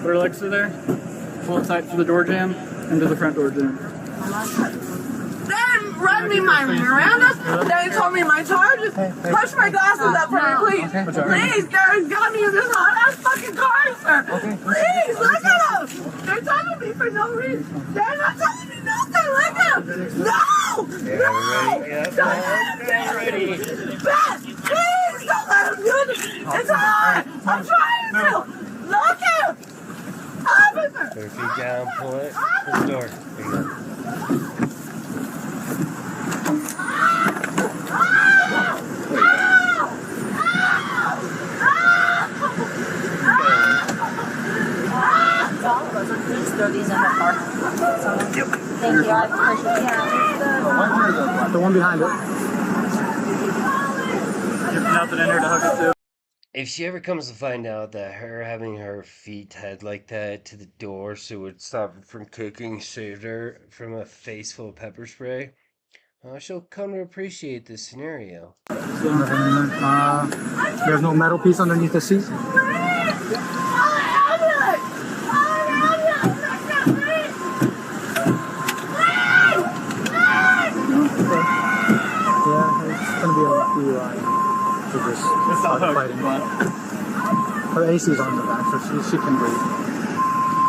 Speaker 12: Put her legs through there. Pull it tight for the door jam. Into the front door jam.
Speaker 7: Then read me my Miranda. Then told me my charges. Push my glasses up for me, please. Please, they're got me in this hot ass fucking car, sir. Please, look at them. They're telling me for no reason. They're not telling me nothing. Look at them. No! No! Don't let them do it. Beth, please don't let them do this. It's hard. I'm trying to. Look at him. Officer.
Speaker 1: Put your feet down, pull it. Pull the door. There you go.
Speaker 21: Please throw these in the car. Thank you. I appreciate it.
Speaker 12: The one behind it. There's nothing in there to hook it to.
Speaker 1: If she ever comes to find out that her having her feet tied like that to the door so it would stop her from kicking saved her from a face full of pepper spray, she'll come to appreciate this scenario.
Speaker 12: There's no metal piece underneath the seat. Just fighting. Her AC's on the back, so she can breathe.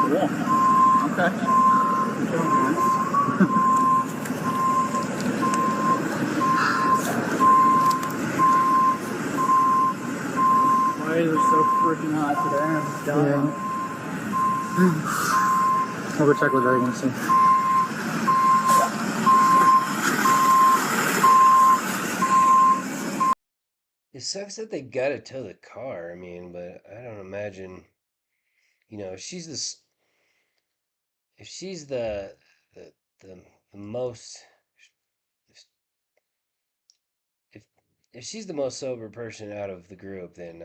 Speaker 12: Cool. Okay. Why is it so freaking hot today? I'm dying. Yeah. I'll go check with Reagan and see.
Speaker 1: It sucks that they gotta tow the car. I mean, but I don't imagine. You know, if she's the most, if she's the most sober person out of the group, then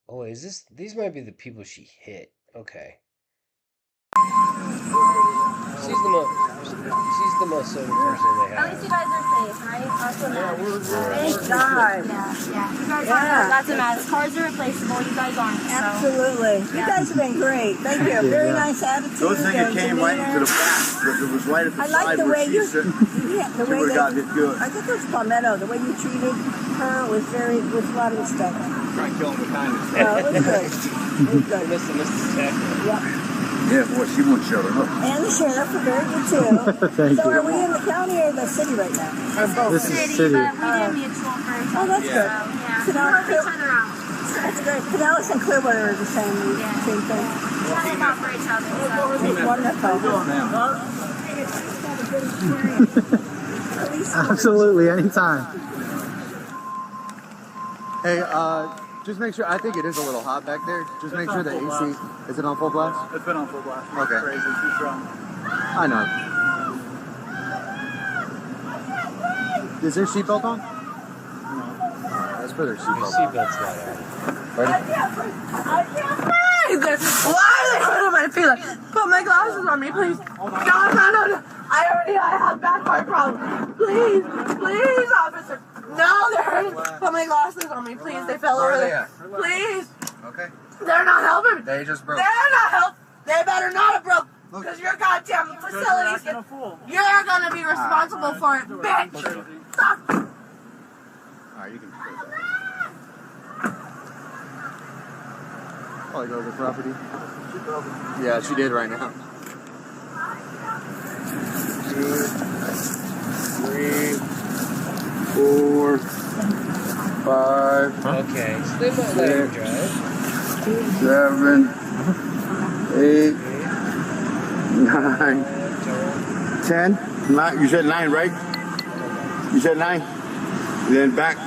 Speaker 1: oh, is this? These might be the people she hit. Okay. She's the most sober person they have.
Speaker 21: At least you guys are safe, right? That's what matters.
Speaker 7: Thank God.
Speaker 21: Yeah. You guys aren't. That's what matters. Cars are replaceable. You guys aren't. So.
Speaker 7: Absolutely. You guys have been great. Thank you. Very nice attitude.
Speaker 13: Those things that came right into the back. It was right at the
Speaker 7: I
Speaker 13: side
Speaker 7: like the way you.
Speaker 13: Yeah,
Speaker 7: the way
Speaker 13: would have got hit good.
Speaker 7: I think it was Palmetto. The way you treated her was with a lot of respect.
Speaker 13: Try and kill him with kindness.
Speaker 7: No, it was good. It was good.
Speaker 1: Mr. Tech.
Speaker 7: Yeah.
Speaker 13: Yeah, boy, she wouldn't shut her up.
Speaker 7: And the sheriff are very good too.
Speaker 12: Thank
Speaker 7: so
Speaker 12: you.
Speaker 7: are we in the county or the city right now?
Speaker 12: This is city.
Speaker 21: But we did mutual first.
Speaker 7: Oh, that's good.
Speaker 21: Yeah.
Speaker 7: So
Speaker 21: We help each other out.
Speaker 7: That's great. Pinellas and Clearwater are the same thing.
Speaker 21: We help out for each other.
Speaker 7: Wonderful.
Speaker 12: Absolutely, anytime.
Speaker 10: Hey, just make sure, I think it is a little hot back there. Just make sure the AC, is it on full blast?
Speaker 12: It's been on full blast.
Speaker 10: Okay.
Speaker 12: Crazy, too strong.
Speaker 10: I know. Is their seatbelt on? No. Let's put their seatbelt on.
Speaker 1: Seatbelt's not on.
Speaker 10: Ready?
Speaker 7: I can't breathe. Why are they hurting my feet? Put my glasses on me, please. No. I have back heart problems. Please, officer. No, they're hurting. Put my glasses on me, please. They fell over there. Please.
Speaker 10: Okay.
Speaker 7: They're not helping me.
Speaker 10: They just broke.
Speaker 7: They're not helping. They better not have broke. Because your goddamn facilities, you're going to be responsible for it, bitch. Stop.
Speaker 10: Alright, you can put that. Probably go over property. Yeah, she did right now.
Speaker 13: 2, 3, 4, 5.
Speaker 1: Okay, so they might let her drive.
Speaker 13: 7, 8, 9, 10. You said 9, right? You said 9? Then back.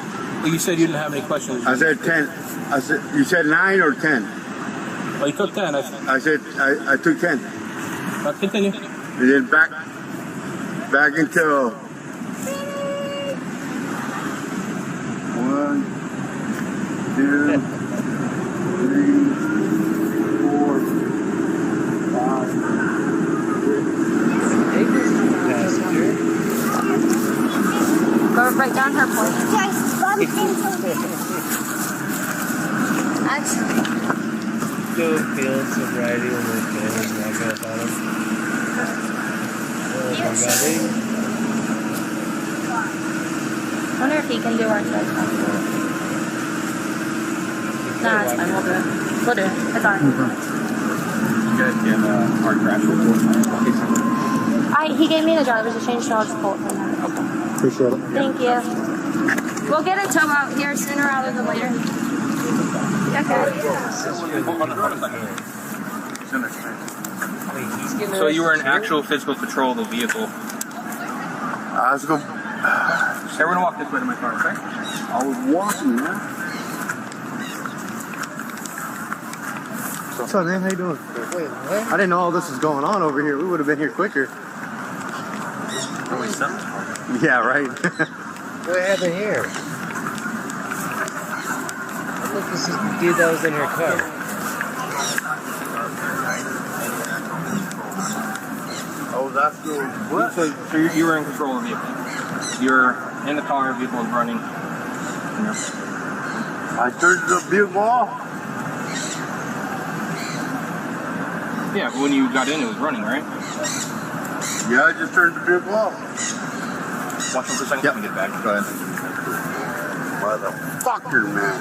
Speaker 14: Well, you said you didn't have any questions.
Speaker 13: I said 10. I said, you said 9 or 10?
Speaker 14: Well, you took 10.
Speaker 13: I said, I took 10.
Speaker 14: Continue.
Speaker 13: And then back until 1, 2, 3, 4, 5.
Speaker 21: Go right down her point.
Speaker 7: Yes,
Speaker 1: Go field sobriety when the camera's not going to follow. Oh my god,
Speaker 21: I wonder if he can do our check. Nah, it's fine. We'll do it. We'll do it. It's alright.
Speaker 14: You guys get our crash report.
Speaker 21: He gave me the driver's exchange, so I'll just pull it from there.
Speaker 14: Okay.
Speaker 10: Appreciate it.
Speaker 21: Thank you. We'll get a tow out here sooner rather than later. Okay.
Speaker 14: So you were in actual physical control of the vehicle?
Speaker 13: Let's go.
Speaker 14: Okay, we're gonna walk this way to my car, okay?
Speaker 13: I was walking, man.
Speaker 10: What's up, man? How you doing?
Speaker 1: Wait, what?
Speaker 10: I didn't know all this was going on over here. We would have been here quicker. Yeah, right.
Speaker 1: What happened here? Look, this is the dude that was in her car.
Speaker 13: Oh, that's good.
Speaker 14: What? So you were in control of the vehicle. You're in the car, vehicle is running.
Speaker 13: I turned the vehicle off.
Speaker 14: Yeah, but when you got in, it was running, right?
Speaker 13: Yeah, I just turned the vehicle off.
Speaker 14: Watch him for a second. Yep. Get back. Go ahead.
Speaker 13: Motherfucker, man.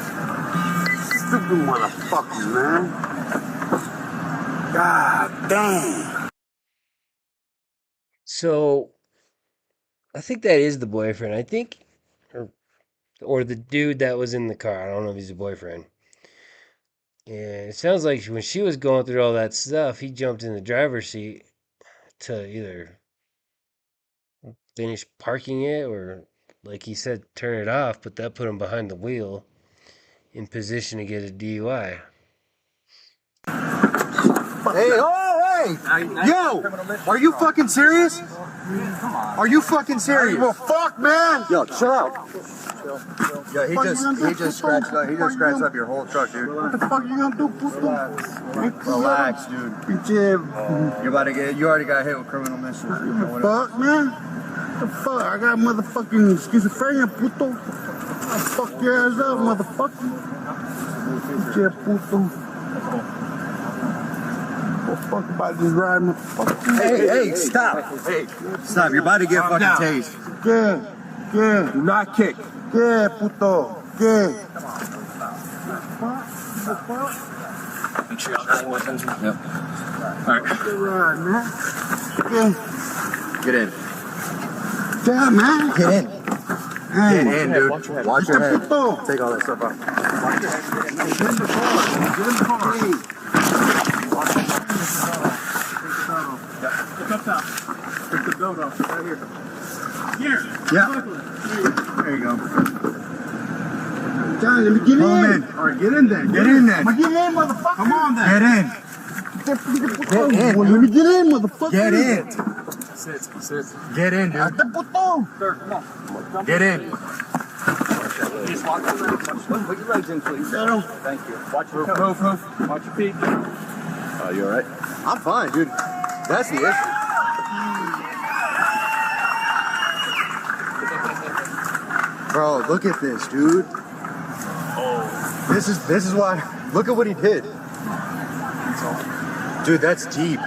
Speaker 13: Stupid motherfucker, man. God damn.
Speaker 1: So, I think that is the boyfriend. I think, or the dude that was in the car. I don't know if he's a boyfriend. And it sounds like when she was going through all that stuff, he jumped in the driver's seat to either finish parking it or, like he said, turn it off. But that put him behind the wheel in position to get a DUI.
Speaker 10: Hey, oh, hey! Yo! Are you fucking serious? Are you fucking serious?
Speaker 13: Well, fuck, man!
Speaker 10: Yo, chill out. Yo, he just scratched up your whole truck, dude.
Speaker 13: What the fuck you gonna do, puto?
Speaker 10: Relax, dude. You already got hit with criminal mischief.
Speaker 13: Fuck, man. What the fuck? I got motherfucking schizophrenia, puto. I'll fuck your ass up, motherfucker. Yeah, puto. Fuck about this ride, motherfucker.
Speaker 10: Hey, stop. Hey, stop. You're about to get fucking tased.
Speaker 13: Yeah.
Speaker 10: Do not kick.
Speaker 13: Yeah, puto. Yeah.
Speaker 14: Make sure y'all got weapons. Yep. Alright.
Speaker 13: Good ride, man. Yeah.
Speaker 10: Get in.
Speaker 13: Yeah, man.
Speaker 10: Get in.
Speaker 13: Hey.
Speaker 10: Get in, dude. Watch your head.
Speaker 13: Puto.
Speaker 10: Take all that stuff out.
Speaker 13: Watch your head. Get in the car. Hey.
Speaker 12: Look up top. Take the belt off. Right here. Here.
Speaker 10: Yeah.
Speaker 13: There you go. John, let me get in.
Speaker 12: All right, get in then.
Speaker 13: Get in then. Get in, motherfucker.
Speaker 12: Come on then.
Speaker 10: Get in.
Speaker 13: Get in. Let me get in, motherfucker.
Speaker 10: Get in.
Speaker 12: Sit.
Speaker 10: Get in, dude.
Speaker 12: Sir, come on.
Speaker 10: Get in.
Speaker 12: Just watch your legs. Put your legs in, please. Thank you. Watch your toes. Watch your feet.
Speaker 10: You alright? I'm fine, dude. That's the issue. Bro, look at this, dude. This is why. Look at what he did. Dude, that's deep.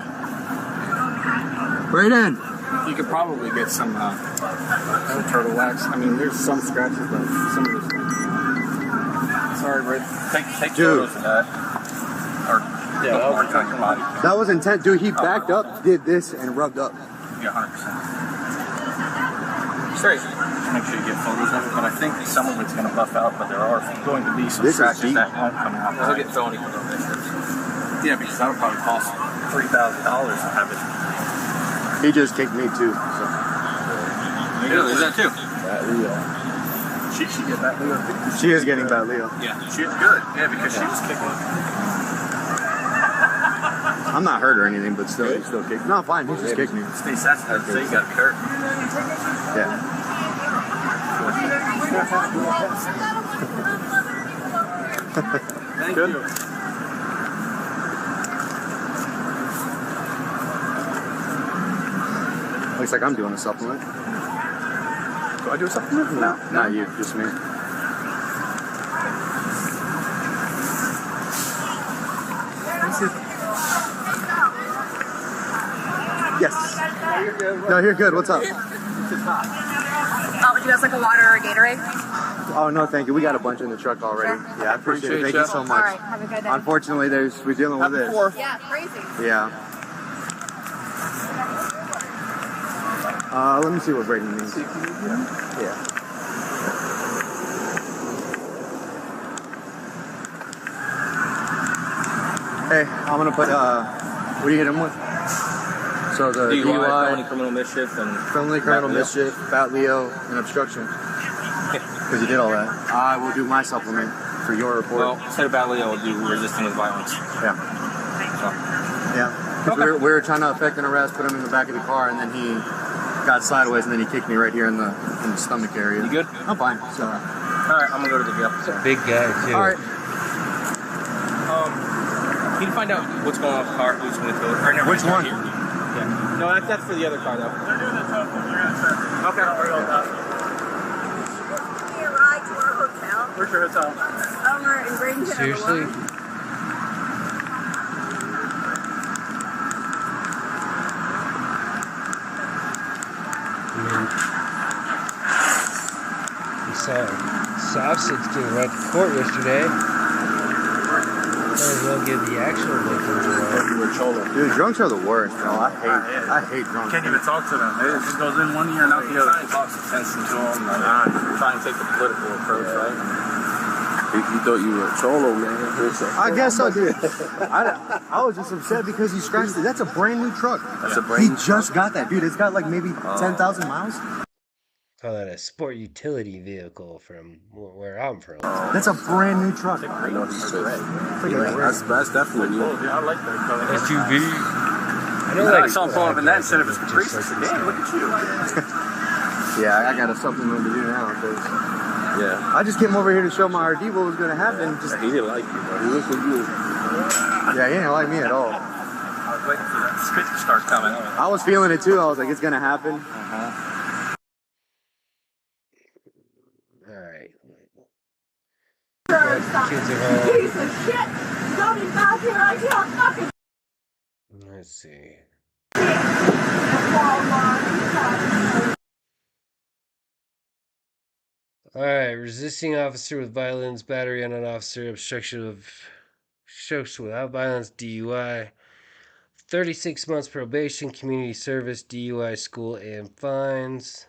Speaker 10: Right in.
Speaker 14: You could probably get some turtle wax. I mean, there's some scratches, but some of this. Sorry, bro. Take
Speaker 10: Dude.
Speaker 14: photos of that. Or mark on your body.
Speaker 10: That was intense. Dude, he backed up, did this, and rubbed up.
Speaker 14: Yeah, 100%. Straight. Make sure you get photos of it, but I think some of it's going to buff out, but there are going to be some scratches that won't come out. He'll get felony convictions. Yeah, because that'll probably cost $3,000 to have it.
Speaker 10: He just kicked me too. So.
Speaker 14: Is that too? bad Leo. She should get bad Leo.
Speaker 10: She is getting bad Leo.
Speaker 14: Yeah, she's good. Yeah, because she was kicking.
Speaker 10: I'm not hurt or anything, but still, he's still kicking. No, fine. He just kicked me.
Speaker 14: Stay sensitive, so you got to be hurt.
Speaker 10: Yeah.
Speaker 14: Thank
Speaker 10: Good.
Speaker 14: you.
Speaker 10: Looks like I'm doing a supplement.
Speaker 14: Do I do a supplement?
Speaker 10: No, not you, just me. Yes. No, you're good. What's up?
Speaker 21: Would you guys like a water or a Gatorade?
Speaker 10: Oh, no, thank you. We got a bunch in the truck already. Yeah, I appreciate it. Thank you so much.
Speaker 21: All right, have a good day.
Speaker 10: Unfortunately, we're dealing with this.
Speaker 21: Yeah, crazy.
Speaker 10: Yeah. Let me see what Brayden means. Yeah. Hey, I'm gonna put, what do you hit him with? So the
Speaker 14: DUI,
Speaker 10: DUI,
Speaker 14: felony criminal mischief, and
Speaker 10: felony criminal mischief, fat Leo, and obstruction. Because you did all that. I will do my supplement for your report.
Speaker 14: well, instead of bad Leo, we'll do resisting with violence.
Speaker 10: Yeah.
Speaker 14: So,
Speaker 10: Yeah. 'Cause we were trying to effect an arrest, put him in the back of the car, and then he got sideways, and then he kicked me right here in the stomach area.
Speaker 14: you good?
Speaker 10: I'm fine. So.
Speaker 14: All right, I'm gonna go to the jail.
Speaker 1: Big guy too.
Speaker 10: All right.
Speaker 14: Can you find out what's going on with the car? Who's going to do it? Or never
Speaker 10: Which
Speaker 14: mind,
Speaker 10: one?
Speaker 14: here. Yeah. No, that's for the other car, though. They're doing the tough one. You're gonna set. Okay. Don't worry about that.
Speaker 21: Give me a ride to our hotel.
Speaker 14: Where's your hotel?
Speaker 21: Somewhere in Bradenton.
Speaker 1: Seriously? We saw Sausage getting right to court yesterday. Might as well give the actual victims a ride.
Speaker 14: You were cholo.
Speaker 10: Dude, drunks are the worst, bro. I hate drunks.
Speaker 14: Can't even talk to them. It just goes in one ear and out the other. Trying to talk some sense into them. Trying to take the political approach, right? You thought you were a cholo, man.
Speaker 10: I guess so, dude. I was just upset because he scratched it. That's a brand new truck.
Speaker 14: That's a brand new
Speaker 10: He just got that, dude. It's got like maybe 10,000 miles.
Speaker 1: Call that a sport utility vehicle from where I'm from.
Speaker 10: That's a brand new truck.
Speaker 14: I know he's correct. That's definitely new. Yeah, I like that color.
Speaker 1: SUV. I know,
Speaker 14: I
Speaker 1: like
Speaker 14: saw him pulling up in that instead of his Caprice. I said, damn, look at you.
Speaker 10: Yeah, I got a supplement to do now. Cause
Speaker 14: Yeah.
Speaker 10: I just came over here to show my RD what was going to happen. Just
Speaker 14: He didn't like you, bro. He looked at you.
Speaker 10: Yeah, he didn't like me at all.
Speaker 14: I was waiting for that spit to start coming.
Speaker 10: I was feeling it too. I was like, it's going to happen.
Speaker 1: Alright.
Speaker 7: Kids
Speaker 1: at home.
Speaker 7: Piece of shit! Don't be back here, I can't fucking
Speaker 1: Let's see. Alright, resisting officer with violence, battery on an officer, obstruction without violence, DUI, 36 months probation, community service, DUI, school, and fines.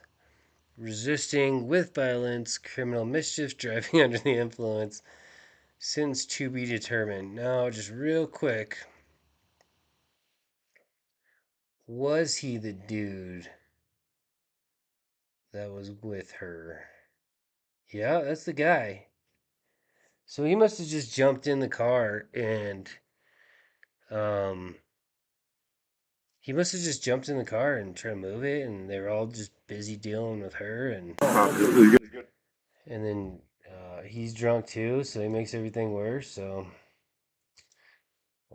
Speaker 1: Resisting with violence, criminal mischief, driving under the influence, sentence to be determined. Now, just real quick, was he the dude that was with her? Yeah, that's the guy. So he must have just jumped in the car and he must have just jumped in the car and tried to move it, and they were all just busy dealing with her, and then he's drunk too, so he makes everything worse. So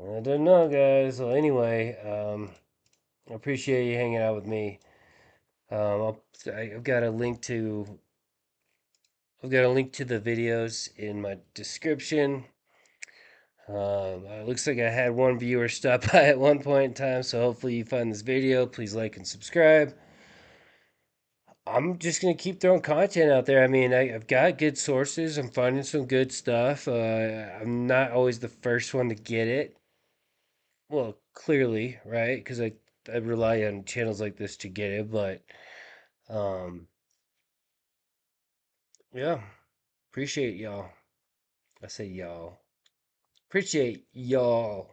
Speaker 1: I don't know, guys. Well, anyway, I appreciate you hanging out with me. I've got a link to the videos in my description. It looks like I had one viewer stop by at one point in time, so hopefully you find this video. Please like and subscribe. I'm just going to keep throwing content out there. I mean, I've got good sources. I'm finding some good stuff. I'm not always the first one to get it. Well, clearly, right? Because I rely on channels like this to get it, but yeah, appreciate y'all. I say y'all. Appreciate y'all.